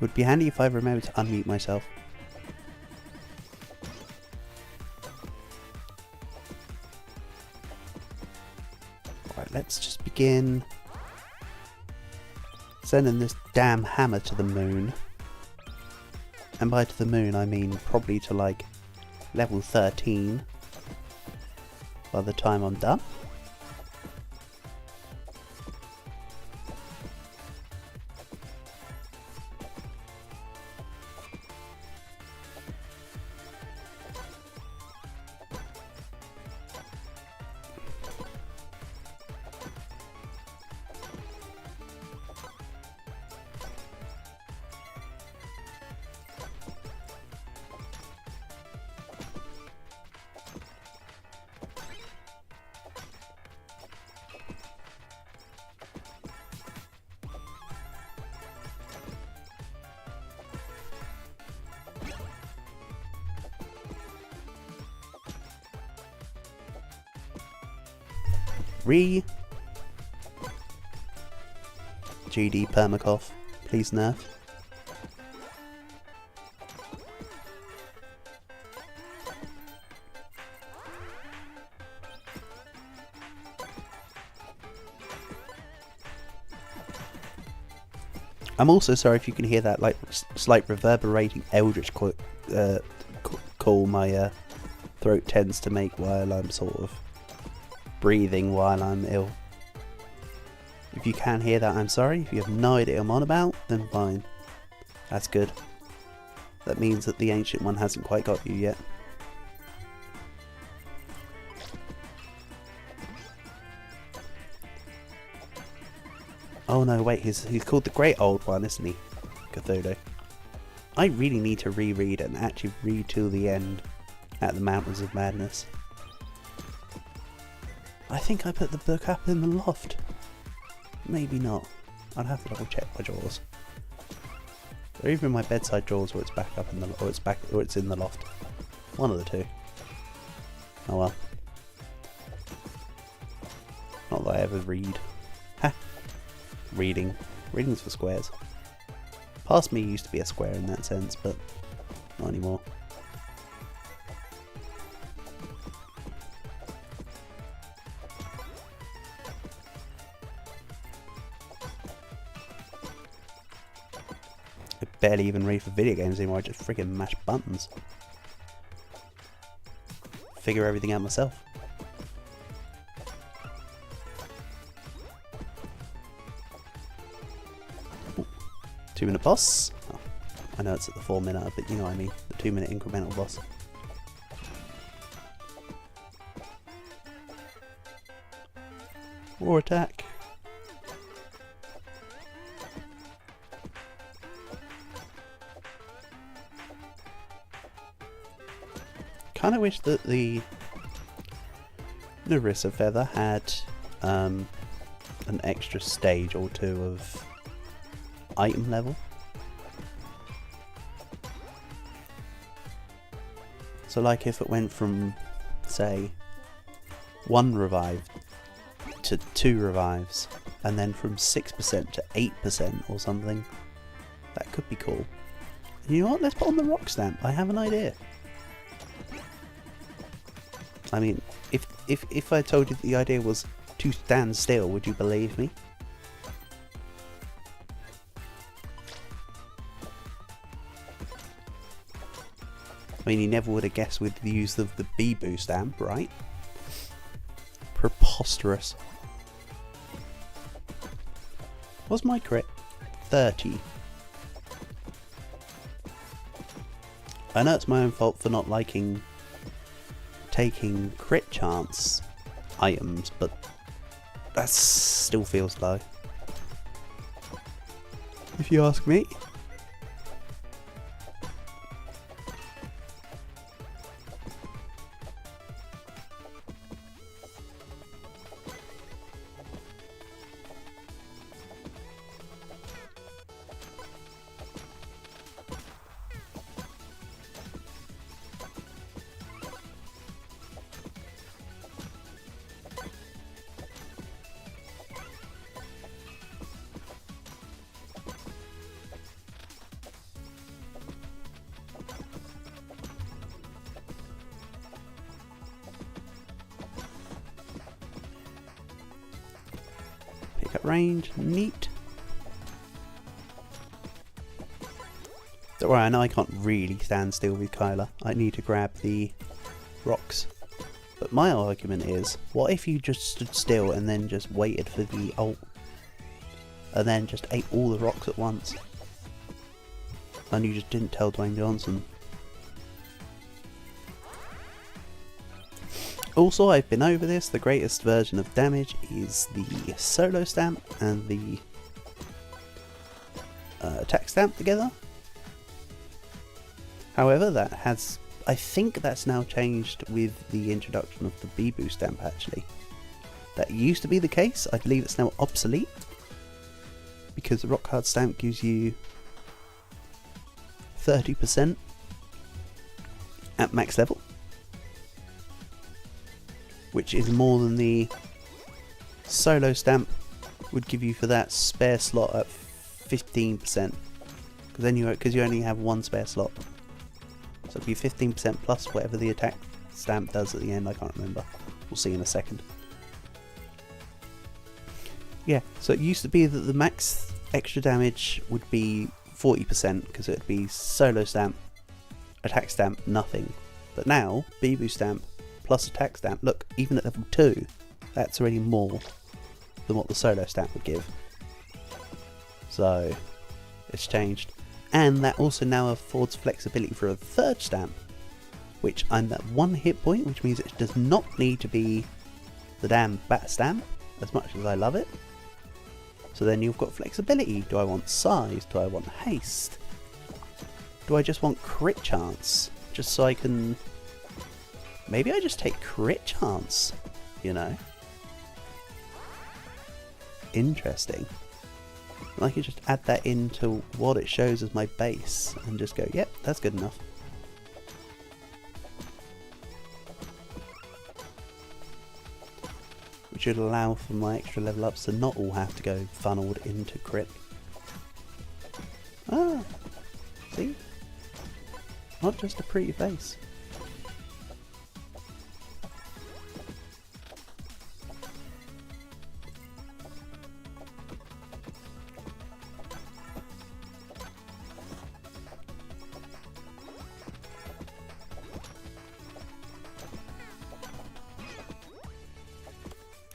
Would be handy if I remembered to unmute myself. Alright, let's just begin sending this damn hammer to the moon. And by to the moon I mean probably to like level 13 by the time I'm done. GD Permacough, please nerf. I'm also sorry if you can hear that like slight reverberating eldritch call my throat tends to make while I'm sort of breathing while I'm ill. If you can hear that, I'm sorry. If you have no idea what I'm on about, then fine. That's good. That means that the ancient one hasn't quite got you yet. Oh no, wait, he's called the Great Old One, isn't he? Cthulhu. I really need to reread and actually read till the end at the Mountains of Madness. I think I put the book up in the loft. Maybe not. I'd have to double check my drawers. Or even in my bedside drawers, or it's back up in the, or it's in the loft. One of the two. Oh well. Not that I ever read. Ha! Reading. Reading's for squares. Past me used to be a square in that sense, but not anymore. I barely even read for video games anymore, I just freaking mash buttons. Figure everything out myself. Ooh, 2-minute boss. Oh, I know it's at the 4-minute, but you know what I mean. The 2-minute incremental boss. Raw attack. Kind of wish that the Narissa Feather had an extra stage or two of item level. So like if it went from, say, 1 revive to 2 revives, and then from 6% to 8% or something, that could be cool. And you know what, let's put on the rock stamp, I have an idea. I mean, if I told you the idea was to stand still, would you believe me? I mean, you never would have guessed with the use of the Bee-Boo stamp, right? Preposterous. What's my crit? 30. I know it's my own fault for not liking taking crit chance items, but that still feels low, if you ask me. At range, neat. Don't worry, I know I can't really stand still with Kyla. I need to grab the rocks. But my argument is, what if you just stood still and then just waited for the ult? And then just ate all the rocks at once? And you just didn't tell Dwayne Johnson. Also, I've been over this, the greatest version of damage is the solo stamp and the attack stamp together. However, that has, I think that's now changed with the introduction of the Bee-Boo stamp actually. That used to be the case, I believe it's now obsolete. Because the rock hard stamp gives you 30% at max level, which is more than the solo stamp would give you for that spare slot at 15%. Because you only have 1 spare slot, so it'd be 15% plus whatever the attack stamp does at the end. I can't remember. We'll see in a second. Yeah, so it used to be that the max extra damage would be 40% because it would be solo stamp, attack stamp, nothing. But now Bee-Boo stamp plus attack stamp, look, even at level 2, that's already more than what the solo stamp would give. So, it's changed. And that also now affords flexibility for a 3rd stamp, which I'm at 1 hit point, which means it does not need to be the damn bat stamp, as much as I love it. So then you've got flexibility. Do I want size? Do I want haste? Do I just want crit chance? Just so I can... Maybe I just take crit chance, you know? Interesting. And I can just add that into what it shows as my base and just go, yep, that's good enough. which would allow for my extra level ups to not all have to go funneled into crit. Ah, see? Not just a pretty face.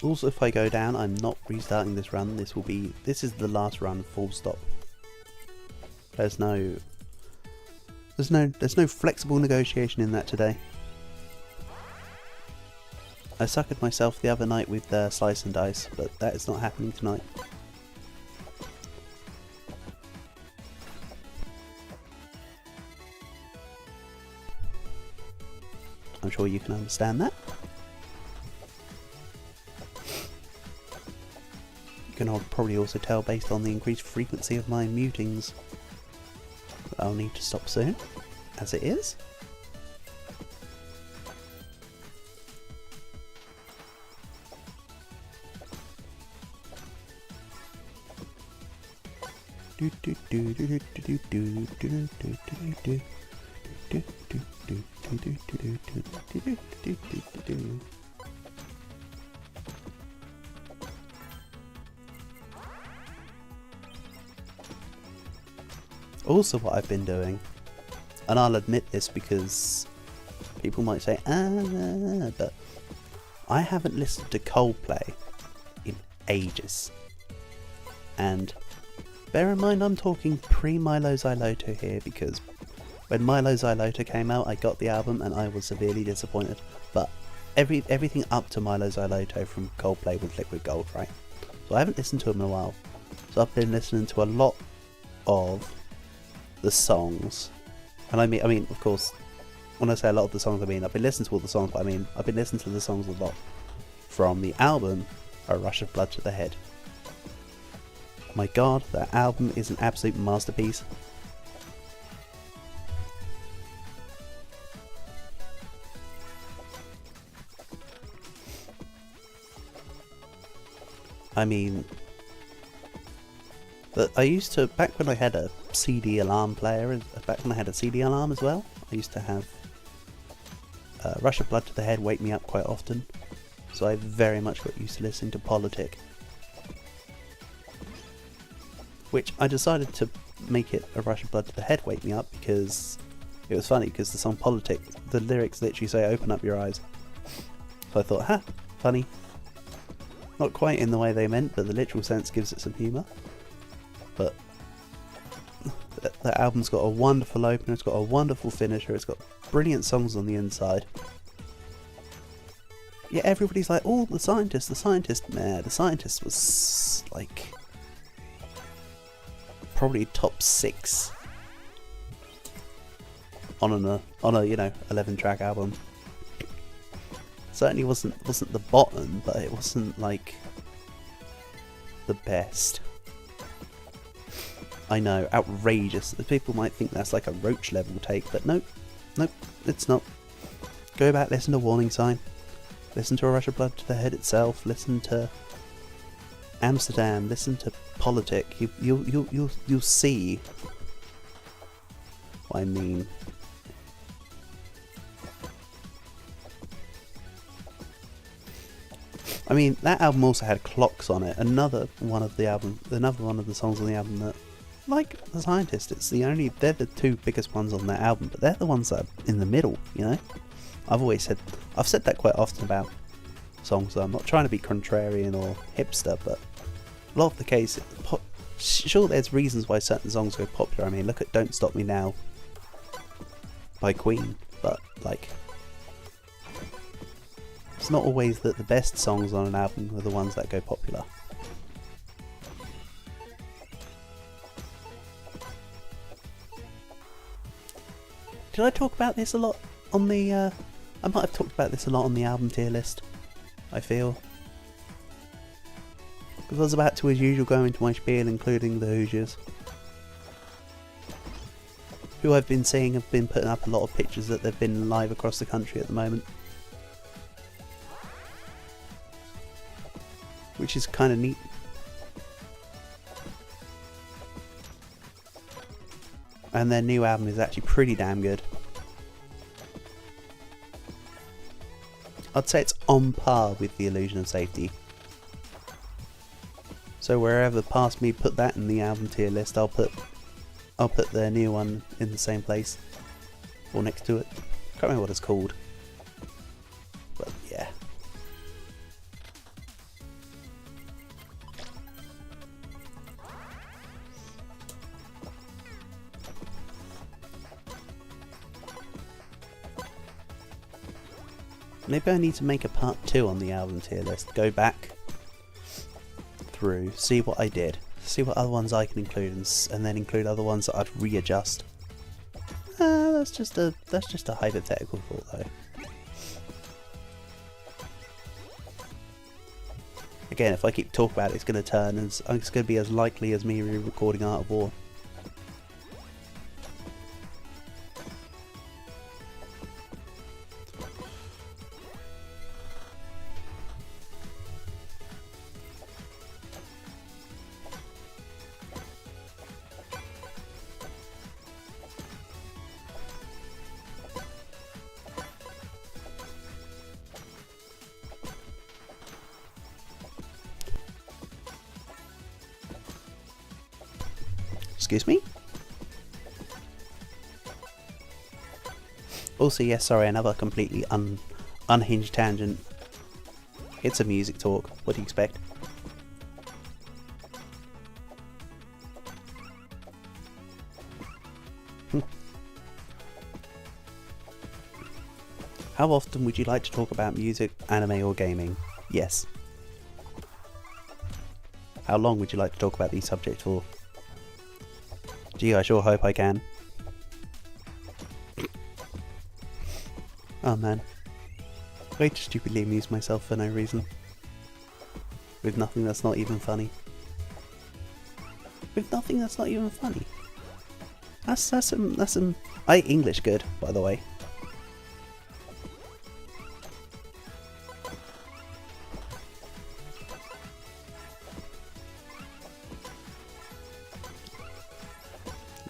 Also, if I go down, I'm not restarting this run. This is the last run, full stop. There's no flexible negotiation in that today. I suckered myself the other night with Slice and Dice, but that is not happening tonight. I'm sure you can understand that. You can probably also tell based on the increased frequency of my mutings that I'll need to stop soon, as it is. Also, what I've been doing, and I'll admit this because people might say, but I haven't listened to Coldplay in ages. And bear in mind, I'm talking pre-Milo Xyloto here, because when Milo Xyloto came out, I got the album and I was severely disappointed. But everything up to Milo Xyloto from Coldplay was Liquid Gold, right? So I haven't listened to them in a while. So I've been listening to a lot of the songs, and I mean, of course, when I say a lot of the songs, I mean I've been listening to all the songs, but I mean I've been listening to the songs a lot from the album A Rush of Blood to the Head. My god, that album is an absolute masterpiece. I mean, but I used to, back when I had a CD alarm player, back when I had a CD alarm as well, I used to have Rush of Blood to the Head wake me up quite often, so I very much got used to listening to Politic. Which I decided to make it A Rush of Blood to the Head wake me up because it was funny, because the song Politic, the lyrics literally say open up your eyes. So I thought, ha, funny. Not quite in the way they meant, but the literal sense gives it some humour. But that album's got a wonderful opener, it's got a wonderful finisher, it's got brilliant songs on the inside. Yeah, everybody's like, oh, the Scientist. Nah, the Scientist was like probably top 6 on a 11-track album. Certainly wasn't the bottom, but it wasn't like the best. I know, outrageous. People might think that's like a Roach level take, but nope, it's not. Go back, listen to Warning Sign, listen to A Rush of Blood to the Head itself, listen to Amsterdam, listen to Politic. You'll see what I mean. I mean, that album also had Clocks on it. Another one of the songs on the album that, like The Scientist, they're the 2 biggest ones on that album, but they're the ones that are in the middle, you know? I've said that quite often about songs, so I'm not trying to be contrarian or hipster, but a lot of the case, sure, there's reasons why certain songs go popular. I mean, look at Don't Stop Me Now by Queen, but like, it's not always that the best songs on an album are the ones that go popular. Did I talk about this a lot on the, I might have talked about this a lot on the album tier list, I feel. Because I was about to, as usual, go into my spiel, including the Hoosiers, who I've been seeing have been putting up a lot of pictures that they've been live across the country at the moment. which is kind of neat. And their new album is actually pretty damn good. I'd say it's on par with The Illusion of Safety. So wherever past me put that in the album tier list, I'll put their new one in the same place or next to it. Can't remember what it's called, but yeah. Maybe I need to make a part 2 on the album tier list. Go back through, see what I did, see what other ones I can include, and then include other ones that I'd readjust. That's just a hypothetical thought, though. Again, if I keep talking about it, it's going to turn, and it's going to be as likely as me re-recording Art of War. Excuse me? Also, yes, sorry, another completely unhinged tangent. It's a music talk. What do you expect? How often would you like to talk about music, anime, or gaming? Yes. How long would you like to talk about these subjects for? Gee, I sure hope I can. Oh man. Way to stupidly amuse myself for no reason. With nothing that's not even funny. With nothing that's not even funny. That's some... I English good, by the way.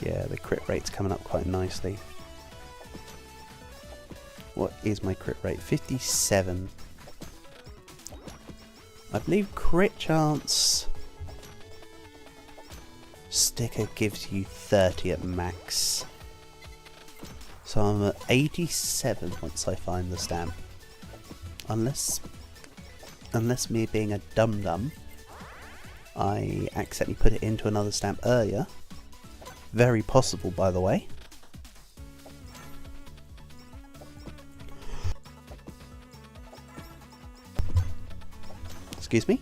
Yeah, the crit rate's coming up quite nicely. What is my crit rate? 57. I believe crit chance sticker gives you 30 at max. So I'm at 87 once I find the stamp. Unless me being a dum-dum, I accidentally put it into another stamp earlier. Very possible, by the way. Excuse me?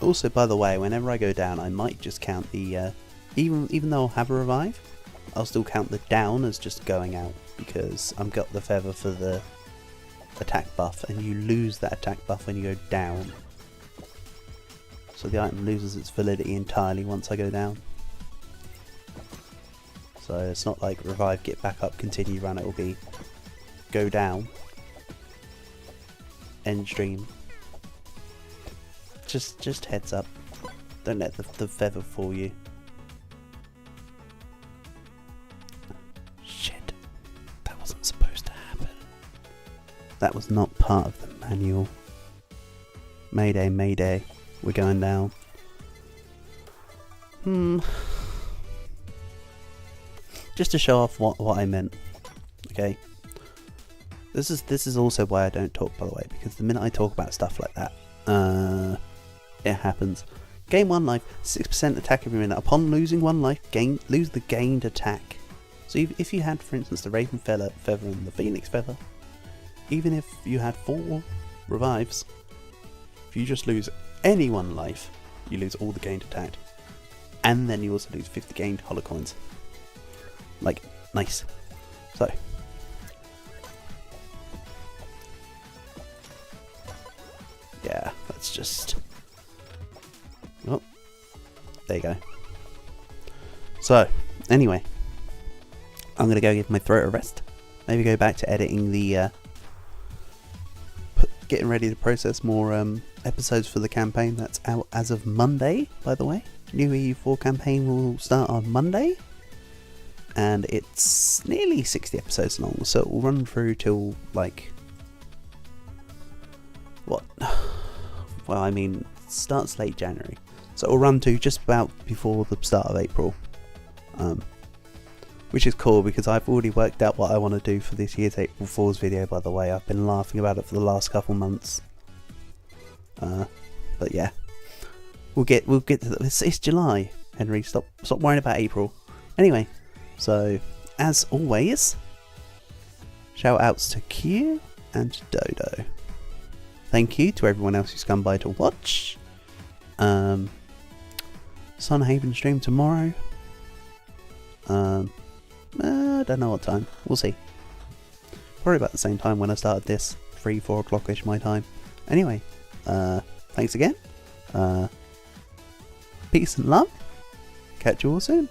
Also, by the way, whenever I go down, I might just count the, even though I'll have a revive, I'll still count the down as just going out, because I've got the feather for the attack buff, and you lose that attack buff when you go down. So the item loses its validity entirely once I go down. So it's not like revive, get back up, continue run, it will be go down, end stream. Just heads up. Don't let the feather fool you. Shit. That wasn't supposed to happen. That was not part of the manual. Mayday, mayday. We're going down. Just to show off what I meant. Okay. This is also why I don't talk, by the way, because the minute I talk about stuff like that, it happens. Gain 1 life, 6% attack every minute. Upon losing 1 life, lose the gained attack. So if you had, for instance, the Raven Feather and the Phoenix Feather, even if you had 4 revives, if you just lose any 1 life, you lose all the gained attack. And then you also lose 50 gained HoloCoins. Like, nice. So. Yeah, let's just... Oh. There you go. So, anyway. I'm going to go give my throat a rest. Maybe go back to editing the... getting ready to process more episodes for the campaign. That's out as of Monday, by the way. New EU4 campaign will start on Monday. And it's nearly 60 episodes long. So it will run through till, like... What? Well, I mean, it starts late January. So it will run to just about before the start of April. Which is cool because I've already worked out what I want to do for this year's April Fool's video, by the way. I've been laughing about it for the last couple months. But yeah. We'll get to this. It's July, Henry. Stop worrying about April. Anyway, so as always, shout outs to Q and Dodo. Thank you to everyone else who's come by to watch. Sunhaven stream tomorrow. I don't know what time. We'll see. Probably about the same time when I started this. 3-4 o'clock-ish my time. Anyway, thanks again. Peace and love. Catch you all soon.